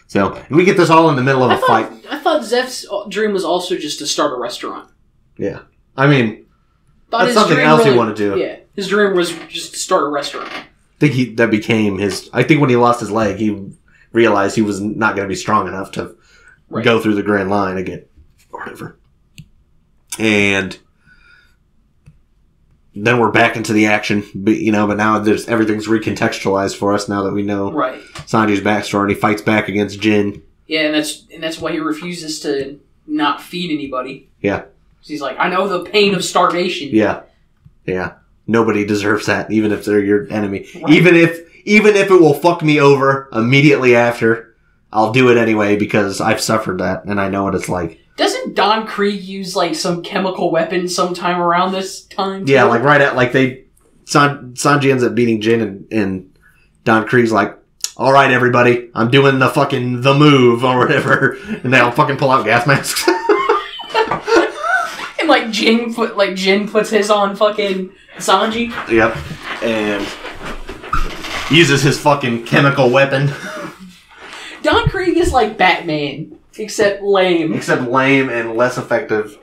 B: So, and we get this all in the middle of a fight.
C: I thought Zeph's dream was also just to start a restaurant.
B: Yeah. I mean, that's something else he wanted to do.
C: Yeah. His dream was just to start a restaurant.
B: I think that became his... I think when he lost his leg, he realized he was not going to be strong enough to go through the Grand Line again. Or whatever. And then we're back into the action, but now everything's recontextualized for us now that we know Sanji's backstory, and he fights back against Jin. Yeah,
C: and that's why he refuses to not feed anybody.
B: Yeah.
C: He's like, I know the pain of starvation.
B: Yeah. Yeah. Nobody deserves that, even if they're your enemy. Right. Even if it will fuck me over immediately after, I'll do it anyway because I've suffered that and I know what it's like.
C: Doesn't Don Krieg use like some chemical weapon sometime around this time?
B: Yeah, like right at Sanji ends up beating Jin, and Don Krieg's like, all right, everybody, I'm doing the move or whatever, and they all fucking pull out gas masks.
C: And Jin puts his on fucking Sanji.
B: Yep, and uses his fucking chemical weapon.
C: Don Krieg is like Batman. Except lame
B: and less effective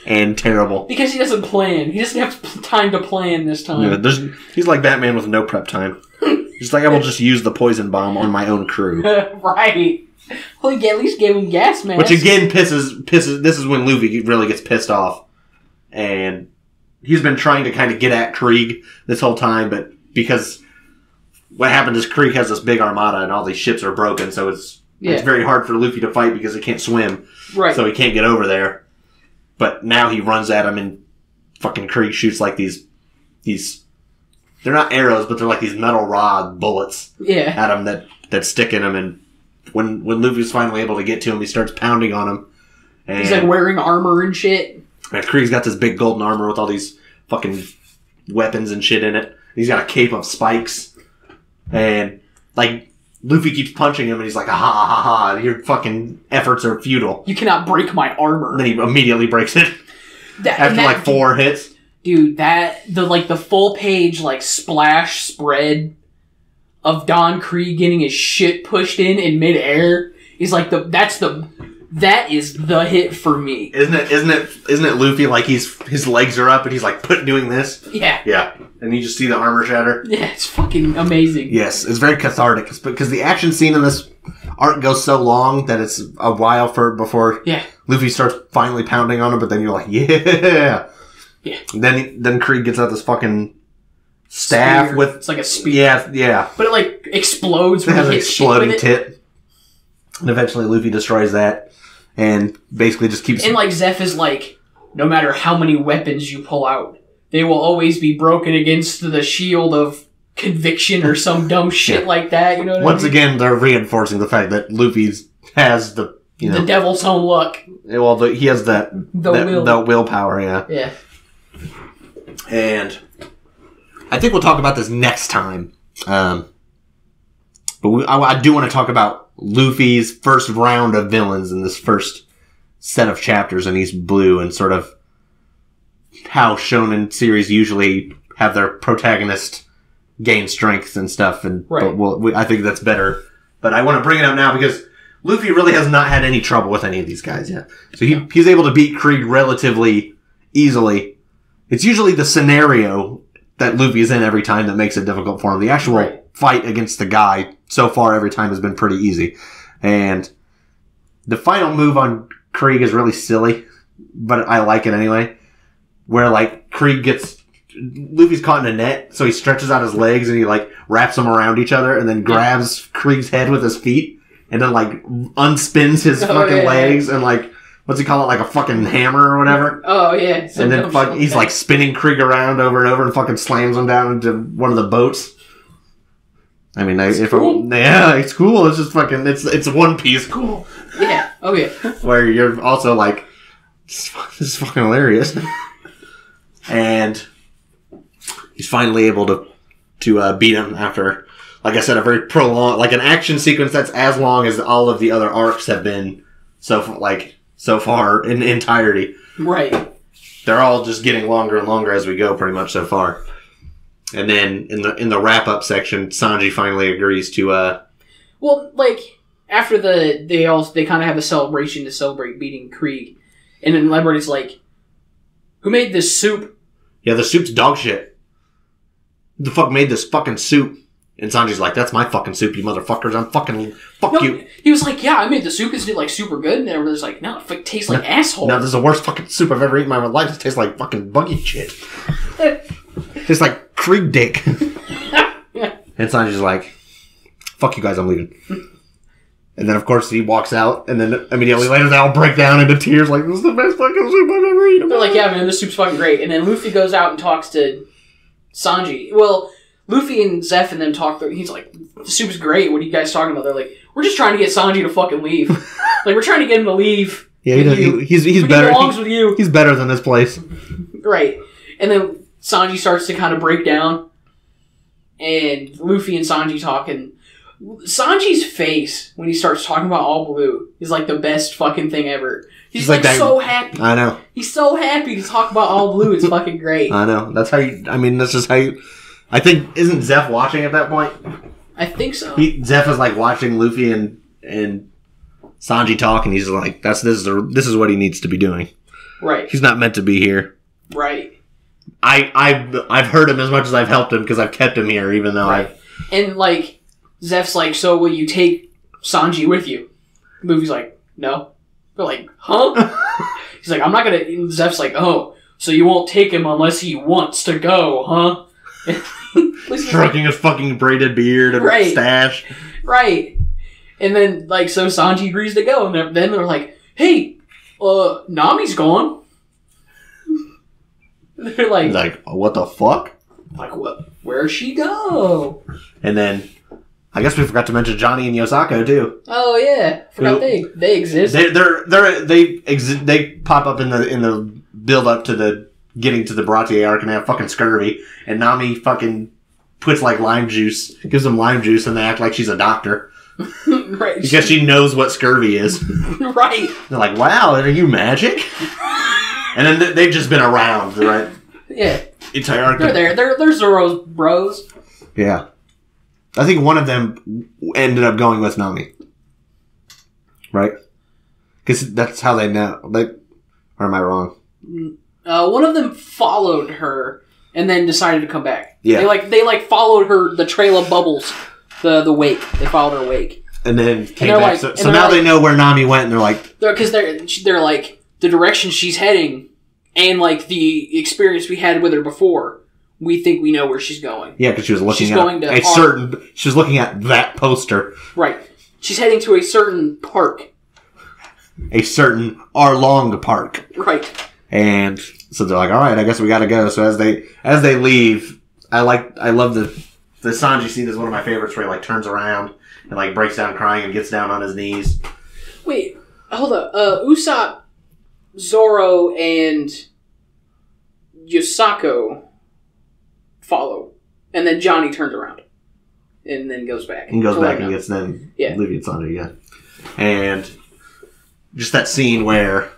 B: and terrible.
C: Because he doesn't plan. He doesn't have time to plan this time.
B: Yeah, he's like Batman with no prep time. He's like, I will just use the poison bomb on my own crew.
C: Right. Well, he at least gave him gas masks.
B: Which again pisses. This is when Luffy really gets pissed off. And he's been trying to kind of get at Krieg this whole time, but because what happened is Krieg has this big armada and all these ships are broken, so it's very hard for Luffy to fight because he can't swim. Right. So he can't get over there. But now he runs at him and fucking Krieg shoots like these they're not arrows, but they're like these metal rod bullets at him that stick in him. And when Luffy's finally able to get to him, he starts pounding on him. And
C: he's like wearing armor and shit.
B: And Krieg's got this big golden armor with all these fucking weapons and shit in it. He's got a cape of spikes. And like Luffy keeps punching him, and he's like, ha ha ha, your fucking efforts are futile.
C: You cannot break my armor.
B: And then he immediately breaks it. After 4 hits.
C: Dude, the full page, splash spread of Don Krieg getting his shit pushed in midair is that's the That is the hit for me.
B: Isn't it Luffy like his legs are up and he's like doing this?
C: Yeah.
B: Yeah. And you just see the armor shatter.
C: Yeah, it's fucking amazing.
B: Yes, it's very cathartic because the action scene in this arc goes so long that it's a while before Luffy starts finally pounding on him, but then you're like, yeah.
C: Yeah.
B: Then Krieg gets out this fucking staff
C: Spear.
B: with...
C: It's like a spear.
B: Yeah.
C: But it like explodes
B: It
C: when
B: has
C: you
B: an
C: hit shit with
B: exploding
C: it.
B: tip. And eventually Luffy destroys that. And basically just keeps...
C: And like Zeph is like, no matter how many weapons you pull out, they will always be broken against the shield of conviction or some dumb shit like that. You know what
B: Once
C: I mean?
B: again, they're reinforcing the fact that Luffy has the...
C: The devil's own luck.
B: Well, he has that willpower, yeah.
C: Yeah.
B: And I think we'll talk about this next time. But I do want to talk about Luffy's first round of villains in this first set of chapters in East Blue and sort of how shonen series usually have their protagonist gain strength and stuff. And
C: right.
B: But I think that's better. But I want to bring it up now because Luffy really has not had any trouble with any of these guys yet. So he's able to beat Krieg relatively easily. It's usually the scenario that Luffy is in every time that makes it difficult for him. The actual fight against the guy so far every time has been pretty easy. And the final move on Krieg is really silly, but I like it anyway. Where like Luffy's caught in a net, so he stretches out his legs and he like wraps them around each other and then grabs Krieg's head with his feet and then like unspins his fucking legs and like, what's he call it? Like a fucking hammer or whatever.
C: Oh, yeah.
B: And then he's like spinning Krieg around over and over and fucking slams him down into one of the boats. I mean, it's cool. It's cool. It's just fucking, it's One Piece cool.
C: Yeah. Oh, yeah.
B: Where you're also like, this is fucking hilarious. And he's finally able to beat him after, like I said, a very prolonged, like an action sequence that's as long as all of the other arcs have been so far in entirety.
C: Right.
B: They're all just getting longer and longer as we go, pretty much so far. And then in the wrap up section, Sanji finally agrees to
C: well, like after they kind of have a celebration to celebrate beating Krieg, and then Liberty's like, "Who made this soup?"
B: Yeah, the soup's dog shit. Who the fuck made this fucking soup? And Sanji's like, "That's my fucking soup, you motherfuckers. Fuck you."
C: He was like, "Yeah, I made the soup. Isn't it like super good?" And everybody's like, "No, it tastes like asshole."
B: No, this is the worst fucking soup I've ever eaten in my life. It tastes like fucking buggy shit. It tastes like Krieg dick. And Sanji's like, "Fuck you guys, I'm leaving." And then, of course, he walks out, and then immediately later they all break down into tears like, "This is the best fucking soup I've ever eaten."
C: They're like, "Yeah, man, this soup's fucking great." And then Luffy goes out and talks to Sanji. Well, Luffy and Zeph and them talk. He's like, "The soup's great. What are you guys talking about?" They're like, "We're just trying to get Sanji to fucking leave. Like, we're trying to get him to leave."
B: Yeah, he's better.
C: He belongs with you.
B: He's better than this place.
C: Right. And then Sanji starts to kind of break down, and Luffy and Sanji talking. Sanji's face when he starts talking about All Blue is like the best fucking thing ever. He's like so happy.
B: I know.
C: He's so happy to talk about All Blue. It's fucking great.
B: I know. That's just how you... I think, isn't Zeph watching at that point?
C: I think so.
B: Zeph is like watching Luffy and Sanji talk, and he's like, this is what he needs to be doing.
C: Right.
B: He's not meant to be here.
C: Right.
B: I've hurt him as much as I've helped him because I've kept him here, even though
C: And like, Zeph's like, "So will you take Sanji with you?" Luffy's like, "No." They're like, "Huh?" He's like, "I'm not gonna." And Zeph's like, "Oh, so you won't take him unless he wants to go, huh?"
B: Stroking his fucking braided beard and stash.
C: Right. And then, like, so Sanji agrees to go, and then they're like, "Hey, Nami's gone." They're like,
B: "What the fuck?"
C: Like, what? Where'd she go?
B: And then, I guess we forgot to mention Johnny and Yosako too.
C: Oh yeah, forgot they exist.
B: They pop up in the build up to the getting to the Baratie arc and they have fucking scurvy, and Nami fucking puts like gives them lime juice, and they act like she's a doctor.
C: Right.
B: Because she knows what scurvy is.
C: Right.
B: They're like, "Wow, are you magic?" And then they've just been around, right?
C: Yeah.
B: Entire arc.
C: They're there. They're Zoro's bros.
B: Yeah. I think one of them ended up going with Nami. Right? Because that's how they know. Like, or am I wrong?
C: One of them followed her and then decided to come back.
B: Yeah.
C: They followed her, the trail of bubbles, the wake. They followed her wake.
B: And then came
C: and
B: back.
C: Like,
B: so now they know where Nami went, and they're like...
C: Because they're like, the direction she's heading and, like, the experience we had with her before, we think we know where she's going.
B: Yeah, because she was looking she was looking at that poster.
C: Right. She's heading to a certain park.
B: A certain Arlong park.
C: Right.
B: And so they're like, all right, I guess we gotta go. So as they leave, I love the Sanji scene is one of my favorites where he like turns around and like breaks down crying and gets down on his knees.
C: Wait, hold up. Usopp, Zoro, and Yosako follow. And then Johnny turns around. And then goes back.
B: And goes back and gets then Luffy and Sanji, yeah. And just that scene where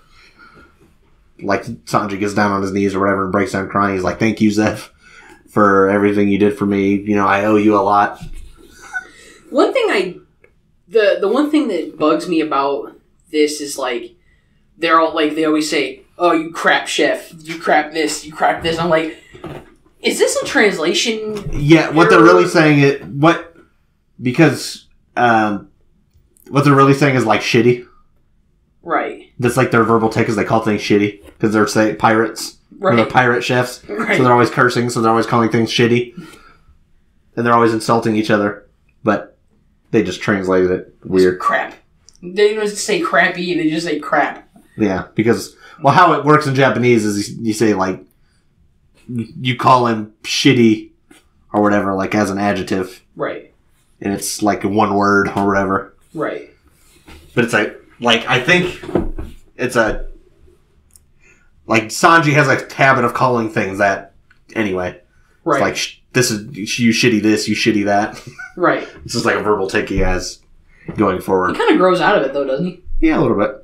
B: like Sanji gets down on his knees or whatever and breaks down crying. He's like, thank you, Zeph, for everything you did for me. You know, I owe you a lot.
C: The one thing that bugs me about this is like they're all like they always say, "Oh, you crap chef, you crap this, you crap this." I'm like, is this a translation?
B: Yeah, what they're really saying what they're really saying is like shitty.
C: Right.
B: That's like their verbal take is they call things shitty because they're say pirates.
C: Right.
B: They're pirate chefs.
C: Right.
B: So they're always cursing. So they're always calling things shitty, and they're always insulting each other. But they just translated it weird.
C: It's crap. They don't say crappy. They just say crap.
B: Yeah, because how it works in Japanese is you say like you call him shitty or whatever, like as an adjective.
C: Right.
B: And it's like one word or whatever.
C: Right.
B: But it's like I think it's like Sanji has a habit of calling things that anyway.
C: Right.
B: It's like this is you shitty this, you shitty that.
C: Right.
B: It's just like a verbal take he has going forward.
C: He kind of grows out of it though, doesn't he?
B: Yeah, a little bit.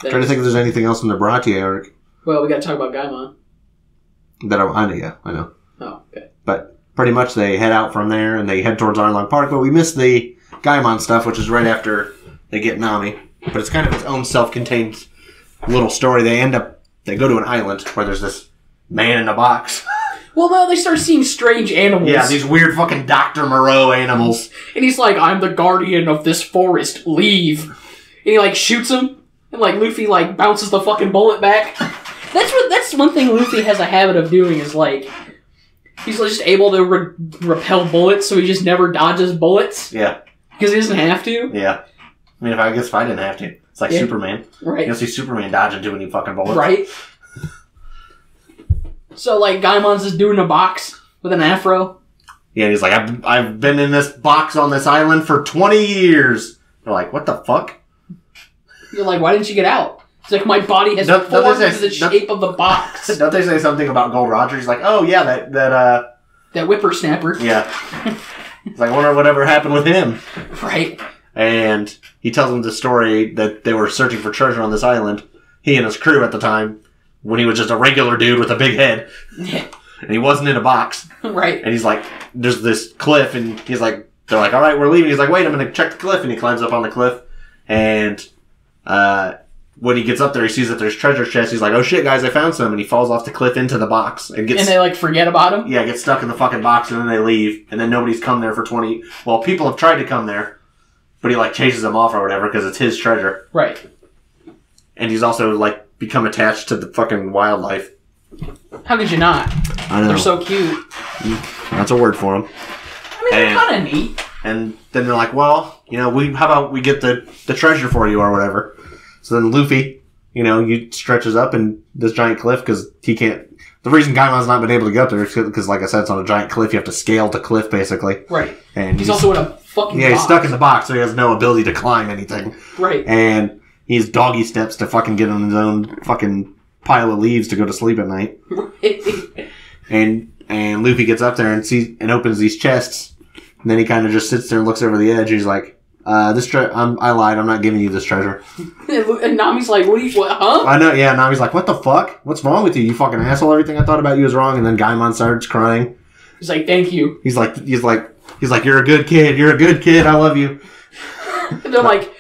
B: Trying to think if there's anything else in the Baratie arc.
C: Well, we got to talk about Gaimon.
B: I know.
C: Oh, okay.
B: But pretty much they head out from there and they head towards Arlong Park, but we missed the Gaimon stuff, which is right after they get Nami. But it's kind of its own self-contained little story. They go to an island where there's this man in a box.
C: Well, no, they start seeing strange animals.
B: Yeah, these weird fucking Dr. Moreau animals.
C: And he's like, I'm the guardian of this forest, leave. And he like shoots him. And, like, Luffy, like, bounces the fucking bullet back. That's one thing Luffy has a habit of doing is, like, he's just able to repel bullets, so he just never dodges bullets.
B: Yeah.
C: Because he doesn't have to.
B: Yeah. I mean, I guess if I didn't have to. It's like Superman.
C: Right.
B: You don't see Superman dodging too many fucking bullets.
C: Right. So, like, Gaimon's just doing a box with an afro.
B: Yeah, he's like, I've been in this box on this island for 20 years. They're like, what the fuck?
C: You're like, why didn't you get out? It's like, my body has formed into the shape of the box.
B: Don't they say something about Gold Roger? He's like, oh, yeah,
C: that whippersnapper.
B: Yeah. It's like, I wonder whatever happened with him.
C: Right.
B: And he tells them the story that they were searching for treasure on this island. He and his crew at the time, when he was just a regular dude with a big head.
C: Yeah.
B: And he wasn't in a box.
C: Right.
B: And he's like, there's this cliff, and he's like, they're like, all right, we're leaving. He's like, wait, I'm going to check the cliff. And he climbs up on the cliff. And when he gets up there, he sees that there's treasure chests. He's like, oh shit, guys, I found some. And he falls off the cliff into the box. And
C: they, like, forget about him?
B: Yeah, gets stuck in the fucking box, and then they leave. And then nobody's come there for 20... Well, people have tried to come there, but he, like, chases them off or whatever, because it's his treasure.
C: Right.
B: And he's also, like, become attached to the fucking wildlife.
C: How could you not?
B: I know.
C: They're so cute.
B: That's a word for them.
C: I mean, they're kind of neat.
B: And then they're like, well, you know, how about we get the treasure for you or whatever. So then Luffy, you know, he stretches up in this giant cliff because he can't... The reason Gaimon's not been able to get up there is because, like I said, it's on a giant cliff. You have to scale the cliff, basically.
C: Right.
B: And
C: he's also in a fucking box.
B: Yeah, he's stuck in the box, so he has no ability to climb anything.
C: Right.
B: And he's doggy steps to fucking get on his own fucking pile of leaves to go to sleep at night. And Luffy gets up there and opens these chests. And then he kind of just sits there and looks over the edge. And he's like, I lied. I'm not giving you this treasure.
C: And Nami's like, what, huh?
B: I know, yeah. Nami's like, what the fuck? What's wrong with you? You fucking asshole. Everything I thought about you was wrong. And then Gaimon starts crying.
C: He's like, thank you.
B: He's like, He's like, "You're a good kid. You're a good kid. I love you."
C: And they're like,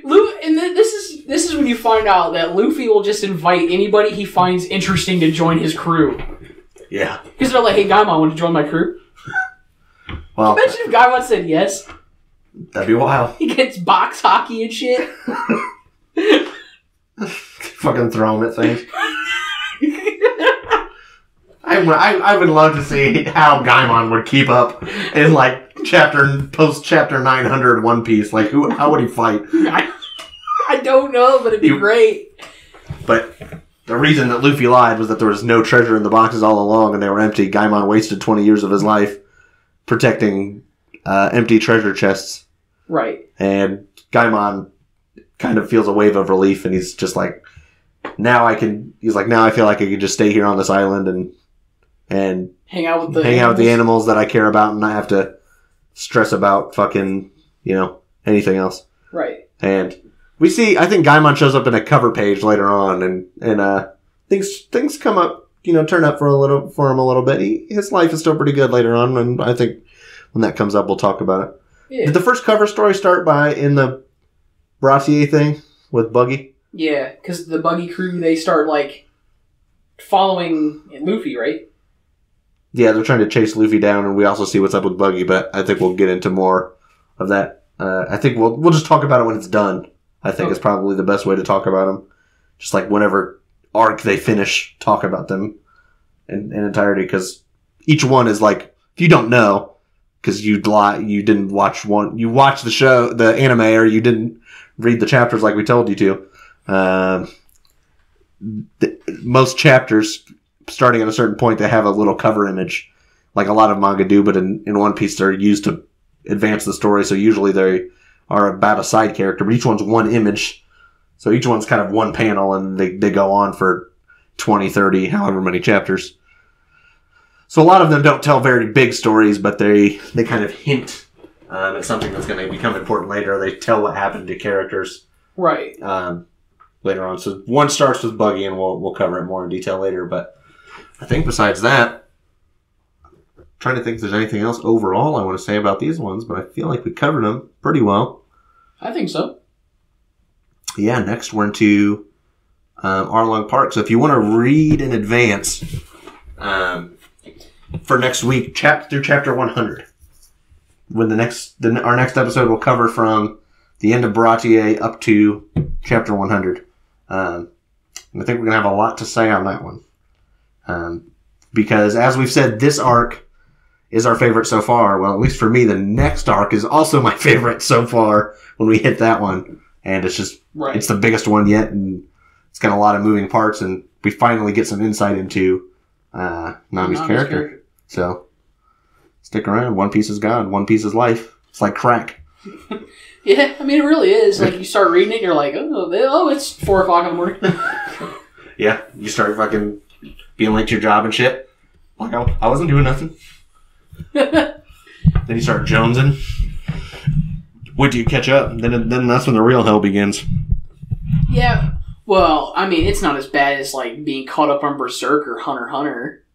C: and this is when you find out that Luffy will just invite anybody he finds interesting to join his crew.
B: Yeah.
C: Because they're like, "Hey, Gaimon, want to join my crew?"
B: Well,
C: imagine if Gaimon said yes.
B: That'd be wild.
C: He gets box hockey and shit.
B: Fucking throw him at things. I would love to see how Gaimon would keep up in like post chapter 900 One Piece. Like how would he fight?
C: I don't know, but it'd be great.
B: But the reason that Luffy lied was that there was no treasure in the boxes all along and they were empty. Gaimon wasted 20 years of his life protecting empty treasure chests.
C: Right.
B: And Gaimon kind of feels a wave of relief and he's just like, now I feel like I could just stay here on this island and hang out with the animals that I care about and not have to stress about fucking, anything else.
C: Right.
B: And I think Gaimon shows up in a cover page later on and things come up, turn up for him a little bit. His life is still pretty good later on, and I think when that comes up we'll talk about it. Yeah. Did the first cover story start in the Baratie thing with Buggy?
C: Yeah, because the Buggy crew, they start, following Luffy, right?
B: Yeah, they're trying to chase Luffy down, and we also see what's up with Buggy, but I think we'll get into more of that. I think we'll just talk about it when it's done. I think is probably the best way to talk about them. Just like whenever arc they finish, talk about them in entirety, because each one is like, if you don't know, because you didn't watch one, you watched the show, the anime, or you didn't read the chapters like we told you to. Most chapters, starting at a certain point, they have a little cover image, like a lot of manga do, but in One Piece they're used to advance the story, so usually they are about a side character, but each one's one image, so each one's kind of one panel, and they go on for 20, 30, however many chapters. So a lot of them don't tell very big stories, but they kind of hint at something that's going to become important later. They tell what happened to characters.
C: Right.
B: Later on. So one starts with Buggy, and we'll cover it more in detail later, but I think besides that, I'm trying to think if there's anything else overall I want to say about these ones, but I feel like we covered them pretty well.
C: I think so.
B: Yeah, next we're into Arlong Park. So if you want to read in advance for next week, through chapter 100, when our next episode will cover from the end of Baratie up to chapter 100. And I think we're going to have a lot to say on that one. Because as we've said, this arc is our favorite so far. Well, at least for me, the next arc is also my favorite so far when we hit that one. And it's just, It's the biggest one yet, and it's got a lot of moving parts, and we finally get some insight into Nami's character. So, stick around. One Piece is God. One Piece is life. It's like crack.
C: Yeah, I mean, it really is. Like, you start reading it, and you're like, oh, it's 4 o'clock in the morning.
B: Yeah, you start fucking being late to your job and shit. Like, I wasn't doing nothing. Then you start jonesing. Wait till you catch up. Then that's when the real hell begins.
C: Yeah. Well, I mean, it's not as bad as, being caught up on Berserk or Hunter x Hunter.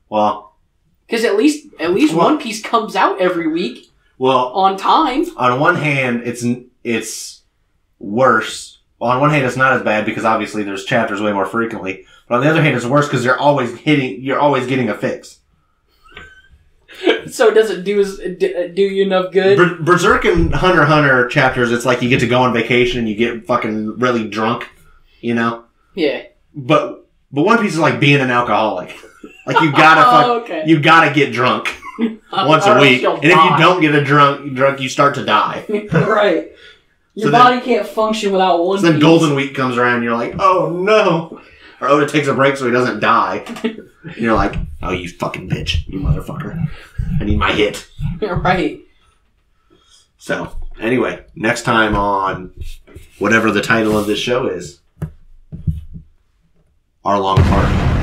B: Well,
C: because at least One Piece comes out every week.
B: Well,
C: on time. On
B: one hand, it's worse. On one hand, it's not as bad because obviously there's chapters way more frequently. But on the other hand, it's worse because you're always getting a fix.
C: So it doesn't do you enough good.
B: Berserk and Hunter x Hunter chapters, it's like you get to go on vacation and you get fucking really drunk, Yeah. But One Piece is like being an alcoholic. Like you gotta you gotta get drunk once a week, and if you don't get drunk, you start to die.
C: Right. Your body can't function without One Piece.
B: Then Golden Week comes around, and you're like, oh no. Or Oda takes a break so he doesn't die. And you're like, oh, you fucking bitch, you motherfucker. I need my hit.
C: Right.
B: So, anyway, next time on whatever the title of this show is, Arlong Park.